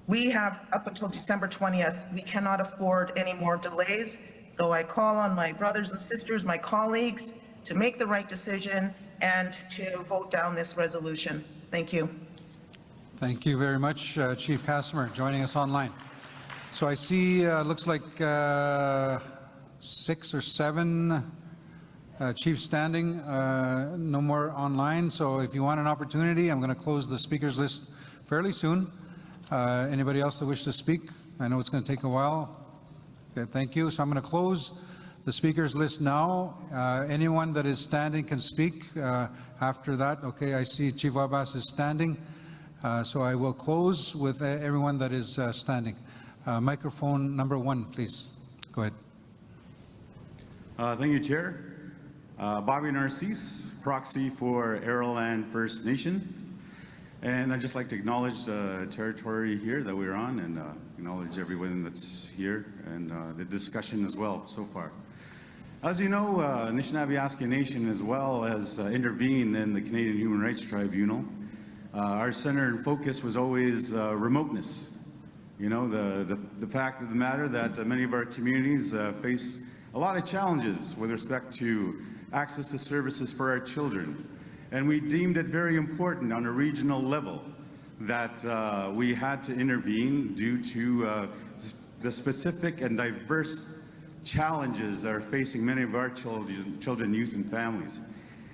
We have up until December 20th. We cannot afford any more delays. So I call on my brothers and sisters, my colleagues, to make the right decision and to vote down this resolution. Thank you. Thank you very much, Chief Casimir, joining us online. So I see, looks like 6 or 7 chiefs standing, no more online. So if you want an opportunity, I'm going to close the speakers list fairly soon. Anybody else that wishes to speak? I know it's going to take a while. Okay, thank you. So I'm going to close the speakers list now. Anyone that is standing can speak after that. Okay, I see Chief Wabas is standing. So I will close with everyone that is standing. Microphone number 1, please. Go ahead. Thank you, Chair. Bobby Narcisse, proxy for Arrowland First Nation. And I'd just like to acknowledge the territory here that we're on and acknowledge everyone that's here and the discussion as well so far. As you know, Anishinaabe Nation as well has intervened in the Canadian Human Rights Tribunal. Our center and focus was always remoteness. You know, the fact of the matter that many of our communities face a lot of challenges with respect to access to services for our children. And we deemed it very important on a regional level that we had to intervene due to the specific and diverse challenges that are facing many of our children, youth, and families.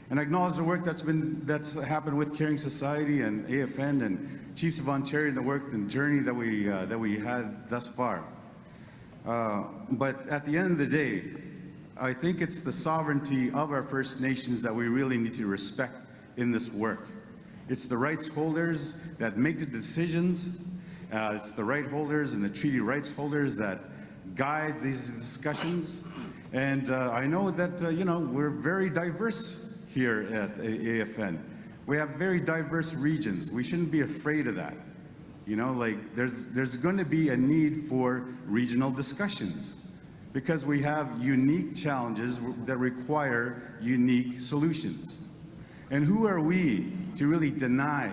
And I acknowledge the work that's happened with Caring Society and AFN and Chiefs of Ontario and the work and journey that we had thus far. But at the end of the day, I think it's the sovereignty of our First Nations that we really need to respect in this work. It's the rights holders that make the decisions. It's the right holders and the treaty rights holders that guide these discussions. And I know that, we're very diverse here at AFN. We have very diverse regions. We shouldn't be afraid of that. You know, like there's going to be a need for regional discussions because we have unique challenges that require unique solutions. And who are we to really deny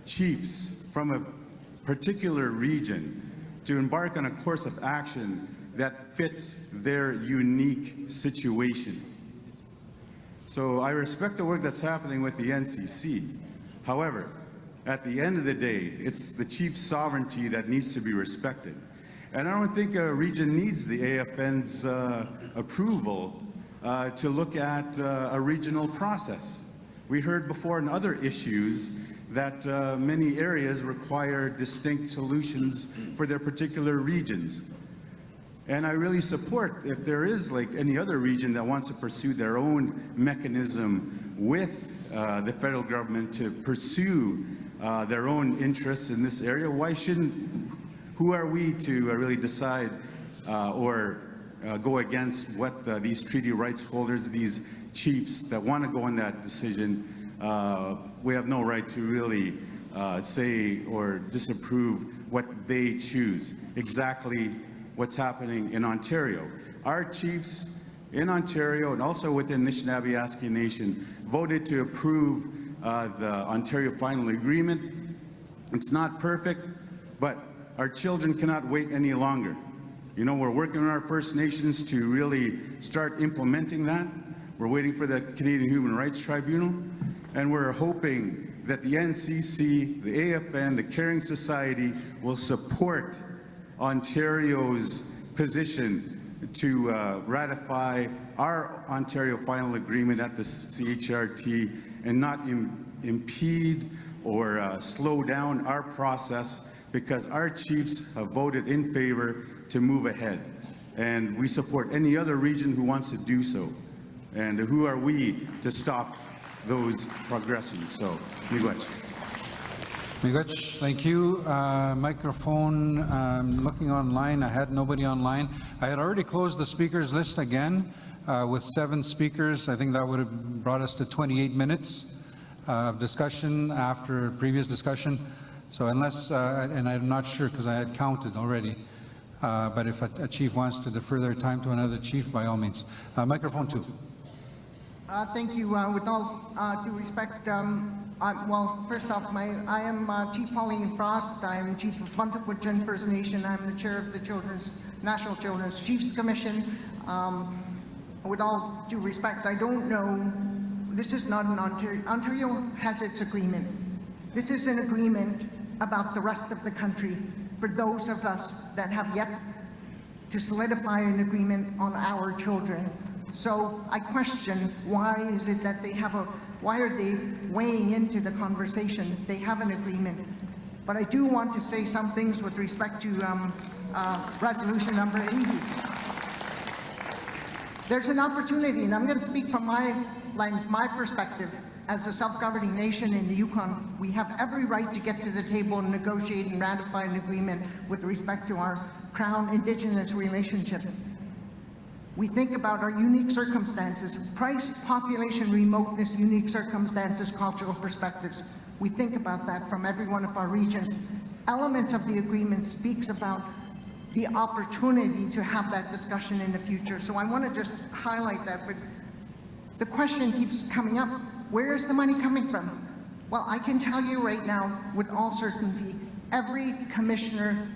chiefs from a particular region to embark on a course of action that fits their unique situation? So I respect the work that's happening with the NCC. However, at the end of the day, it's the chief's sovereignty that needs to be respected. And I don't think a region needs the AFN's approval to look at a regional process. We heard before in other issues that many areas require distinct solutions for their particular regions. And I really support if there is like any other region that wants to pursue their own mechanism with the federal government to pursue their own interests in this area. Why shouldn't, who are we to really decide or go against what these treaty rights holders, these chiefs that want to go in that decision, we have no right to really say or disapprove what they choose. Exactly what's happening in Ontario. Our chiefs in Ontario and also within Anishinaabe Nation voted to approve the Ontario Final Agreement. It's not perfect, but our children cannot wait any longer. You know, we're working on our First Nations to really start implementing that. We're waiting for the Canadian Human Rights Tribunal, and we're hoping that the NCC, the AFN, the Caring Society will support Ontario's position to ratify our Ontario Final Agreement at the CHRT and not impede or slow down our process, because our chiefs have voted in favor to move ahead. And we support any other region who wants to do so. And who are we to stop those progressions? So, miigwech. Miigwech, thank you. Microphone, looking online, I had nobody online. I had already closed the speakers list again with 7 speakers. I think that would have brought us to 28 minutes of discussion after previous discussion. So unless, and I'm not sure because I had counted already, but if a chief wants to defer their time to another chief, by all means. Microphone 2. Thank you. With all due respect, well, first off, I am Chief Pauline Frost. I am Chief of Vuntut First Nation. I'm the chair of the National Children's Chiefs Commission. With all due respect, I don't know, this is not an Ontario. Ontario has its agreement. This is an agreement about the rest of the country for those of us that have yet to solidify an agreement on our children. So I question, why is it that they have why are they weighing into the conversation? They have an agreement. But I do want to say some things with respect to resolution number 80. There's an opportunity, and I'm going to speak from my lens, my perspective. As a self-governing nation in the Yukon, we have every right to get to the table and negotiate and ratify an agreement with respect to our Crown Indigenous relationship. We think about our unique circumstances, price, population, remoteness, unique circumstances, cultural perspectives. We think about that from every one of our regions. Elements of the agreement speaks about the opportunity to have that discussion in the future. So I want to just highlight that, but the question keeps coming up, where is the money coming from? Well, I can tell you right now with all certainty, every commissioner,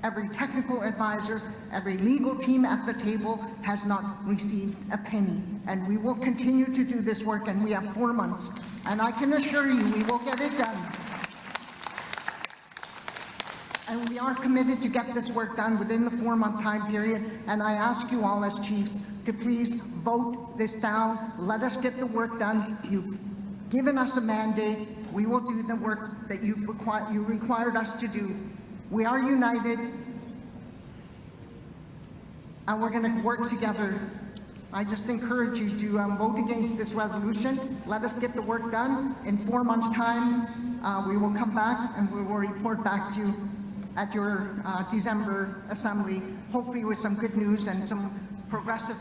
every technical advisor, every legal team at the table has not received a penny. And we will continue to do this work, and we have 4 months. And I can assure you, we will get it done. And we are committed to get this work done within the 4-month time period. And I ask you all as chiefs to please vote this down. Let us get the work done. You've given us a mandate. We will do the work that you required us to do. We are united, and we're going to work together. I just encourage you to vote against this resolution. Let us get the work done. In 4 months' time, we will come back and we will report back to you at your December assembly, hopefully with some good news and some progressive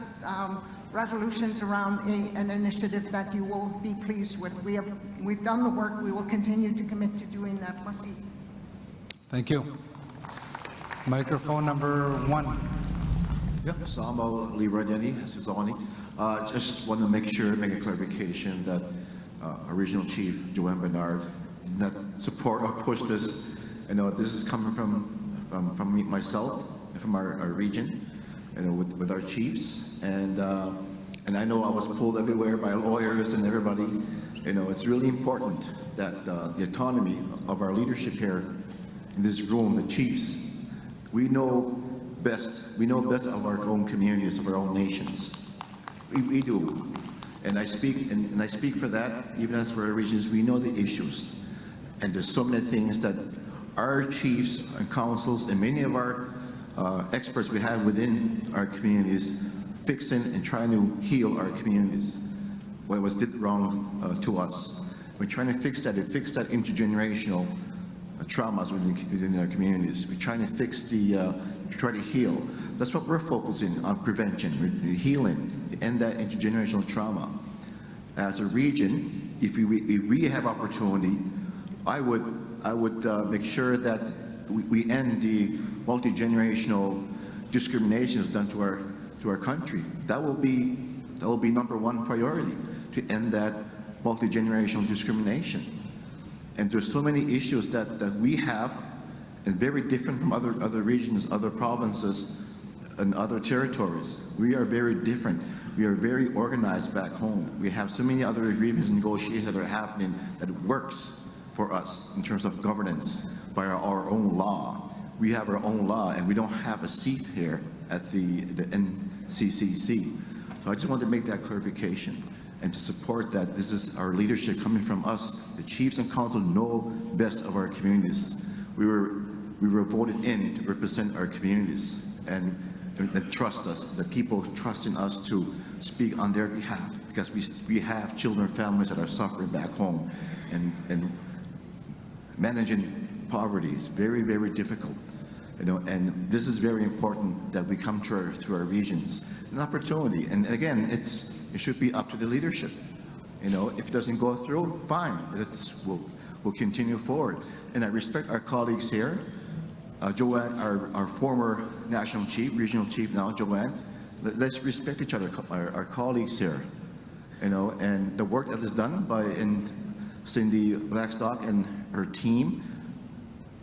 resolutions around an initiative that you will be pleased with. We've done the work. We will continue to commit to doing that. Merci. Thank you. Microphone number 1. Yep, Samo Liradeni, Sizani. Just want to make a clarification that our Regional Chief, Joanne Bernard, did not support or push this. I know this is coming from me, myself, and from our region, with our chiefs, and I know I was pulled everywhere by lawyers and everybody. It's really important that the autonomy of our leadership here in this room, the chiefs, we know best of our own communities, of our own nations. We do, and I speak for that. Even as for our regions, we know the issues, and there's so many things that our chiefs and councils and many of our experts we have within our communities fixing and trying to heal our communities. What was did wrong to us. We're trying to fix that intergenerational traumas within our communities. We're trying to fix try to heal. That's what we're focusing on, prevention, healing, to end that intergenerational trauma. As a region, if we have opportunity, I would make sure that we end the multi-generational discriminations done to our country. That will be number 1 priority, to end that multi-generational discrimination. And there's so many issues that we have, and very different from other regions, other provinces, and other territories. We are very different. We are very organized back home. We have so many other agreements and negotiations that are happening that works for us in terms of governance by our own law. We have our own law, and we don't have a seat here at the NCCC. So I just wanted to make that clarification and to support that. This is our leadership coming from us. The chiefs and council know best of our communities. We were voted in to represent our communities and trust us. The people trust in us to speak on their behalf, because we have children and families that are suffering back home, and managing poverty is very, very difficult. And this is very important that we come to our regions, an opportunity. And again, it should be up to the leadership. If it doesn't go through, fine. We'll continue forward. And I respect our colleagues here. Joanne, our former national chief, regional chief now, Joanne. Let's respect each other, our colleagues here. And the work that is done by Cindy Blackstock and her team,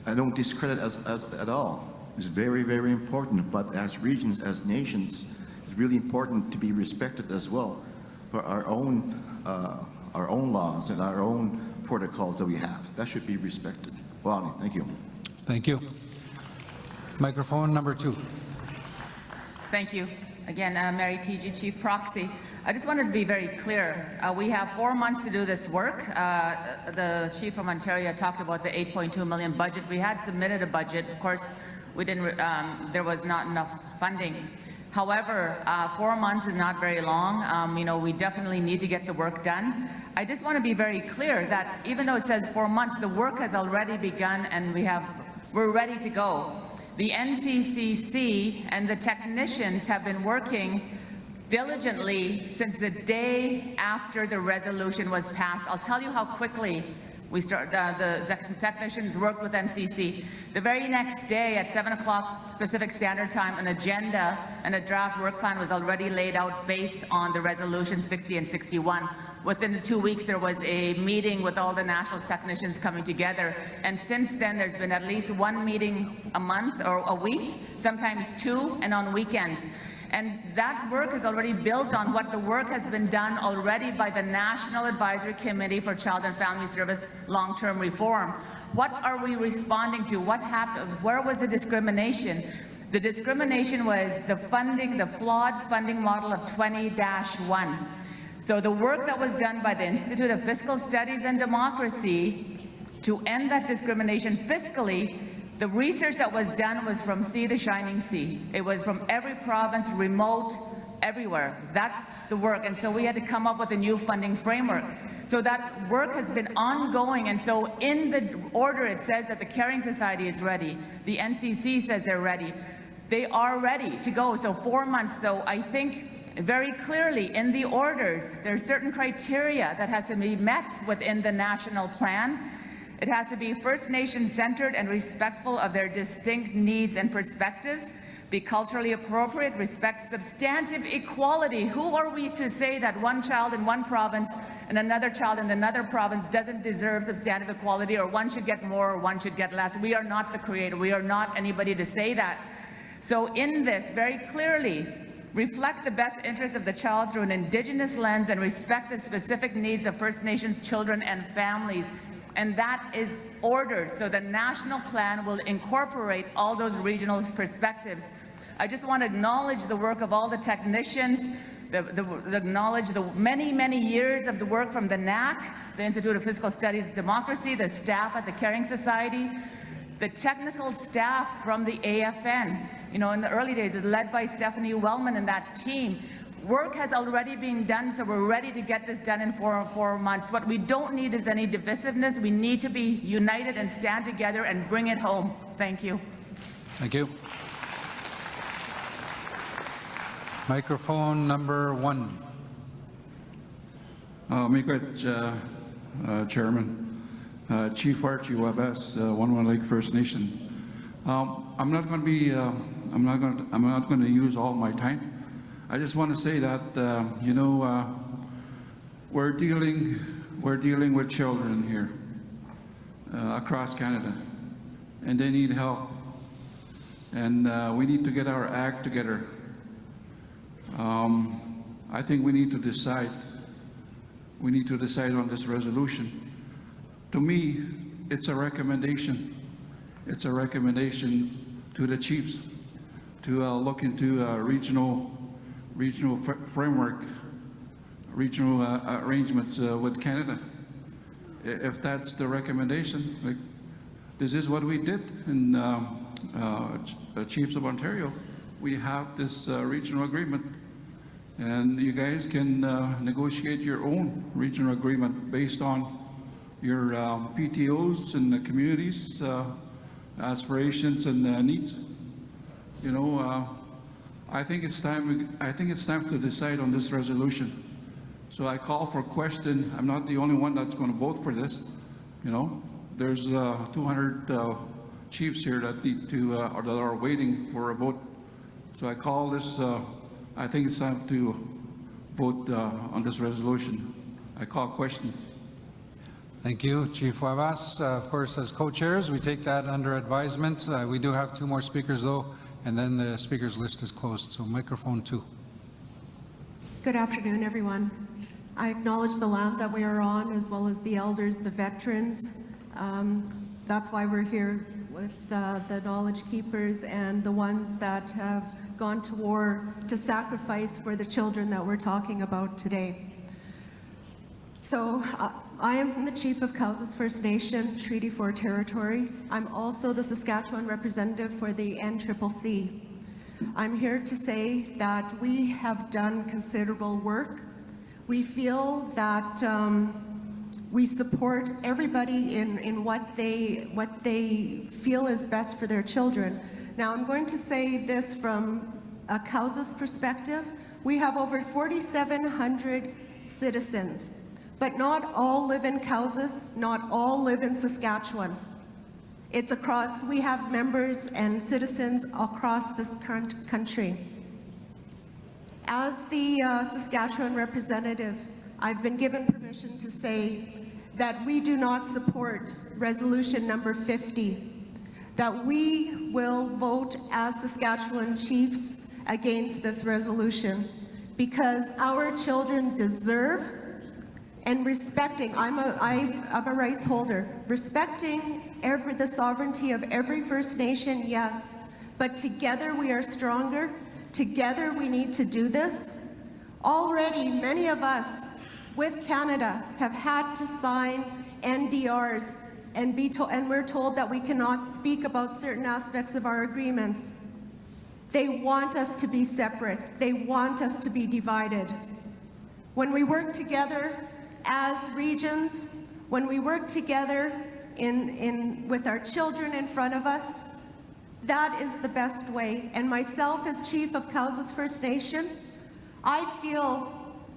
I don't discredit us at all. It's very, very important. But as regions, as nations, it's really important to be respected as well for our own laws and our own protocols that we have. That should be respected. Well, thank you. Thank you. Microphone number 2. Thank you. Again, Mary T.G., Chief Proxy. I just wanted to be very clear. We have 4 months to do this work. The Chief from Ontario talked about the $8.2 million budget. We had submitted a budget. Of course, we didn't. There was not enough funding. However, 4 months is not very long. We definitely need to get the work done. I just want to be very clear that even though it says 4 months, the work has already begun, and we're ready to go. The NCCC and the technicians have been working diligently since the day after the resolution was passed. I'll tell you how quickly we the technicians worked with NCC. The very next day at 7 o'clock Pacific Standard Time, an agenda and a draft work plan was already laid out based on the resolution 60 and 61. Within the 2 weeks, there was a meeting with all the national technicians coming together. And since then, there's been at least one meeting a month or a week, sometimes two, and on weekends. And that work is already built on what the work has been done already by the National Advisory Committee for Child and Family Service Long-Term Reform. What are we responding to? What happened? Where was the discrimination? The discrimination was the funding, the flawed funding model of 20-1. So the work that was done by the Institute of Fiscal Studies and Democracy to end that discrimination fiscally, the research that was done was from sea to shining sea. It was from every province, remote, everywhere. That's the work. And so we had to come up with a new funding framework. So that work has been ongoing. And so in the order, it says that the Caring Society is ready. The NCC says they're ready. They are ready to go. So 4 months. So I think very clearly in the orders, there's certain criteria that has to be met within the national plan. It has to be First Nation centered and respectful of their distinct needs and perspectives, be culturally appropriate, respect substantive equality. Who are we to say that one child in one province and another child in another province doesn't deserve substantive equality, or one should get more or one should get less? We are not the creator. We are not anybody to say that. So in this, very clearly, reflect the best interests of the child through an Indigenous lens and respect the specific needs of First Nations children and families. And that is ordered, so the national plan will incorporate all those regional perspectives. I just want to acknowledge the work of all the technicians, acknowledge the many, many years of the work from the NAC, the Institute of Fiscal Studies Democracy, the staff at the Caring Society, the technical staff from the AFN. You know, in the early days, it was led by Stephanie Wellman and that team. Work has already been done, so we're ready to get this done in 4 months. What we don't need is any divisiveness. We need to be united and stand together and bring it home. Thank you. Thank you. Microphone number 1. Chairman, Chief Archie Wabas, One Lake First Nation. I'm not going to use all my time. I just want to say that we're dealing with children here across Canada, and they need help, and we need to get our act together. I think we need to decide. We need to decide on this resolution. To me, it's a recommendation. It's a recommendation to the chiefs to look into regional framework, regional arrangements with Canada. If that's the recommendation, like, this is what we did in Chiefs of Ontario. We have this regional agreement, and you guys can negotiate your own regional agreement based on your PTOs and the communities' aspirations and needs. You know, I think it's time to decide on this resolution. So I call for question. I'm not the only one that's going to vote for this. You know, there's 200 chiefs here that need to or that are waiting for a vote. So I call this. I think it's time to vote on this resolution. I call question. Thank you, Chief Wabas. Of course, as co-chairs, we take that under advisement. We do have 2 more speakers, though, and then the speakers list is closed. So microphone 2. Good afternoon, everyone. I acknowledge the land that we are on, as well as the elders, the veterans. That's why we're here with the knowledge keepers and the ones that have gone to war to sacrifice for the children that we're talking about today. So I am the Chief of Cowes First Nation, Treaty 4 territory. I'm also the Saskatchewan representative for the NCCC. I'm here to say that we have done considerable work. We feel that we support everybody in what they feel is best for their children. Now, I'm going to say this from a Cowes perspective. we have over 4,700 citizens, but not all live in Cowes, not all live in Saskatchewan. It's across, we have members and citizens across this country. As the Saskatchewan representative, I've been given permission to say that we do not support resolution number 50, that we will vote as Saskatchewan Chiefs against this resolution because our children deserve and respecting, I'm a rights holder, respecting the sovereignty of every First Nation, yes, but together we are stronger. Together we need to do this. Already, many of us with Canada have had to sign NDRs and we're told that we cannot speak about certain aspects of our agreements. They want us to be separate. They want us to be divided. When we work together as regions, when we work together with our children in front of us, that is the best way. And myself as Chief of Cowes First Nation, I feel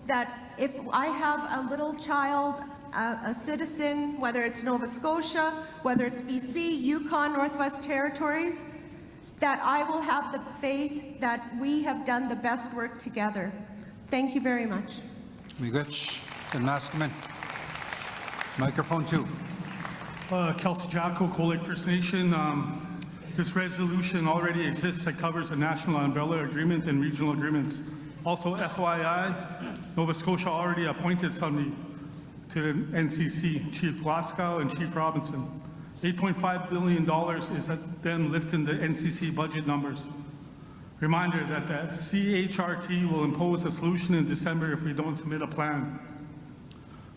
that if I have a little child, a citizen, whether it's Nova Scotia, whether it's BC, Yukon, Northwest Territories, that I will have the faith that we have done the best work together. Thank you very much. Miigwech, Naskman. Microphone 2. Kelsey Jacko, Cold Lake First Nation. This resolution already exists that covers a national umbrella agreement and regional agreements. Also, FYI, Nova Scotia already appointed somebody to the NCC, Chief Blackstock and Chief Robinson. $8.5 billion is them lifting the NCC budget numbers. Reminder that the CHRT will impose a solution in December if we don't submit a plan.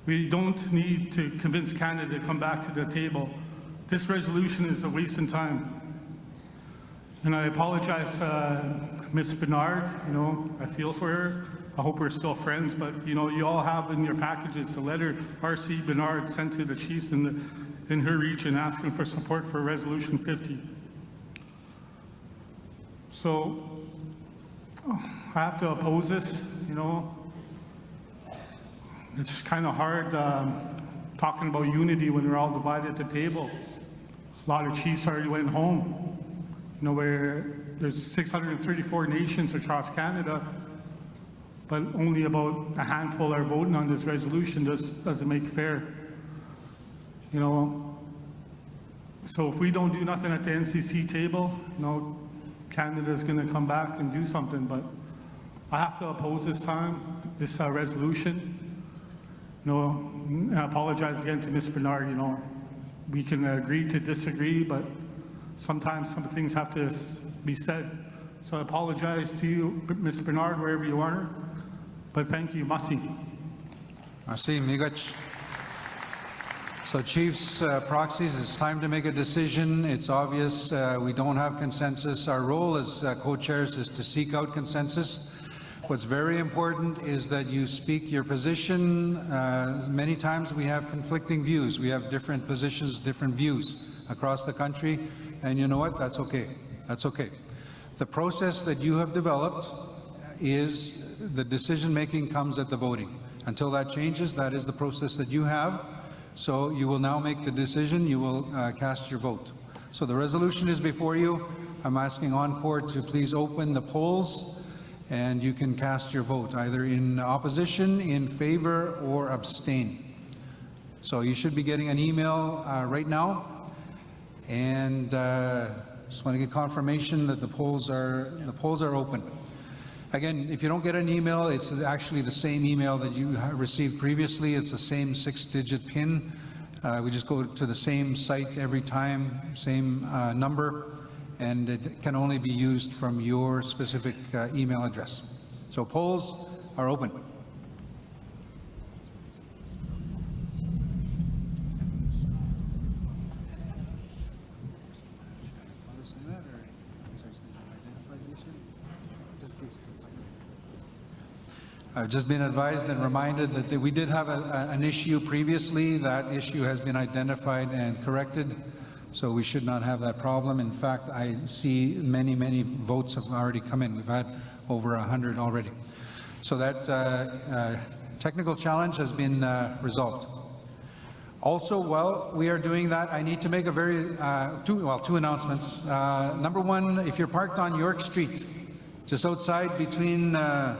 We don't need to convince Canada to come back to the table. This resolution is a waste of time. And I apologize, Ms. Bernard, I feel for her. I hope we're still friends, but you all have in your packages the letter R.C. Bernard sent to the chiefs in her region asking for support for Resolution 50. So I have to oppose this, It's kind of hard talking about unity when we're all divided at the table. A lot of chiefs already went home. Where there's 634 nations across Canada, but only about a handful are voting on this resolution. Doesn't make fair. So if we don't do nothing at the NCC table, Canada's going to come back and do something. But I have to oppose this resolution. I apologize again to Ms. Bernard. We can agree to disagree, but sometimes some things have to be said. So I apologize to you, Ms. Bernard, wherever you are. But thank you, Masi. Merci, Miigwech. So Chiefs, proxies, it's time to make a decision. It's obvious we don't have consensus. Our role as co-chairs is to seek out consensus. What's very important is that you speak your position. Many times we have conflicting views. We have different positions, different views across the country. And you know what? That's okay. That's okay. The process that you have developed is the decision-making comes at the voting. Until that changes, that is the process that you have. So you will now make the decision. You will cast your vote. So the resolution is before you. I'm asking Encore to please open the polls, and you can cast your vote either in opposition, in favor, or abstain. So you should be getting an email right now. And just want to get confirmation that the polls are open. Again, if you don't get an email, it's actually the same email that you received previously. It's the same 6-digit PIN. We just go to the same site every time, same number, and it can only be used from your specific email address. So polls are open. I've just been advised and reminded that we did have an issue previously. That issue has been identified and corrected, so we should not have that problem. In fact, I see many votes have already come in. We've had over 100 already. So that technical challenge has been resolved. Also, while we are doing that, I need to make a two announcements. Number one, if you're parked on York Street, just outside between the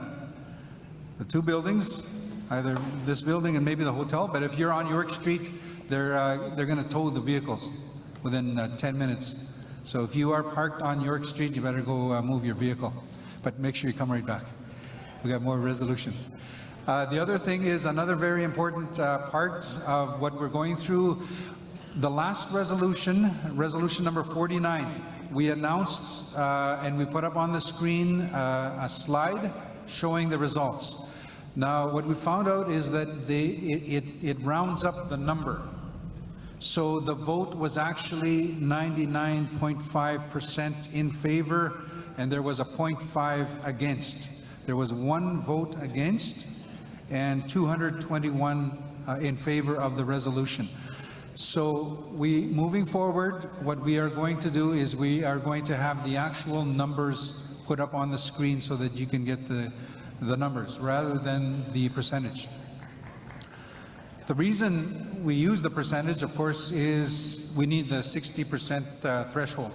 two buildings, either this building and maybe the hotel, but if you're on York Street, they're going to tow the vehicles within 10 minutes. So if you are parked on York Street, you better go move your vehicle, but make sure you come right back. We got more resolutions. The other thing is another very important part of what we're going through. The last resolution, resolution number 49, we announced and we put up on the screen a slide showing the results. Now, what we found out is that it rounds up the number. So the vote was actually 99.5% in favor, and there was a 0.5 against. There was one vote against and 221 in favor of the resolution. So moving forward, what we are going to do is we are going to have the actual numbers put up on the screen so that you can get the numbers rather than the percentage. The reason we use the percentage, of course, is we need the 60% threshold.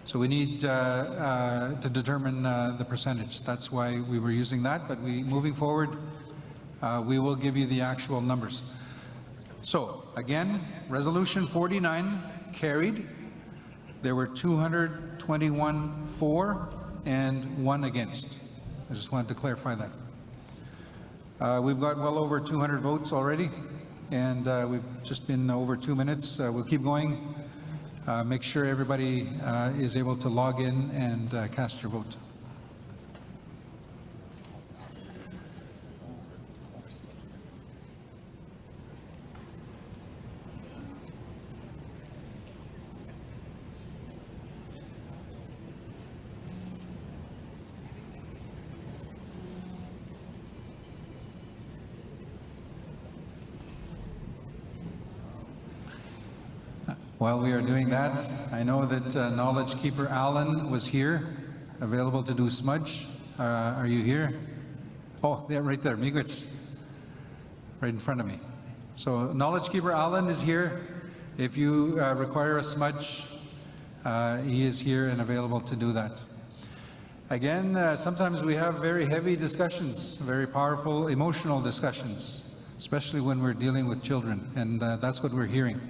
So we need to determine the percentage. That's why we were using that, but moving forward, we will give you the actual numbers. So again, resolution 49 carried. There were 221 for and 1 against. I just wanted to clarify that. We've got well over 200 votes already, and we've just been over 2 minutes. We'll keep going. Make sure everybody is able to log in and cast your vote. While we are doing that, I know that Knowledge Keeper Alan was here, available to do smudge. Are you here? Oh, yeah, right there, Miigwech, right in front of me. So Knowledge Keeper Alan is here. If you require a smudge, he is here and available to do that. Again, sometimes we have very heavy discussions, very powerful, emotional discussions, especially when we're dealing with children, and that's what we're hearing.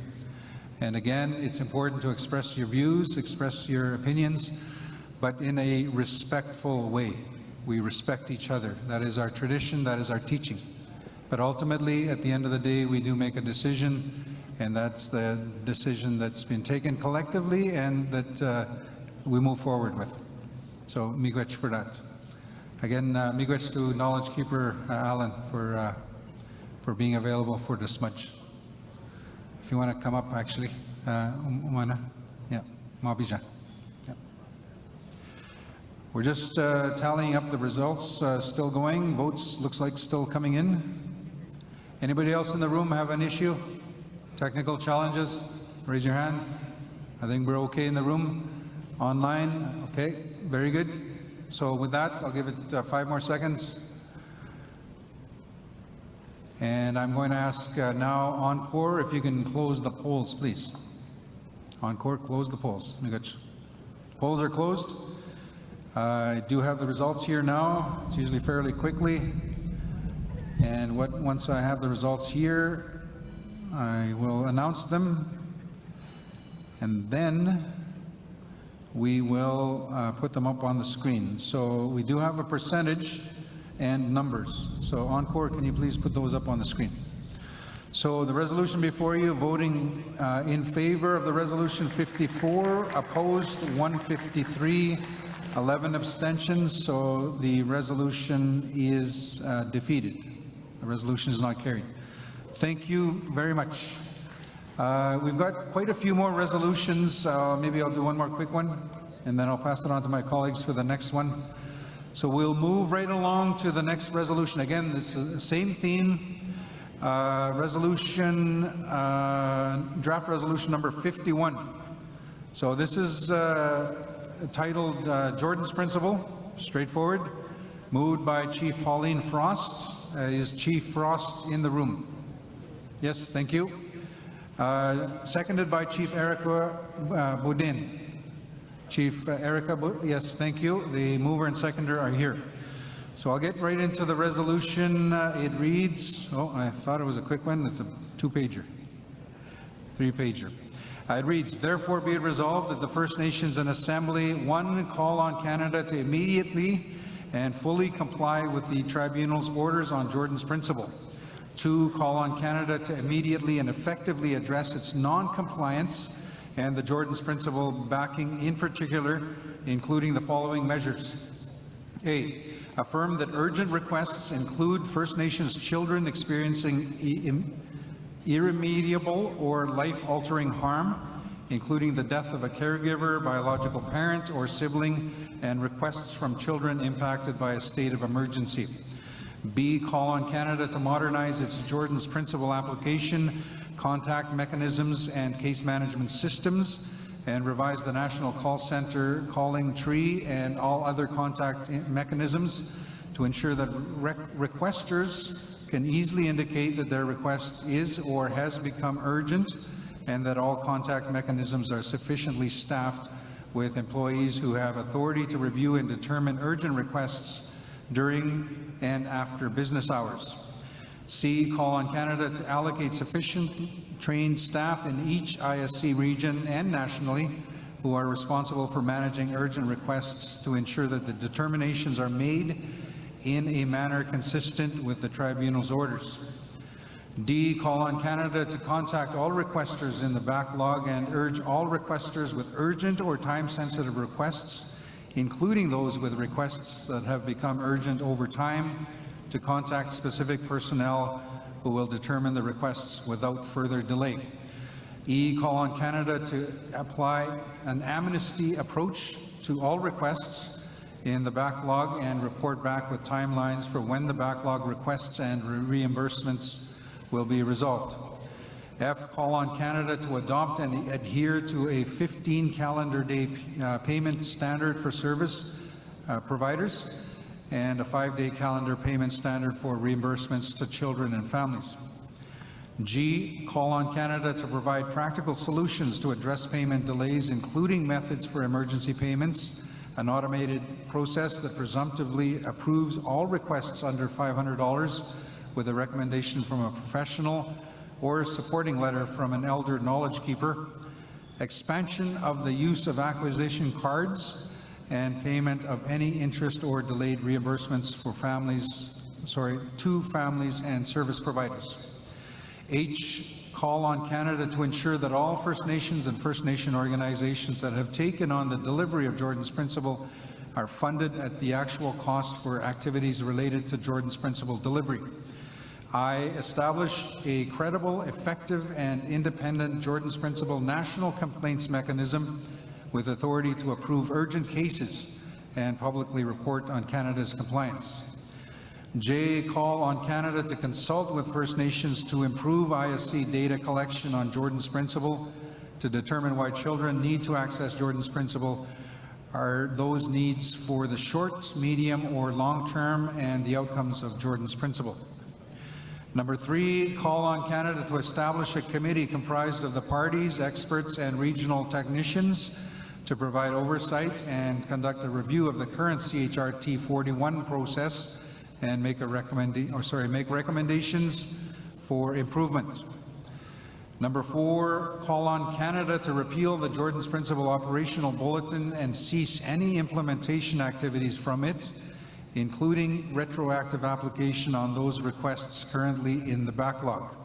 And again, it's important to express your views, express your opinions, but in a respectful way. We respect each other. That is our tradition, that is our teaching. But ultimately, at the end of the day, we do make a decision, and that's the decision that's been taken collectively and that we move forward with. So, miigwech for that. Again, miigwech to Knowledge Keeper Alan for being available for the smudge. If you want to come up, actually, Umana, yeah, Mabija. Yeah. We're just tallying up the results, still going. Votes looks like still coming in. Anybody else in the room have an issue? Technical challenges? Raise your hand. I think we're okay in the room. Online, okay, very good. So with that, I'll give it 5 more seconds. And I'm going to ask now Encore if you can close the polls, please. Encore, close the polls. Polls are closed. I do have the results here now. It's usually fairly quickly. And once I have the results here, I will announce them. And then we will put them up on the screen. So we do have a percentage and numbers. So Encore, can you please put those up on the screen? So the resolution before you, voting in favor of the resolution 54, opposed 153, 11 abstentions. So the resolution is defeated. The resolution is not carried. Thank you very much. We've got quite a few more resolutions. Maybe I'll do one more quick one, and then I'll pass it on to my colleagues for the next one. So we'll move right along to the next resolution. Again, this is the same theme. Resolution, draft resolution number 51. So this is titled Jordan's Principle, straightforward. moved by Chief Pauline Frost. Is Chief Frost in the room? Yes, thank you. Seconded by Chief Erica Boudin. Chief yes, thank you. The mover and seconder are here. So I'll get right into the resolution. It reads, oh, I thought it was a quick one. It's a two-pager, three-pager. It reads, therefore be it resolved that the First Nations and Assembly, 1, call on Canada to immediately and fully comply with the Tribunal's orders on Jordan's Principle. 2, call on Canada to immediately and effectively address its non-compliance and the Jordan's Principle backing in particular, including the following measures. A, affirm that urgent requests include First Nations children experiencing irremediable or life-altering harm, including the death of a caregiver, biological parent, or sibling, and requests from children impacted by a state of emergency. B, call on Canada to modernize its Jordan's Principle application, contact mechanisms, and case management systems, and revise the National Call Center calling tree and all other contact mechanisms to ensure that requesters can easily indicate that their request is or has become urgent, and that all contact mechanisms are sufficiently staffed with employees who have authority to review and determine urgent requests during and after business hours. C, call on Canada to allocate sufficient trained staff in each ISC region and nationally who are responsible for managing urgent requests to ensure that the determinations are made in a manner consistent with the Tribunal's orders. D, call on Canada to contact all requesters in the backlog and urge all requesters with urgent or time-sensitive requests, including those with requests that have become urgent over time, to contact specific personnel who will determine the requests without further delay. E, call on Canada to apply an amnesty approach to all requests in the backlog and report back with timelines for when the backlog requests and reimbursements will be resolved. F, call on Canada to adopt and adhere to a 15 calendar day payment standard for service providers and a 5-day calendar payment standard for reimbursements to children and families. G, call on Canada to provide practical solutions to address payment delays, including methods for emergency payments, an automated process that presumptively approves all requests under $500 with a recommendation from a professional or a supporting letter from an elder knowledge keeper, expansion of the use of acquisition cards, and payment of any interest or delayed reimbursements for to families and service providers. H, call on Canada to ensure that all First Nations and First Nation organizations that have taken on the delivery of Jordan's Principle are funded at the actual cost for activities related to Jordan's Principle delivery. I, establish a credible, effective, and independent Jordan's Principle national complaints mechanism with authority to approve urgent cases and publicly report on Canada's compliance. J, call on Canada to consult with First Nations to improve ISC data collection on Jordan's Principle to determine why children need to access Jordan's Principle, are those needs for the short, medium, or long term, and the outcomes of Jordan's Principle. Number 3, call on Canada to establish a committee comprised of the parties, experts, and regional technicians to provide oversight and conduct a review of the current CHRT 41 process and make recommendations for improvement. Number 4, call on Canada to repeal the Jordan's Principle Operational Bulletin and cease any implementation activities from it, including retroactive application on those requests currently in the backlog.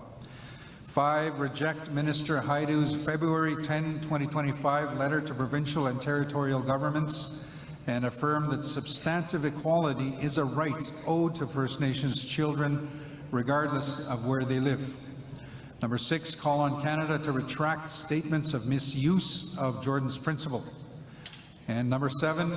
5, reject Minister Haidu's February 10, 2025 letter to provincial and territorial governments and affirm that substantive equality is a right owed to First Nations children regardless of where they live. Number 6, call on Canada to retract statements of misuse of Jordan's Principle. And number 7,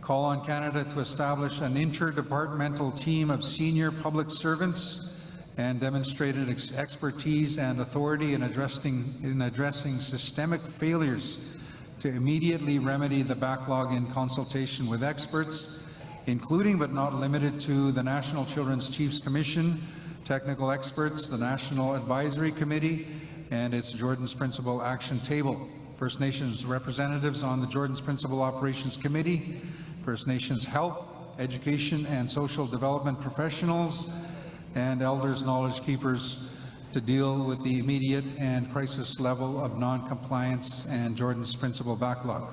call on Canada to establish an interdepartmental team of senior public servants and demonstrated expertise and authority in addressing systemic failures to immediately remedy the backlog in consultation with experts, including but not limited to the National Children's Chiefs Commission, technical experts, the National Advisory Committee, and its Jordan's Principal Action Table. First Nations representatives on the Jordan's Principal Operations Committee, First Nations Health, Education and Social Development professionals, and Elders Knowledge Keepers to deal with the immediate and crisis level of non-compliance and Jordan's Principal backlog.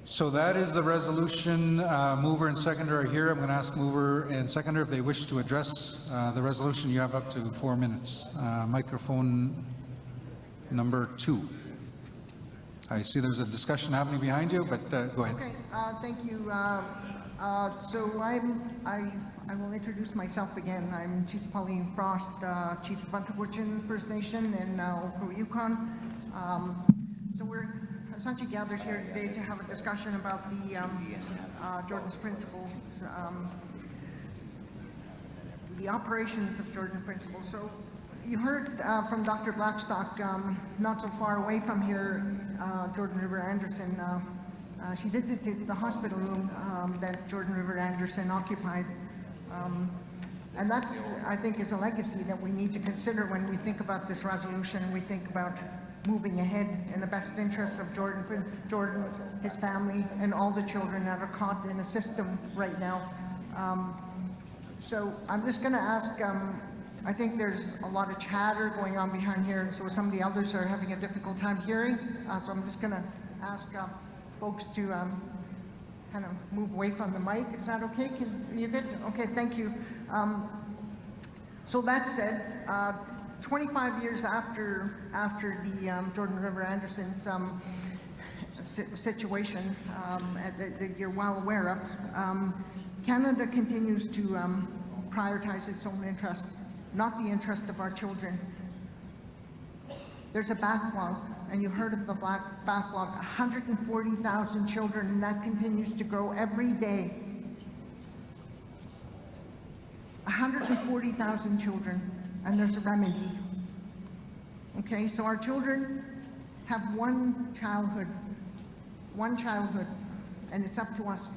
So that is the resolution. Mover and seconder are here. I'm going to ask mover and seconder if they wish to address the resolution. You have up to 4 minutes. Microphone number 2. I see there's a discussion happening behind you, but go ahead. Okay, thank you. So I will introduce myself again. I'm Chief Pauline Frost, Chief of Vuntagwitchin First Nation in Oakville, Yukon. So we're essentially gathered here today to have a discussion about the Jordan's Principal, the operations of Jordan Principal. So you heard from Dr. Blackstock, not so far away from here, Jordan River Anderson. She visited the hospital room that Jordan River Anderson occupied. And that, I think, is a legacy that we need to consider when we think about this resolution. We think about moving ahead in the best interests of Jordan, his family, and all the children that are caught in the system right now. So I'm just going to ask, I think there's a lot of chatter going on behind here, and so some of the elders are having a difficult time hearing. So I'm just going to ask folks to kind of move away from the mic. Is that okay? You good? Okay, thank you. So that said, 25 years after the Jordan River Anderson's situation that you're well aware of, Canada continues to prioritize its own interest, not the interest of our children. There's a backlog, and you heard of the backlog, 140,000 children, and that continues to grow every day. 140,000 children, and there's a remedy. Okay, so our children have one childhood, and it's up to us.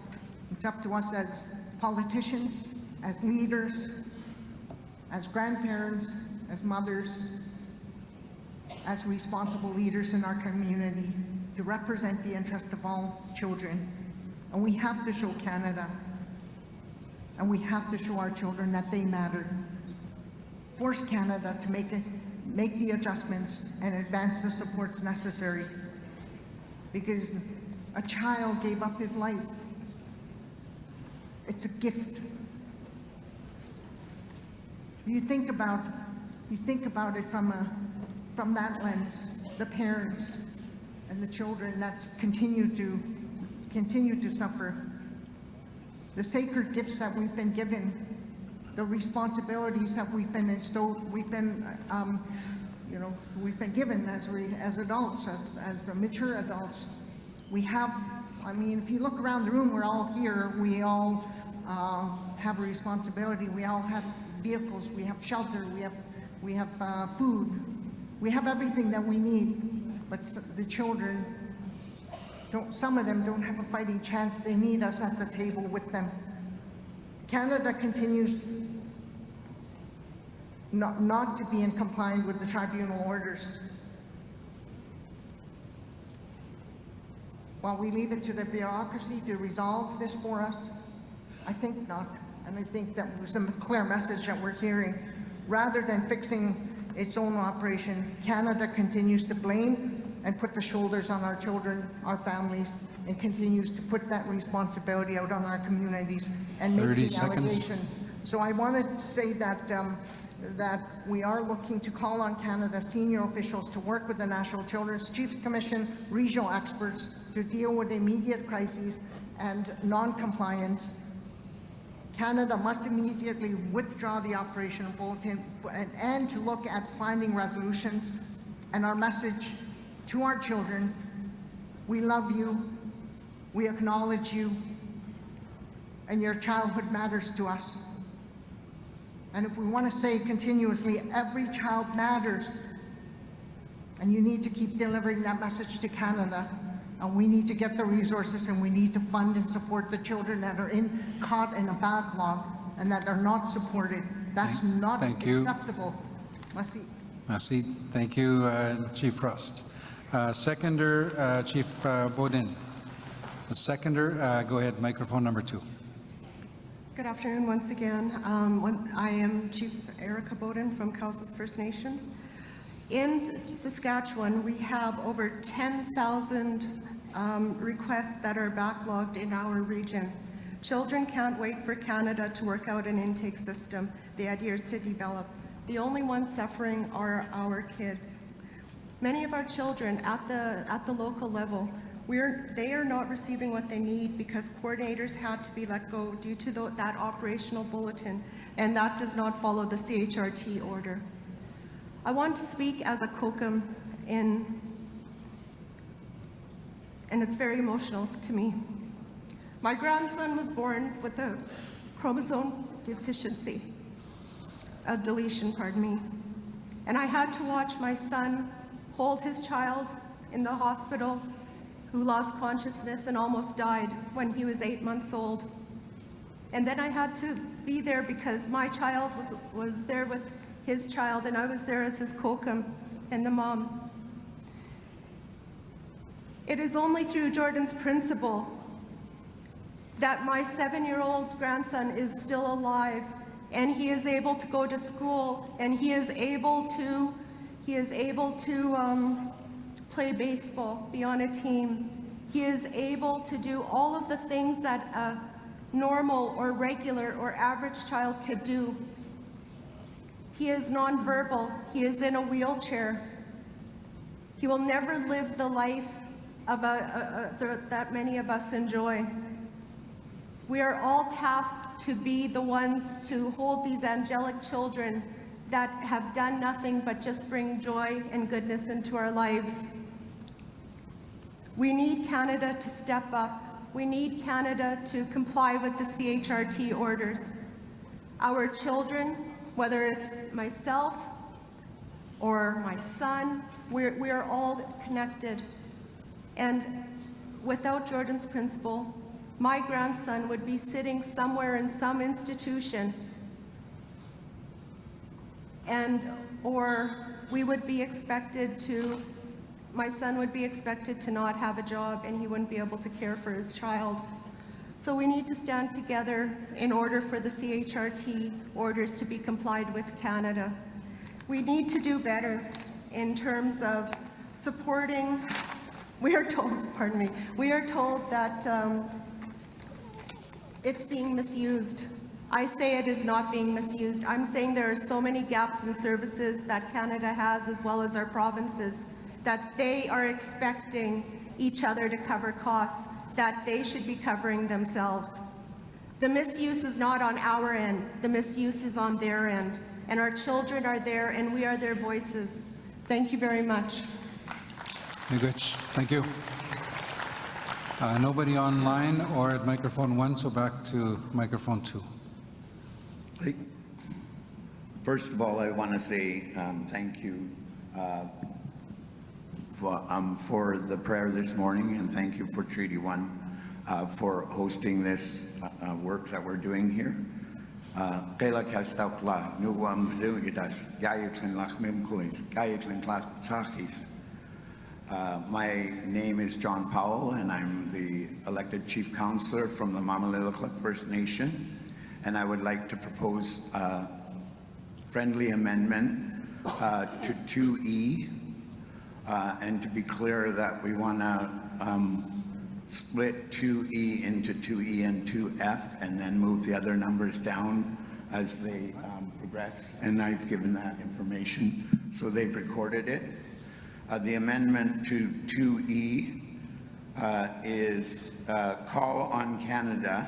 It's up to us as politicians, as leaders, as grandparents, as mothers, as responsible leaders in our community to represent the interest of all children. And we have to show Canada, and we have to show our children that they matter. Force Canada to make the adjustments and advance the supports necessary, because a child gave up his life. It's a gift. You think about it from that lens, the parents and the children that continue to suffer, the sacred gifts that we've been given, the responsibilities that we've been instilled, we've been given as adults, as mature adults. We have, I mean, if you look around the room, we're all here. We all have a responsibility. We all have vehicles. We have shelter. We have food. We have everything that we need. But the children, some of them don't have a fighting chance. They need us at the table with them. Canada continues not to be in compliance with the tribunal orders. While we leave it to the bureaucracy to resolve this for us, I think not. And I think that was a clear message that we're hearing. Rather than fixing its own operation, Canada continues to blame and put the shoulders on our children, our families, and continues to put that responsibility out on our communities and make the allegations. So I wanted to say that that we are looking to call on Canada senior officials to work with the National Children's Chiefs Commission, regional experts to deal with immediate crises and non-compliance. Canada must immediately withdraw the operational bulletin and to look at finding resolutions. And our message to our children: we love you, we acknowledge you, and your childhood matters to us. And if we want to say continuously, every child matters, and you need to keep delivering that message to Canada, and we need to get the resources, and we need to fund and support the children that are caught in a backlog and that are not supported. That's not acceptable. Merci. Merci. Thank you, Chief Frost. Seconder, Chief Baudin. The seconder, go ahead, microphone number 2. Good afternoon once again. I am Chief Erica Bowden from Cowces First Nation. In Saskatchewan, we have over 10,000 requests that are backlogged in our region. Children can't wait for Canada to work out an intake system. They had years to develop. The only ones suffering are our kids. Many of our children at the local level, they are not receiving what they need because coordinators had to be let go due to that operational bulletin, and that does not follow the CHRT order. I want to speak as a COCUM and it's very emotional to me. My grandson was born with a chromosome deficiency, a deletion, pardon me, and I had to watch my son hold his child in the hospital who lost consciousness and almost died when he was 8 months old. And then I had to be there because my child was there with his child, and I was there as his COCUM and the mom. It is only through Jordan's principle that my 7-year-old grandson is still alive, and he is able to go to school, and he is able to play baseball, be on a team. He is able to do all of the things that a normal or regular or average child could do. He is nonverbal. He is in a wheelchair. He will never live the life of that many of us enjoy. We are all tasked to be the ones to hold these angelic children that have done nothing but just bring joy and goodness into our lives. We need Canada to step up. We need Canada to comply with the CHRT orders. Our children, whether it's myself or my son, we are all connected. And without Jordan's principle, my grandson would be sitting somewhere in some institution, or we would be expected to, my son would be expected to not have a job, and he wouldn't be able to care for his child. So we need to stand together in order for the CHRT orders to be complied with Canada. We need to do better in terms of supporting, we are told that it's being misused. I say it is not being misused. I'm saying there are so many gaps in services that Canada has, as well as our provinces, that they are expecting each other to cover costs that they should be covering themselves. The misuse is not on our end. The misuse is on their end. And our children are there, and we are their voices. Thank you very much. Thank you. Nobody online or at microphone 1, so back to microphone 2. First of all, I want to say thank you for the prayer this morning, and thank you for Treaty 1 for hosting this work that we're doing here. My name is John Powell, and I'm the elected Chief Councillor from the Mamalillikluk First Nation, and I would like to propose a friendly amendment to 2E, and to be clear that we want to split 2E into 2E and 2F, and then move the other numbers down as they progress, and I've given that information, so they've recorded it. The amendment to 2E is call on Canada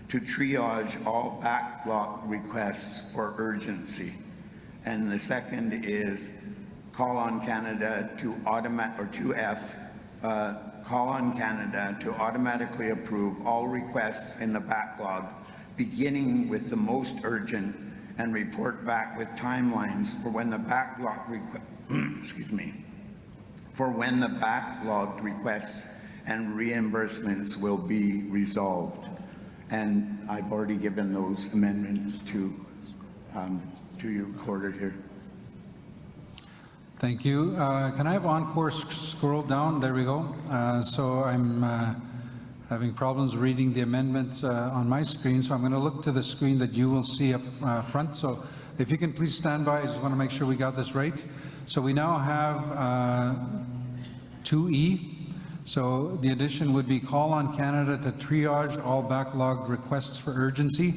to triage all backlog requests for urgency. And the second is call on Canada to or 2F, call on Canada to automatically approve all requests in the backlog, beginning with the most urgent, and report back with timelines for when the backlog for when the backlogged requests and reimbursements will be resolved. And I've already given those amendments to your recorder here. Thank you. Can I have Encore scroll down? There we go. So I'm having problems reading the amendment on my screen, so I'm going to look to the screen that you will see up front. So if you can please stand by, I just want to make sure we got this right. So we now have 2E. So the addition would be call on Canada to triage all backlogged requests for urgency.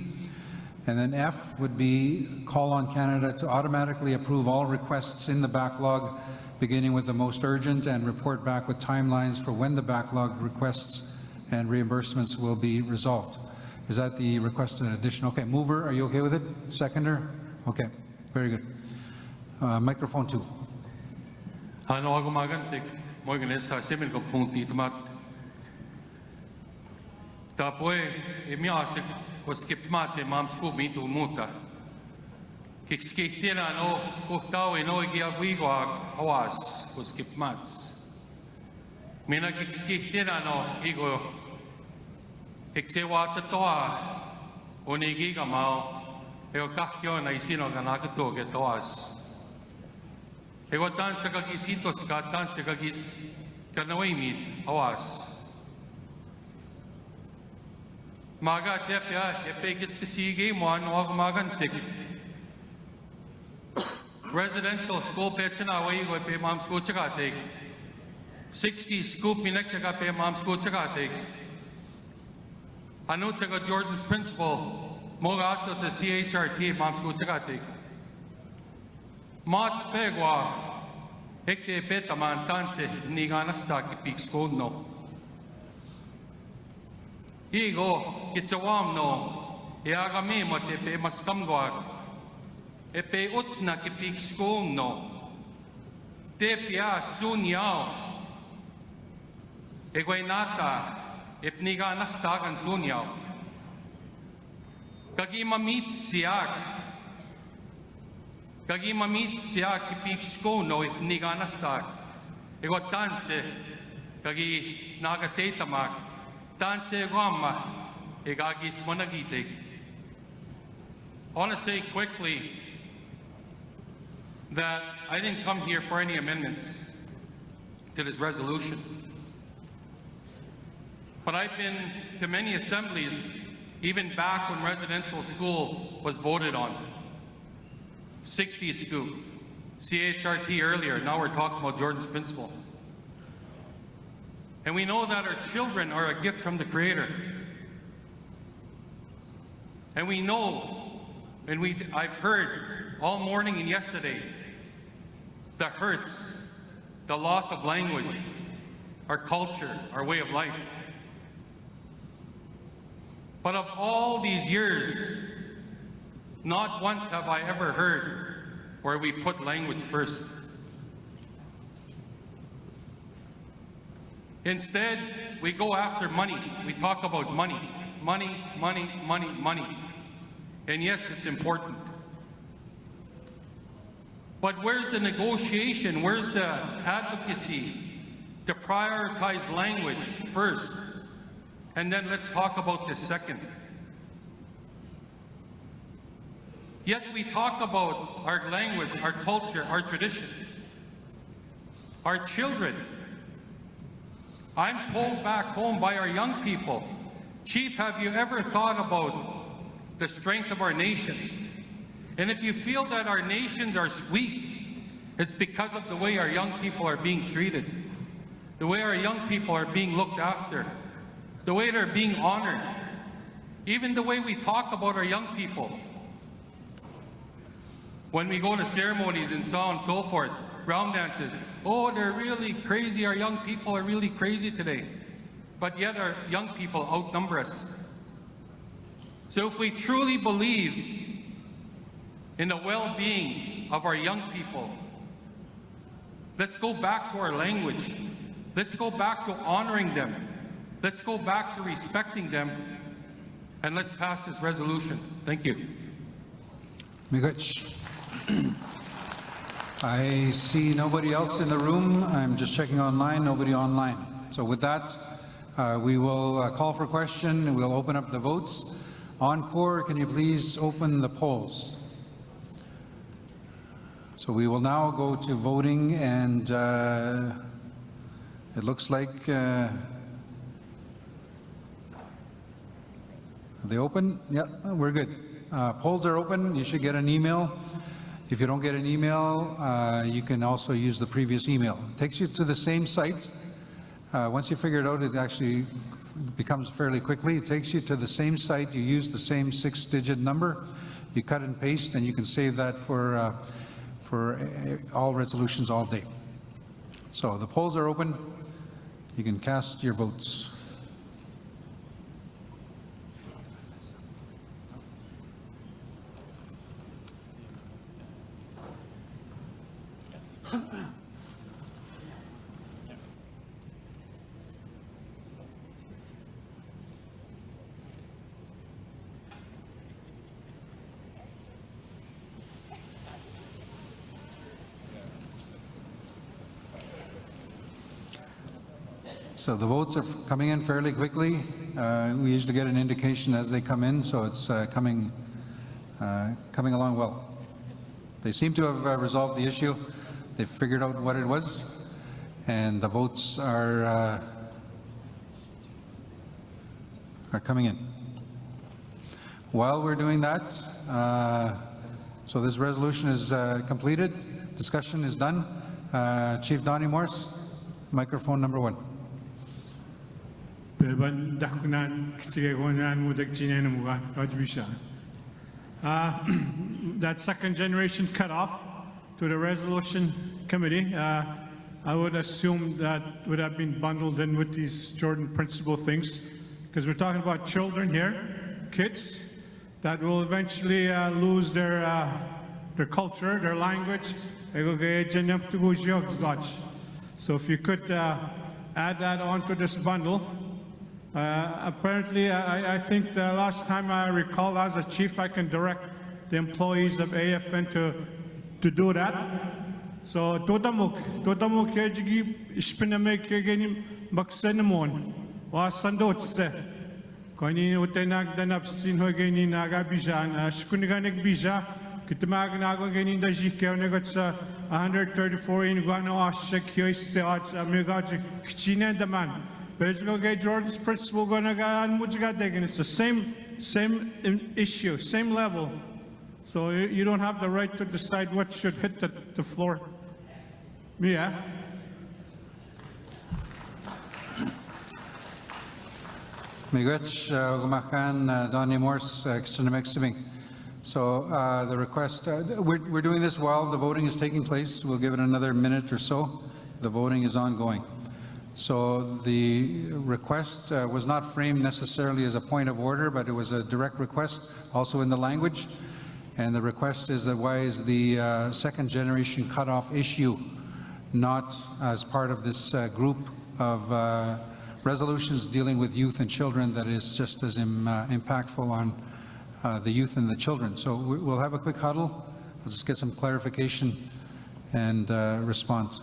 And then F would be call on Canada to automatically approve all requests in the backlog, beginning with the most urgent, and report back with timelines for when the backlogged requests and reimbursements will be resolved. Is that the requested addition? Okay, mover, are you okay with it? Seconder? Okay, very good. Microphone 2. Tapoi emiasik koskip mate mam sku mitu muta. Kikskitira no kuhtau no gia vigoak hawas koskip mats. Mina kikskitira no igo iksewata toa onigiga mau eo kakyo na isino ganakato ke toas. Ego tan sa kakisitos ka tan sa kakis kanawimit hawas. Maga tepya epekis kasigi mo ano magantik. Residential school pension away go pe mom school chakatik. 60 school pinek ka pe mom school chakatik. Ano chaga Jordan's principal mo gaso to CHRT mom school chakatik. Mats pegwa ekte petaman tanse ni ganasta ki pik school no. Igo kitawam no iaga me mo te pe maskamgwag e pe utna ki pik school no te pia sunyao e guainata e pniga nastagan sunyao kagi mamit siak ki pik school no e pniga nastag e guatanse kagi nagatetamak Tanse Guama, Egagis Monagitek. I want to say quickly that I didn't come here for any amendments to this resolution. But I've been to many assemblies, even back when residential school was voted on. 60 school, CHRT earlier, now we're talking about Jordan's principal. And we know that our children are a gift from the Creator. And we know, and I've heard all morning and yesterday, the hurts, the loss of language, our culture, our way of life. But of all these years, not once have I ever heard where we put language first. Instead, we go after money. We talk about money. Money, money, money, money. And yes, it's important. But where's the negotiation? Where's the advocacy to prioritize language first? And then let's talk about this second. Yet we talk about our language, our culture, our tradition, our children. I'm told back home by our young people, Chief, have you ever thought about the strength of our nation? And if you feel that our nations are weak, it's because of the way our young people are being treated, the way our young people are being looked after, the way they're being honored, even the way we talk about our young people. When we go to ceremonies and so on and so forth, round dances, oh, they're really crazy, our young people are really crazy today. But yet our young people outnumber us. So if we truly believe in the well-being of our young people, let's go back to our language. Let's go back to honoring them. Let's go back to respecting them. And let's pass this resolution. Thank you. Miguel. I see nobody else in the room. I'm just checking online, nobody online. So with that, We will call for question, and we'll open up the votes. Encore, can you please open the polls? So we will now go to voting, and it looks like are they open? Yeah, we're good. Polls are open. You should get an email. If you don't get an email, you can also use the previous email. It takes you to the same site. Once you figure it out, it actually becomes fairly quickly. It takes you to the same site. You use the same 6-digit number. You cut and paste, and you can save that for all resolutions all day. So the polls are open. You can cast your votes. So the votes are coming in fairly quickly. We usually get an indication as they come in, so it's coming along well. They seem to have resolved the issue. They've figured out what it was, and the votes are coming in. While we're doing that, so this resolution is completed. Discussion is done. Chief Donnie Morse, microphone number 1. That second generation cutoff to the resolution committee, I would assume that would have been bundled in with these Jordan principle things, because we're talking about children here, kids that will eventually lose their culture, their language. So if you could add that onto this bundle. Apparently, I think the last time I recall as a chief, I can direct the employees of AFN to do that. So totamuk yajigi ishpinamek genim baksenamon wasandotse koni utenag danap sin hogeni naga bijan shkuniganek bija kitmag nago genin da jikewnegotsa 134 in guano ashek yoisach amigaj kchine daman. Jordan's principle going to it's the same issue, same level. So you don't have the right to decide what should hit the floor. Yeah. Miigwech Gumakan Donnie Morse Extrenemeximing. So the request, we're doing this while the voting is taking place. We'll give it another minute or so. The voting is ongoing. So the request was not framed necessarily as a point of order, but it was a direct request, also in the language. And the request is that why is the second generation cutoff issue not as part of this group of resolutions dealing with youth and children that is just as impactful on the youth and the children. So we'll have a quick huddle. We'll just get some clarification and response.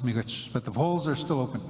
But the polls are still open.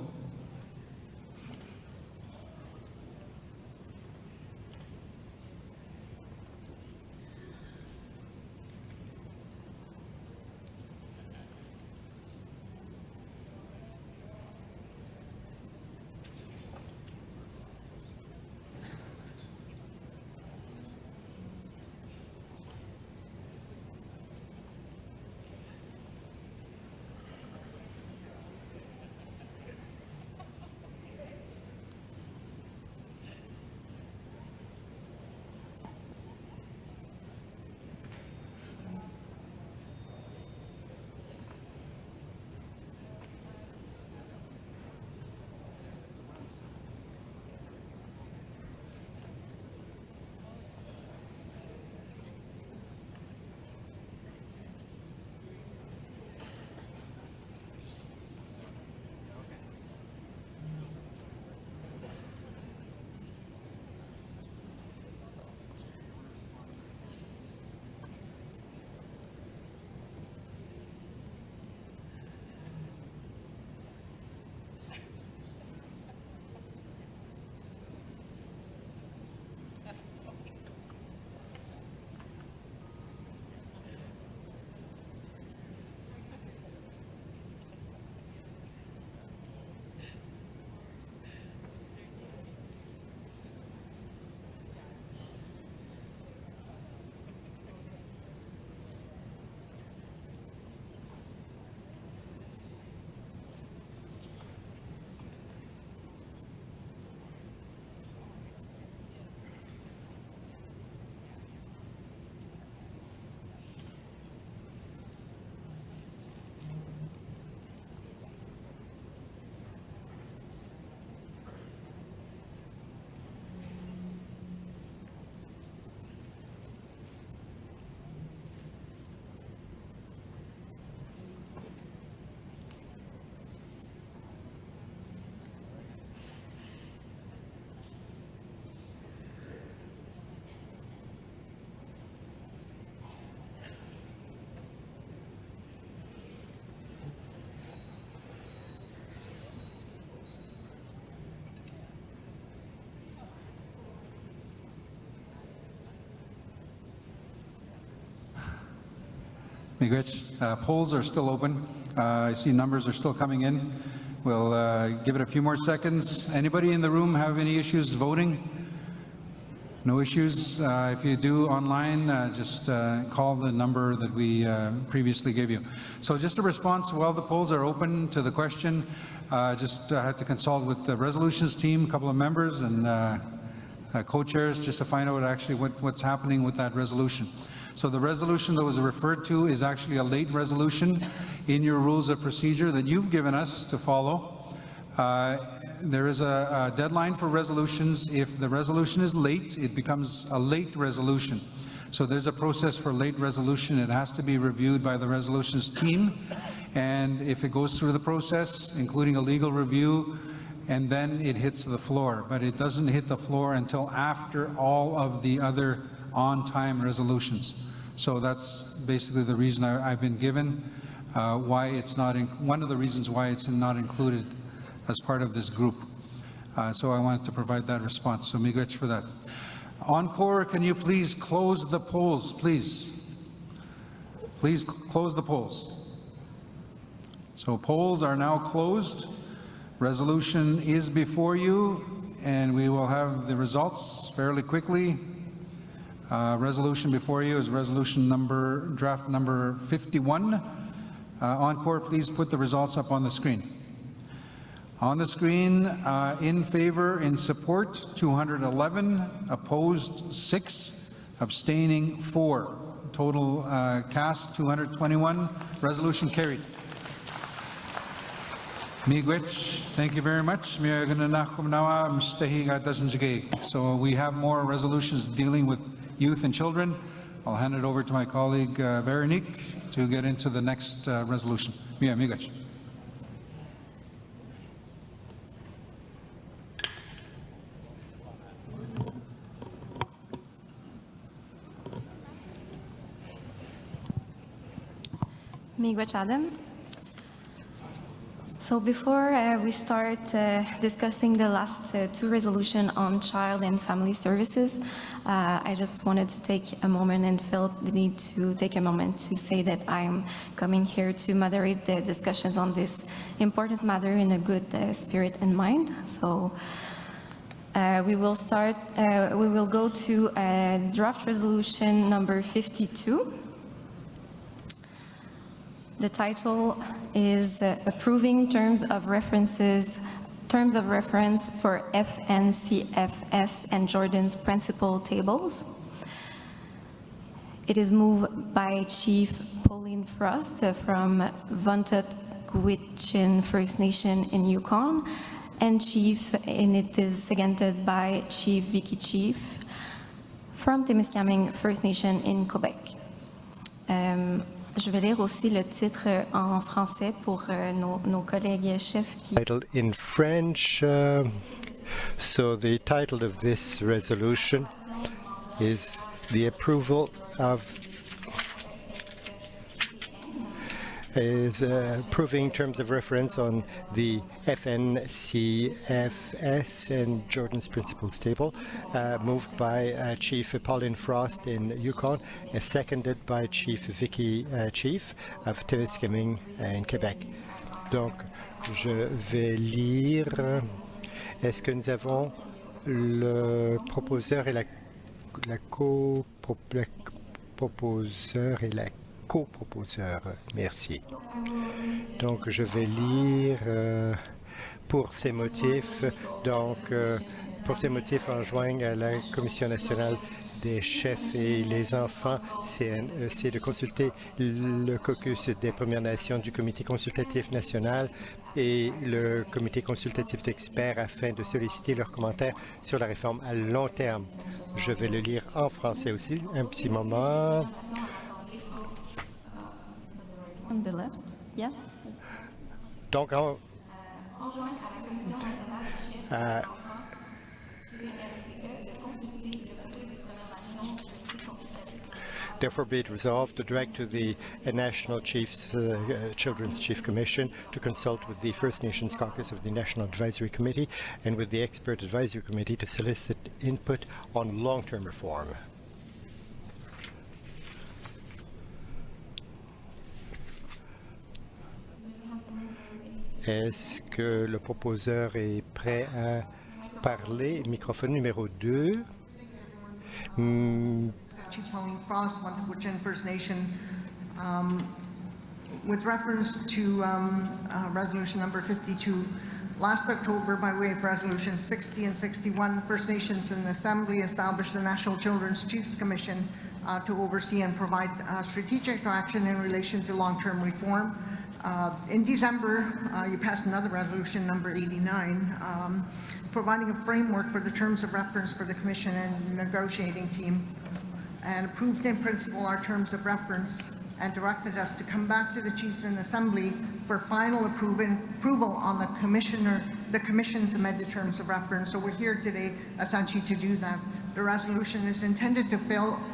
Miigwech. Polls are still open. I see numbers are still coming in. We'll give it a few more seconds. Anybody in the room have any issues voting? No issues. If you do online, just call the number that we previously gave you. So just a response, while the polls are open to the question, just had to consult with the resolutions team, a couple of members and co-chairs just to find out actually what's happening with that resolution. So the resolution that was referred to is actually a late resolution in your rules of procedure that you've given us to follow. There is a deadline for resolutions. If the resolution is late, it becomes a late resolution. So there's a process for late resolution. It has to be reviewed by the resolutions team. And if it goes through the process, including a legal review, and then it hits the floor. But it doesn't hit the floor until after all of the other on-time resolutions. So that's basically the reason I've been given, why it's not, one of the reasons why it's not included as part of this group. So I wanted to provide that response. So miigwech for that. Encore, can you please close the polls, please? Please close the polls. So polls are now closed. Resolution is before you, and we will have the results fairly quickly. Resolution before you is resolution number, draft number 51. Encore, please put the results up on the screen. On the screen, in favor, in support, 211, opposed 6, abstaining 4. Total cast 221. Resolution carried. Miigwech, thank you very much. So we have more resolutions dealing with youth and children. I'll hand it over to my colleague Veronique to get into the next resolution. Miigwech. Miigwech Adam. So before we start discussing the last two resolutions on child and family services, I just wanted to take a moment and felt the need to take a moment to say that I'm coming here to moderate the discussions on this important matter in a good spirit and mind. So we will go to draft resolution number 52. The title is Approving Terms of Reference for FNCFS and Jordan's Principal Tables. It is moved by Chief Pauline Frost from Vuntut Gwitchin First Nation in Yukon, and it is seconded by Chief Vicky Chief from Témiscamingue First Nation in Quebec. Je vais lire aussi le titre en français pour nos collègues chefs qui... Titled in French. So the title of this resolution is the approval of approving terms of reference on the FNCFS and Jordan's Principles Table, moved by Chief Pauline Frost in Yukon, seconded by Chief Vicky Chief of Témiscamingue in Québec. Donc, je vais lire. Est-ce que nous avons le proposeur et la coproposeur? Merci. Donc, je vais lire pour ces motifs. Donc, pour ces motifs, enjoignent à la Commission nationale des chefs et les enfants, CNEC, de consulter le caucus des Premières Nations du Comité consultatif national et le Comité consultatif d'experts afin de solliciter leurs commentaires sur la réforme à long terme. Je vais le lire en français aussi, un petit moment. On the left, yeah. Donc, therefore be it resolved to direct to the National Children's Chief Commission to consult with the First Nations Caucus of the National Advisory Committee and with the Expert Advisory Committee to solicit input on long-term reform. Est-ce que le proposeur est prêt à parler? Microphone numéro 2. Chief Pauline Frost, Wet'suwet'en First Nation. With reference to resolution number 52, last October, by way of resolution 60 and 61, the First Nations in the Assembly established the National Children's Chiefs Commission to oversee and provide strategic action in relation to long-term reform. In December, you passed another resolution, number 89, providing a framework for the terms of reference for the Commission and negotiating team, and approved in principle our terms of reference and directed us to come back to the Chiefs in Assembly for final approval on the Commission's amended terms of reference. So we're here today essentially to do that. The resolution is intended to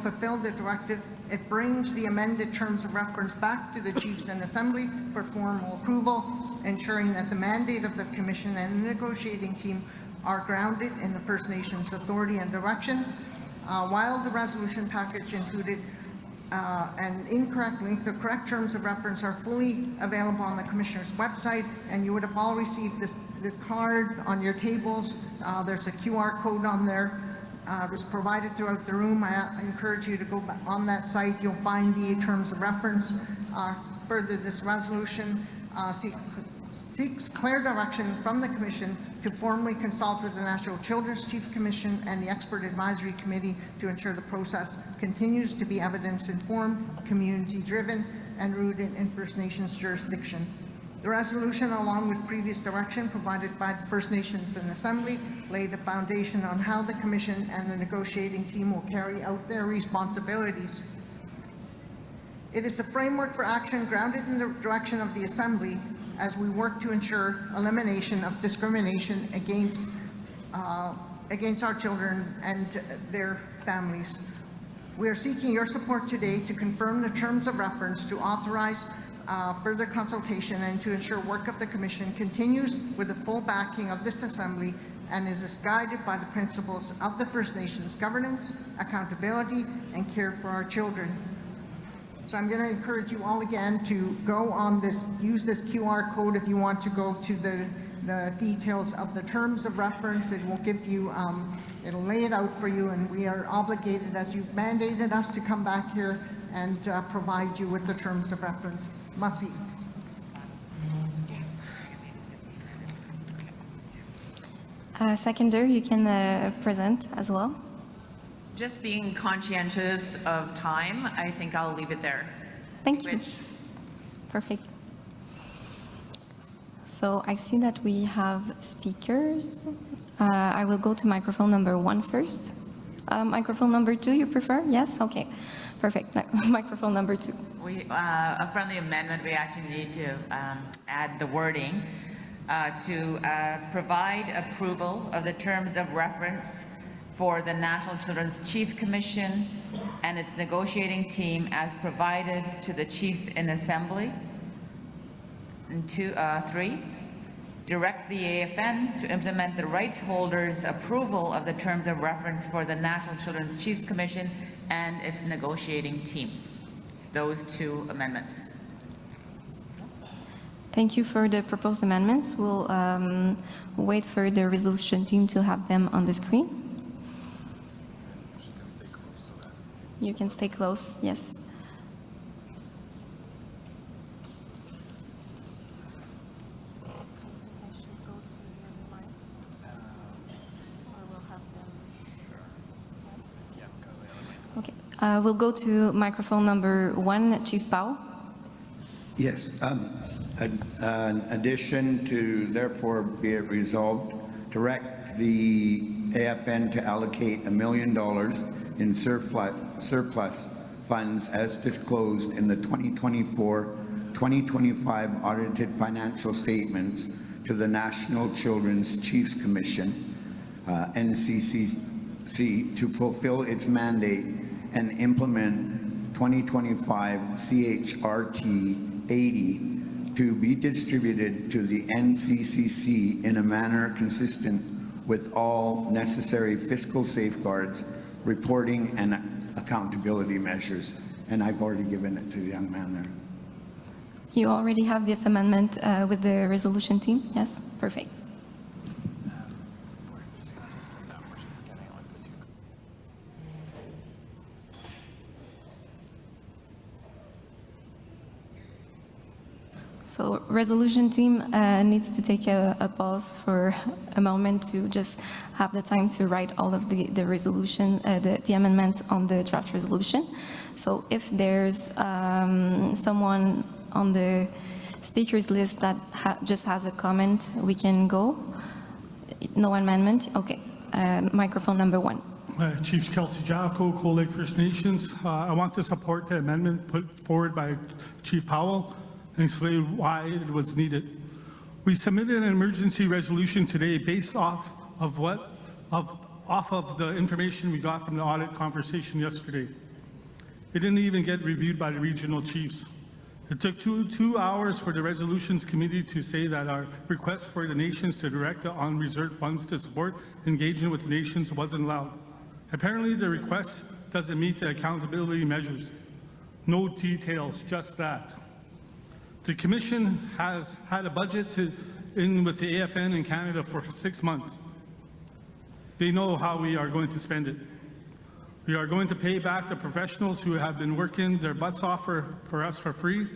fulfill the directive. It brings the amended terms of reference back to the Chiefs in Assembly for formal approval, ensuring that the mandate of the Commission and the negotiating team are grounded in the First Nations authority and direction. While the resolution package included an incorrect link, the correct terms of reference are fully available on the Commissioner's website, and you would have all received this card on your tables. There's a QR code on there. It was provided throughout the room. I encourage you to go on that site. You'll find the terms of reference. Further, this resolution seeks clear direction from the Commission to formally consult with the National Children's Chief Commission and the Expert Advisory Committee to ensure the process continues to be evidence-informed, community-driven, and rooted in First Nations jurisdiction. The resolution, along with previous direction provided by the First Nations in Assembly, lay the foundation on how the Commission and the negotiating team will carry out their responsibilities. It is the framework for action grounded in the direction of the Assembly as we work to ensure elimination of discrimination against our children and their families. We are seeking your support today to confirm the terms of reference, to authorize further consultation, and to ensure work of the Commission continues with the full backing of this Assembly and is guided by the principles of the First Nations governance, accountability, and care for our children. So I'm going to encourage you all again to go on this, use this QR code if you want to go to the details of the terms of reference. It will give you, it'll lay it out for you, and we are obligated, as you've mandated us, to come back here and provide you with the terms of reference. Masi. Seconder, you can present as well. Just being conscientious of time, I think I'll leave it there. Thank you. Perfect. So I see that we have speakers. I will go to microphone number 1 first. Microphone number 2, you prefer? Yes? Okay. Perfect. Microphone number 2. A friendly amendment, we actually need to add the wording to provide approval of the terms of reference for the National Children's Chief Commission and its negotiating team as provided to the Chiefs in Assembly. And 3, direct the AFN to implement the rights holders' approval of the terms of reference for the National Children's Chiefs Commission and its negotiating team. Those 2 amendments. Thank you for the proposed amendments. We'll wait for the resolution team to have them on the screen. You can stay close, yes. Okay, we'll go to microphone number 1, Chief Powell. Yes. An addition to therefore be it resolved, direct the AFN to allocate $1 million in surplus funds as disclosed in the 2024-2025 audited financial statements to the National Children's Chiefs Commission, NCCC, to fulfill its mandate and implement 2025 CHRT 80 to be distributed to the NCCC in a manner consistent with all necessary fiscal safeguards, reporting and accountability measures. And I've already given it to the young man there. You already have this amendment with the resolution team? Yes? Perfect. So resolution team needs to take a pause for a moment to just have the time to write all of the resolution, the amendments on the draft resolution. So if there's someone on the speakers list that just has a comment, we can go. No amendment? Okay. Microphone number 1. Chief Kelsey Jacko, Cold Lake First Nations. I want to support the amendment put forward by Chief Powell and explain why it was needed. We submitted an emergency resolution today based off of the information we got from the audit conversation yesterday. It didn't even get reviewed by the regional chiefs. It took two hours for the resolutions committee to say that our request for the nations to direct the unreserved funds to support engagement with the nations wasn't allowed. Apparently the request doesn't meet the accountability measures. No details, just that. The Commission has had a budget in with the AFN in Canada for 6 months. They know how we are going to spend it. We are going to pay back the professionals who have been working their butts off for us for free,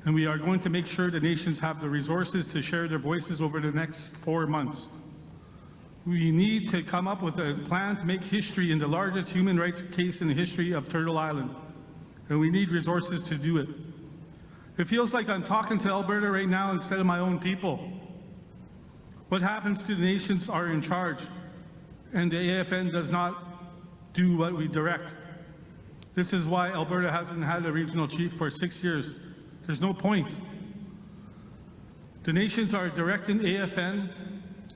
and we are going to make sure the nations have the resources to share their voices over the next 4 months. We need to come up with a plan to make history in the largest human rights case in the history of Turtle Island, and we need resources to do it. It feels like I'm talking to Alberta right now instead of my own people. What happens to the nations are in charge, and the AFN does not do what we direct. This is why Alberta hasn't had a regional chief for 6 years. There's no point. The nations are directing AFN.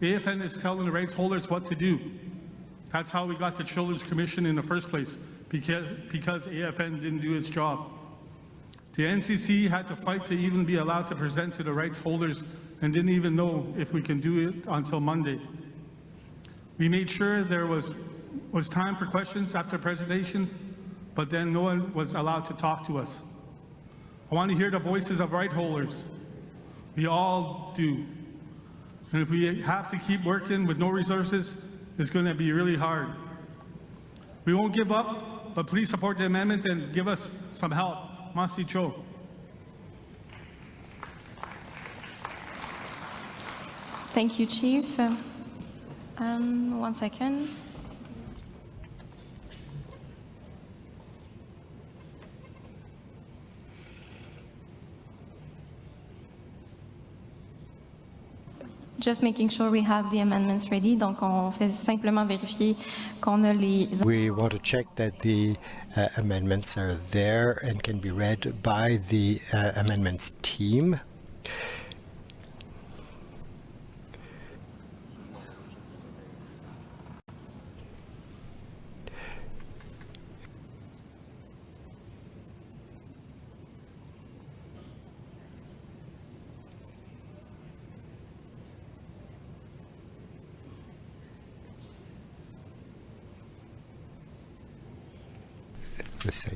AFN is telling the rights holders what to do. That's how we got the Children's Commission in the first place, because AFN didn't do its job. The NCC had to fight to even be allowed to present to the rights holders and didn't even know if we can do it until Monday. We made sure there was time for questions after presentation, but then no one was allowed to talk to us. I want to hear the voices of right holders. We all do. And if we have to keep working with no resources, it's going to be really hard. We won't give up, but please support the amendment and give us some help. Masi Cho. Thank you, Chief. 1 second. Just making sure we have the amendments ready. Donc, on fait simplement vérifier qu'on a les... We want to check that the amendments are there and can be read by the amendments team. Let's see.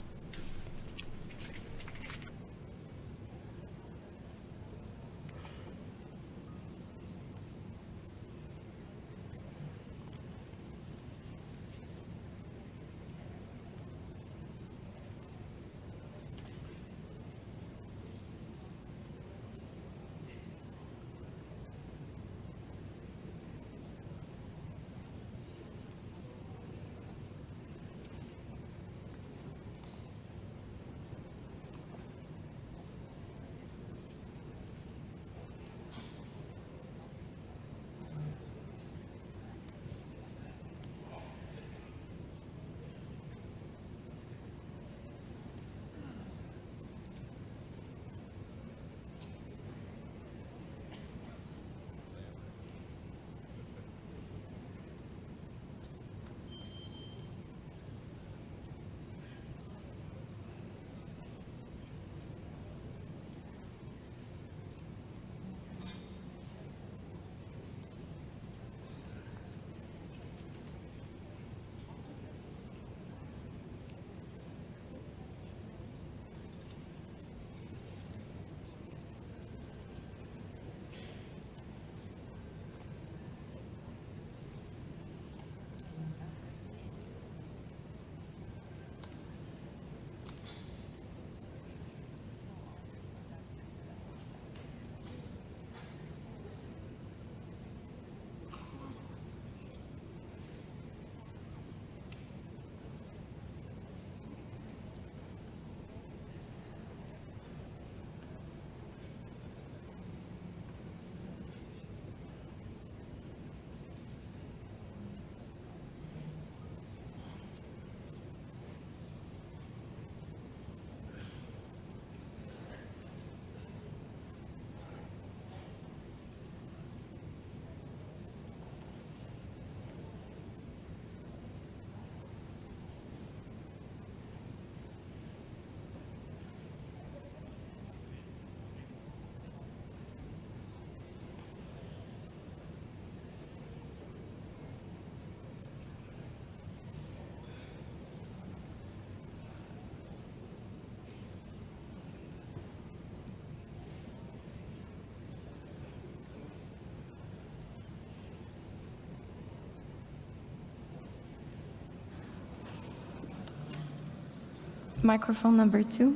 Microphone number 2.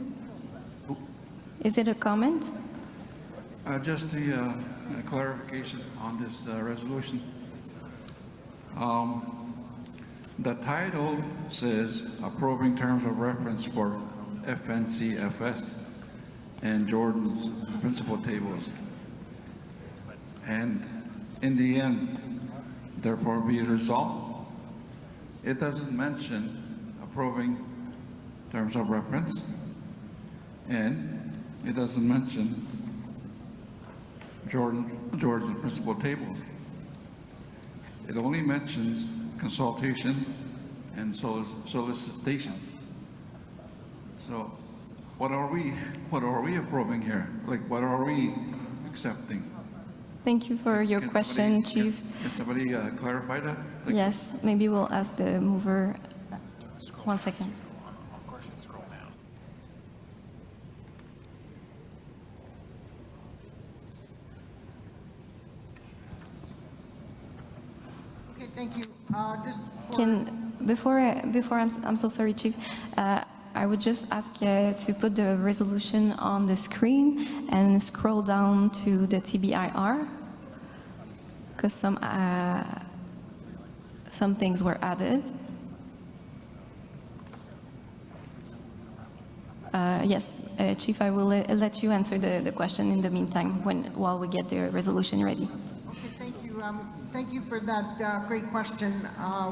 Is it a comment? Just a clarification on this resolution. The title says approving terms of reference for FNCFS and Jordan's principal tables. And in the end, therefore be resolved. It doesn't mention approving terms of reference, and it doesn't mention Jordan's principal tables. It only mentions consultation and solicitation. So what are we approving here? Like, what are we accepting? Thank you for your question, Chief. Can somebody clarify that? Yes, maybe we'll ask the mover. 1 second. Okay, thank you. Just Before I'm so sorry, Chief. I would just ask to put the resolution on the screen and scroll down to the TBIR, because some things were added. Yes, Chief, I will let you answer the question in the meantime while we get the resolution ready. Okay, thank you. Thank you for that great question.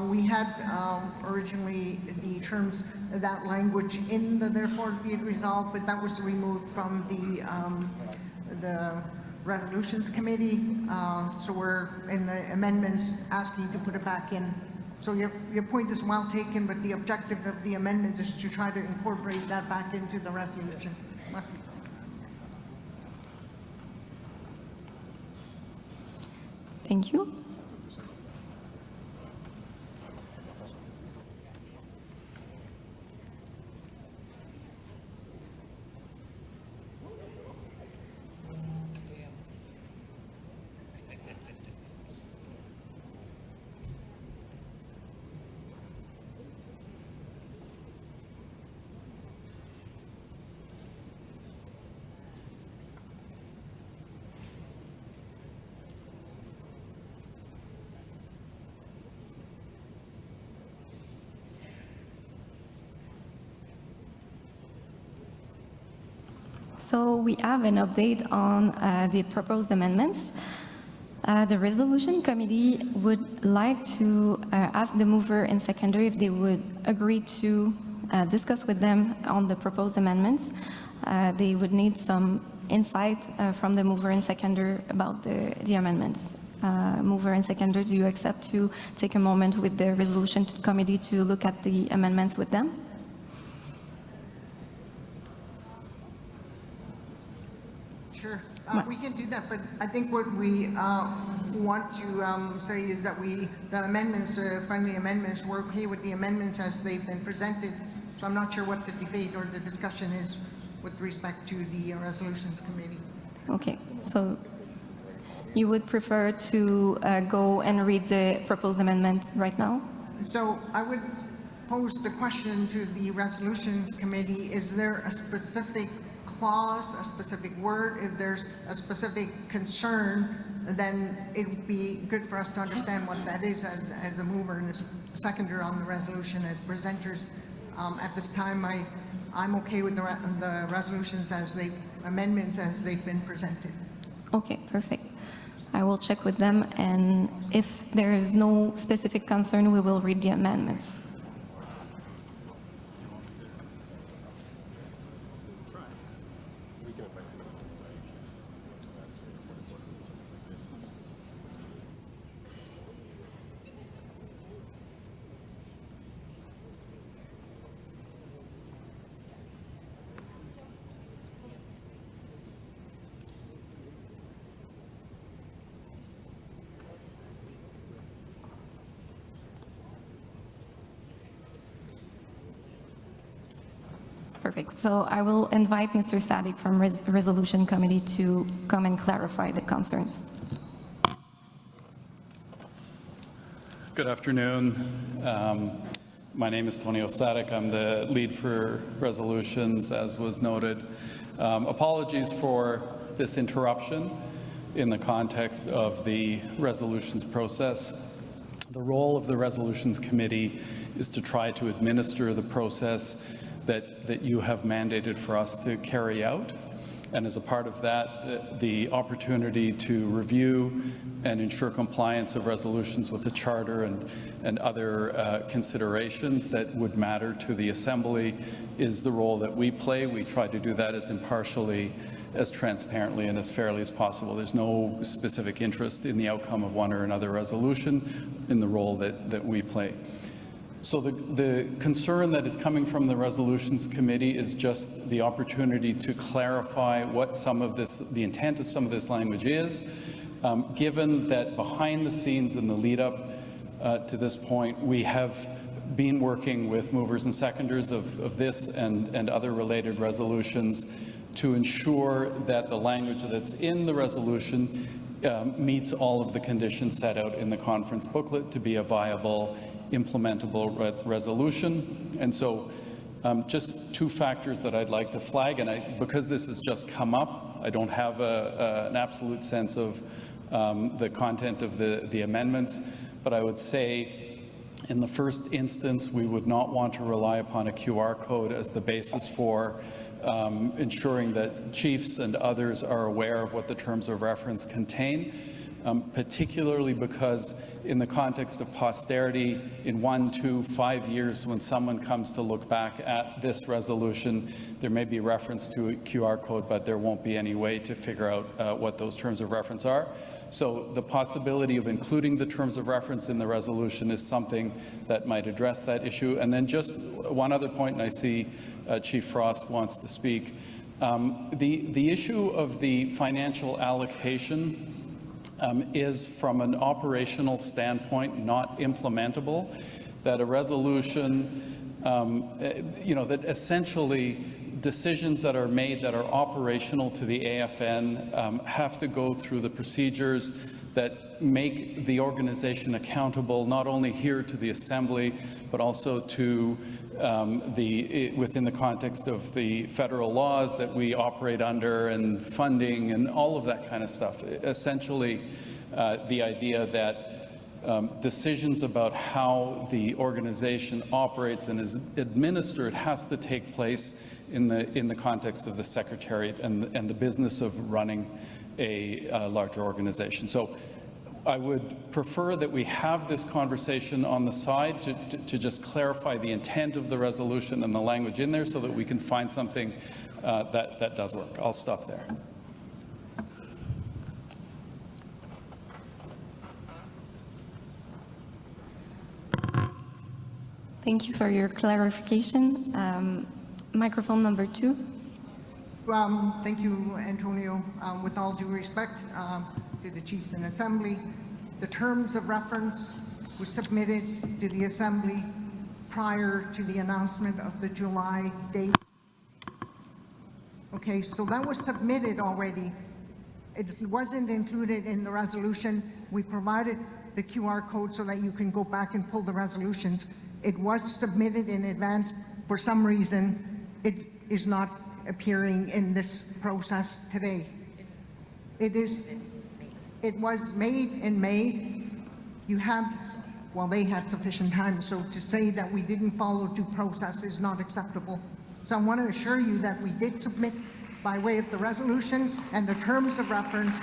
We had originally the terms, that language in the therefore be it resolved, but that was removed from the resolutions committee. So we're in the amendments asking to put it back in. So your point is well taken, but the objective of the amendment is to try to incorporate that back into the resolution. Thank you. So we have an update on the proposed amendments. The resolution committee would like to ask the mover and seconder if they would agree to discuss with them on the proposed amendments. They would need some insight from the mover and seconder about the amendments. Mover and seconder, do you accept to take a moment with the resolution committee to look at the amendments with them? Sure, we can do that, but I think what we want to say is that the amendments, friendly amendments, we're okay with the amendments as they've been presented. So I'm not sure what the debate or the discussion is with respect to the resolutions committee. Okay, so you would prefer to go and read the proposed amendment right now? So I would pose the question to the resolutions committee, is there a specific clause, a specific word? If there's a specific concern, then it would be good for us to understand what that is as a mover and a seconder on the resolution as presenters. At this time, I'm okay with the resolutions amendments as they've been presented. Okay, perfect. I will check with them, and if there is no specific concern, we will read the amendments. Perfect. So I will invite Mr. Sadik from Resolution Committee to come and clarify the concerns. Good afternoon. My name is Tony Osadik. I'm the lead for resolutions, as was noted. Apologies for this interruption in the context of the resolutions process. The role of the Resolutions Committee is to try to administer the process that you have mandated for us to carry out. And as a part of that, the opportunity to review and ensure compliance of resolutions with the Charter and other considerations that would matter to the Assembly is the role that we play. We try to do that as impartially, as transparently, and as fairly as possible. There's no specific interest in the outcome of one or another resolution in the role that we play. So the concern that is coming from the Resolutions Committee is just the opportunity to clarify what some of this, the intent of some of this language is, given that behind the scenes in the lead up to this point, we have been working with movers and seconders of this and other related resolutions to ensure that the language that's in the resolution meets all of the conditions set out in the conference booklet to be a viable, implementable resolution. And so just two factors that I'd like to flag, and because this has just come up, I don't have an absolute sense of the content of the amendments, but I would say in the first instance, we would not want to rely upon a QR code as the basis for ensuring that chiefs and others are aware of what the terms of reference contain, particularly because in the context of posterity, in 1, 2, 5 years, when someone comes to look back at this resolution, there may be reference to a QR code, but there won't be any way to figure out what those terms of reference are. So the possibility of including the terms of reference in the resolution is something that might address that issue. And then just one other point, and I see Chief Frost wants to speak. The issue of the financial allocation is, from an operational standpoint, not implementable. That a resolution, that essentially decisions that are made that are operational to the AFN have to go through the procedures that make the organization accountable, not only here to the Assembly, but also to within the context of the federal laws that we operate under and funding and all of that kind of stuff. Essentially, the idea that decisions about how the organization operates and is administered has to take place in the context of the Secretariat and the business of running a larger organization. So I would prefer that we have this conversation on the side to just clarify the intent of the resolution and the language in there so that we can find something that does work. I'll stop there. Thank you for your clarification. Microphone number 2. Thank you, Antonio. With all due respect to the Chiefs and Assembly, the terms of reference was submitted to the Assembly prior to the announcement of the July date. Okay, so that was submitted already. It wasn't included in the resolution. We provided the QR code so that you can go back and pull the resolutions. It was submitted in advance. For some reason, it is not appearing in this process today. It was made in May. You had, well, they had sufficient time, so to say that we didn't follow due process is not acceptable. So I want to assure you that we did submit by way of the resolutions and the terms of reference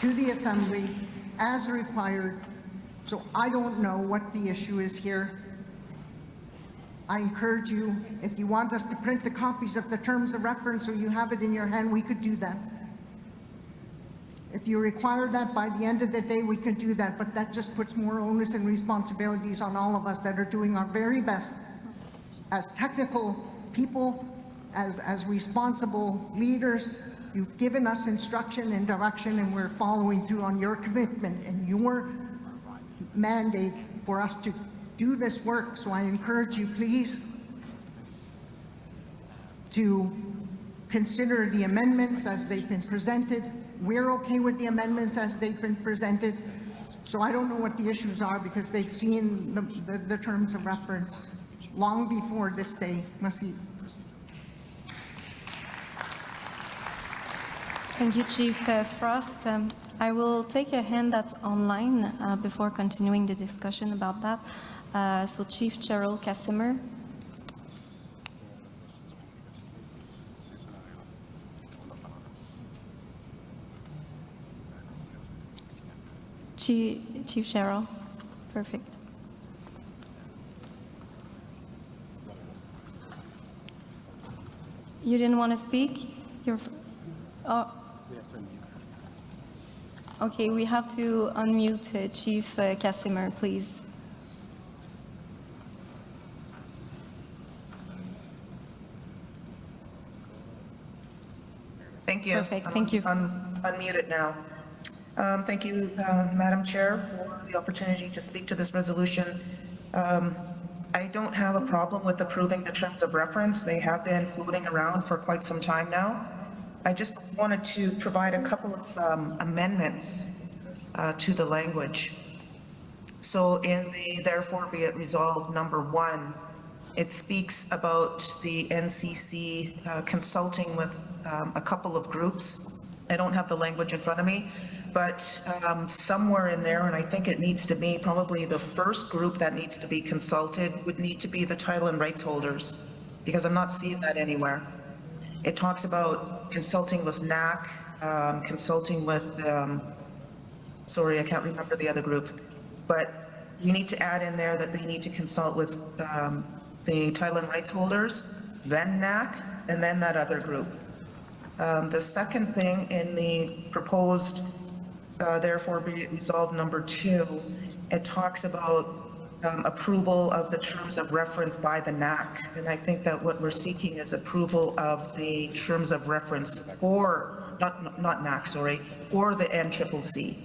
to the Assembly as required. So I don't know what the issue is here. I encourage you, if you want us to print the copies of the terms of reference so you have it in your hand, we could do that. If you require that by the end of the day, we could do that, but that just puts more onus and responsibilities on all of us that are doing our very best as technical people, as responsible leaders. You've given us instruction and direction, and we're following through on your commitment and your mandate for us to do this work. So I encourage you, please, to consider the amendments as they've been presented. We're okay with the amendments as they've been presented. So I don't know what the issues are because they've seen the terms of reference long before this day. Merci. Thank you, Chief Frost. I will take a hand that's online before continuing the discussion about that. So Chief Cheryl Casimir. Chief Cheryl, perfect. You didn't want to speak? Oh. Okay, we have to unmute Chief Casimir, please. Thank you. Perfect, thank you. I'm unmuted now. Thank you, Madam Chair, for the opportunity to speak to this resolution. I don't have a problem with approving the terms of reference. They have been floating around for quite some time now. I just wanted to provide a couple of amendments to the language. So in the therefore be it resolved number 1, it speaks about the NCC consulting with a couple of groups. I don't have the language in front of me, but somewhere in there, and I think it needs to be probably the first group that needs to be consulted would need to be the title and rights holders, because I'm not seeing that anywhere. It talks about consulting with NAC, consulting with, sorry, I can't remember the other group, but you need to add in there that they need to consult with the title and rights holders, then NAC, and then that other group. The second thing in the proposed therefore be it resolved number 2, it talks about approval of the terms of reference by the NAC. And I think that what we're seeking is approval of the terms of reference for, not NAC, sorry, for the NCCC.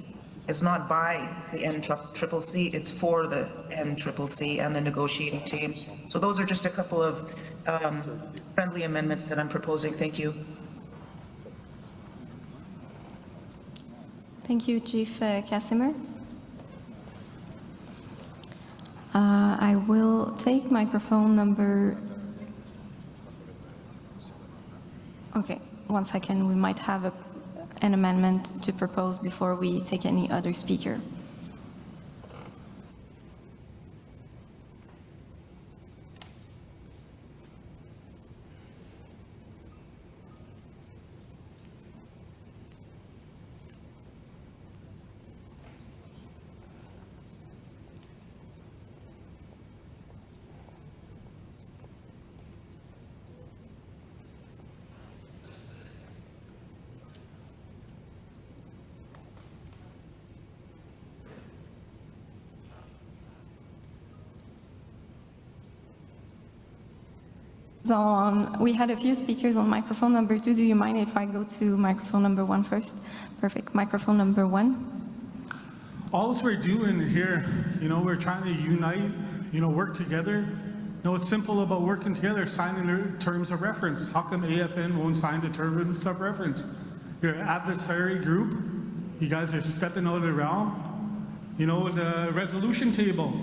It's not by the NCCC, it's for the NCCC and the negotiating team. So those are just a couple of friendly amendments that I'm proposing. Thank you. Thank you, Chief Casimir. I will take microphone number... Okay, 1 second. We might have an amendment to propose before we take any other speaker. So we had a few speakers on microphone number 2. Do you mind if I go to microphone number 1 first? Perfect. Microphone number 1. All we're doing here, we're trying to unite, work together. It's simple about working together, signing the terms of reference. How come AFN won't sign the terms of reference? Your adversary group, you guys are stepping out of the realm. The resolution table.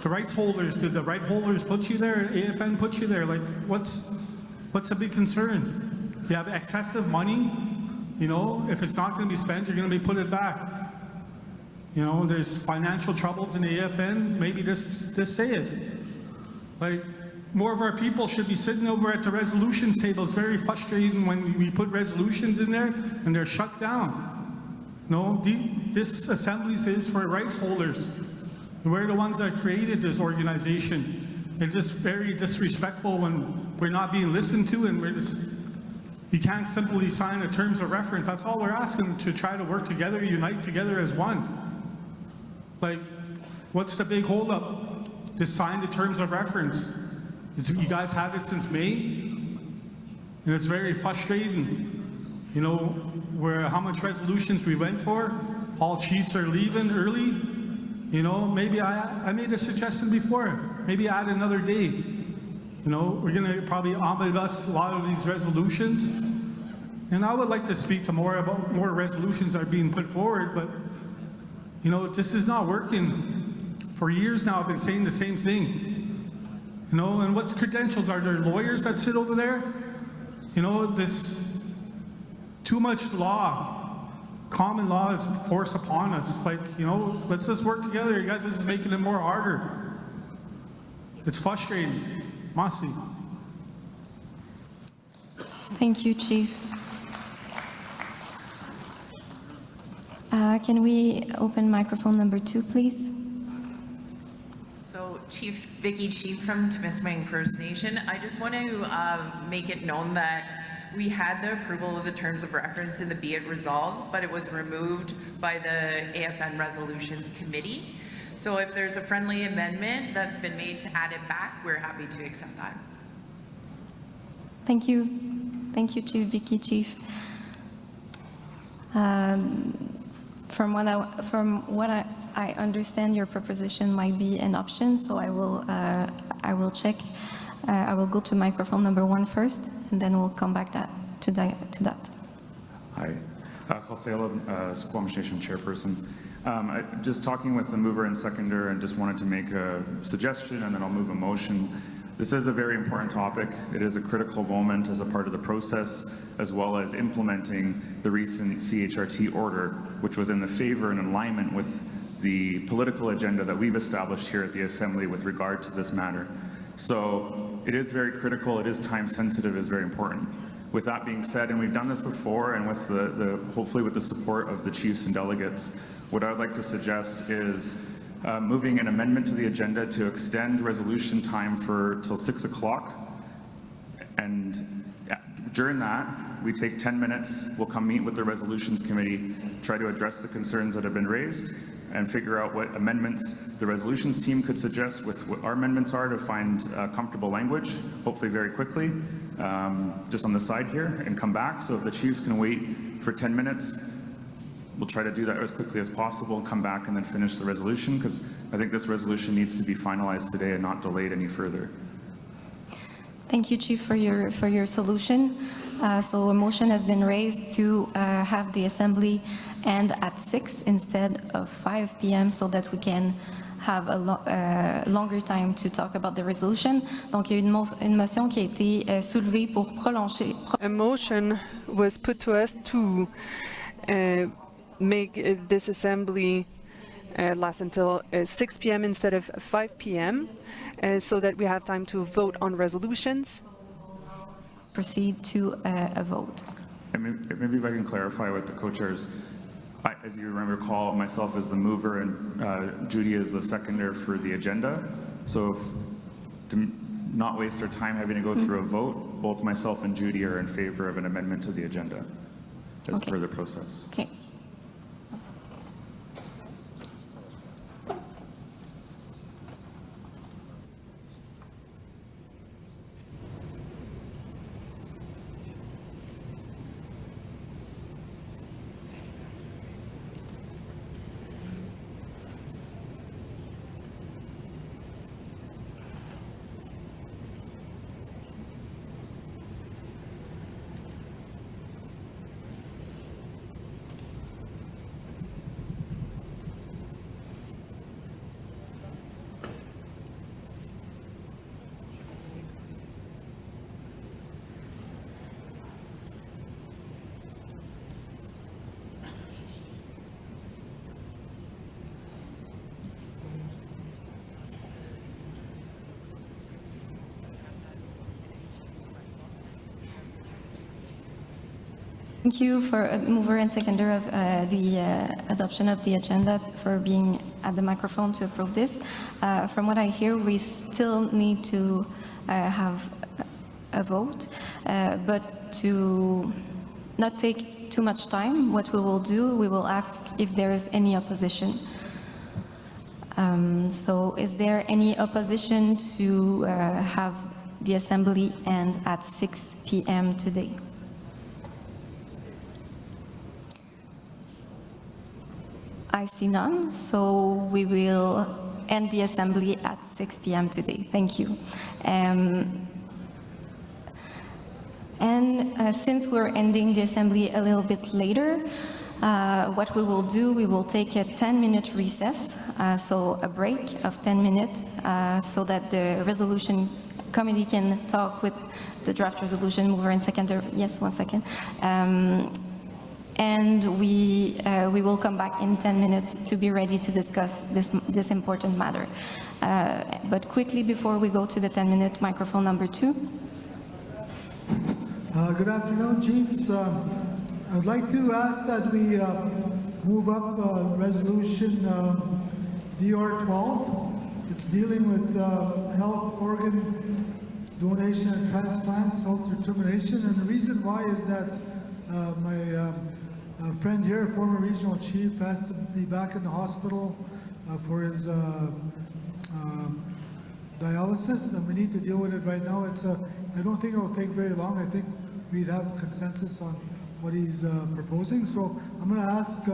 The rights holders, did the right holders put you there? AFN put you there? Like, what's the big concern? You have excessive money, if it's not going to be spent, you're going to be put it back. There's financial troubles in the AFN, maybe just say it. Like, more of our people should be sitting over at the resolutions table. It's very frustrating when we put resolutions in there and they're shut down. This assembly is for rights holders. We're the ones that created this organization. It's just very disrespectful when we're not being listened to and you can't simply sign the terms of reference. That's all we're asking, to try to work together, unite together as one. Like, what's the big holdup? To sign the terms of reference. You guys have it since May, and it's very frustrating. How much resolutions we went for, all chiefs are leaving early. Maybe I made a suggestion before, maybe add another day. We're gonna probably omnibus a lot of these resolutions. And I would like to speak to more resolutions that are being put forward, but, You know, this is not working. For years now, I've been saying the same thing. You know, and what's credentials? Are there lawyers that sit over there? You know, this too much law, common law is forced upon us. Like, you know, let's just work together. You guys are just making it more harder. It's frustrating. Masi. Thank you, Chief. Can we open microphone number 2, please? So Chief Vicky Chief from Temiskaming First Nation, I just want to make it known that we had the approval of the terms of reference in the Be It Resolved, but it was removed by the AFN Resolutions Committee. So if there's a friendly amendment that's been made to add it back, we're happy to accept that. Thank you. Thank you, Chief Vicky Chief. From what I understand, your proposition might be an option, so I will check. I will go to microphone number 1 first, and then we'll come back to that. Hi, Kalsela, Squamish Nation chairperson. Just talking with the mover and seconder, and just wanted to make a suggestion, and then I'll move a motion. This is a very important topic. It is a critical moment as a part of the process, as well as implementing the recent CHRT order, which was in the favor and alignment with the political agenda that we've established here at the Assembly with regard to this matter. So it is very critical, it is time sensitive, it is very important. With that being said, and we've done this before, and with hopefully with the support of the chiefs and delegates, what I would like to suggest is moving an amendment to the agenda to extend resolution time till 6 o'clock. And during that, we take 10 minutes, we'll come meet with the resolutions committee, try to address the concerns that have been raised, and figure out what amendments the resolutions team could suggest with what our amendments are to find comfortable language, hopefully very quickly, just on the side here, and come back. So if the chiefs can wait for 10 minutes, we'll try to do that as quickly as possible, come back and then finish the resolution, because I think this resolution needs to be finalized today and not delayed any further. Thank you, Chief, for your solution. So a motion has been raised to have the Assembly end at 6 instead of 5 p.m. so that we can have a longer time to talk about the resolution. Donc, il y a une motion qui a été soulevée pour prolonger. A motion was put to us to make this Assembly last until 6 p.m. instead of 5 p.m. So that we have time to vote on resolutions. Proceed to a vote. And maybe if I can clarify with the co-chairs, as you recall, myself as the mover and Judy is the seconder for the agenda. So to not waste our time having to go through a vote, both myself and Judy are in favor of an amendment to the agenda as per the process. Okay. Thank you for mover and seconder of the adoption of the agenda for being at the microphone to approve this. From what I hear, we still need to have a vote, but to not take too much time, what we will do, we will ask if there is any opposition. So is there any opposition to have the Assembly end at 6 p.m. today? I see none, so we will end the Assembly at 6 p.m. today. Thank you. And since we're ending the Assembly a little bit later, What we will do, we will take a 10-minute recess, so a break of 10 minutes, so that the resolution committee can talk with the draft resolution mover and seconder. Yes, 1 second. And we will come back in 10 minutes to be ready to discuss this important matter. But quickly, before we go to the 10-minute, microphone number 2. Good afternoon, Chiefs. I would like to ask that we move up resolution DR 12. It's dealing with health organ donation and transplant, self-determination. And the reason why is that my friend here, former regional chief, has to be back in the hospital for his dialysis, and we need to deal with it right now. I don't think it will take very long. I think we'd have consensus on what he's proposing. So I'm going to ask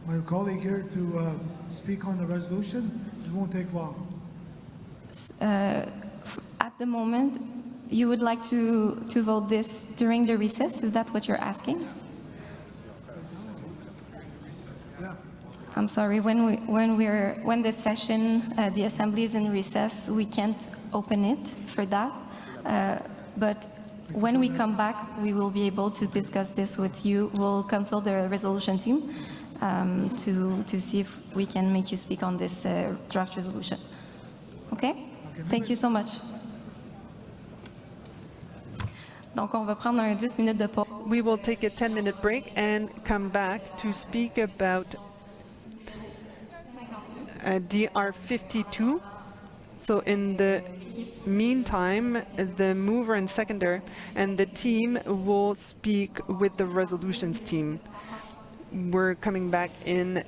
my colleague here to speak on the resolution. It won't take long. At the moment, you would like to vote this during the recess? Is that what you're asking? Yeah. I'm sorry, when the session, the assembly is in recess, we can't open it for that. But when we come back, we will be able to discuss this with you. We'll consult the resolution team to see if we can make you speak on this draft resolution. Okay? Thank you so much. Donc, on va prendre un 10 minutes de pause. We will take a 10-minute break and come back to speak about DR 52. So in the meantime, the mover and seconder and the team will speak with the resolutions team. We're coming back in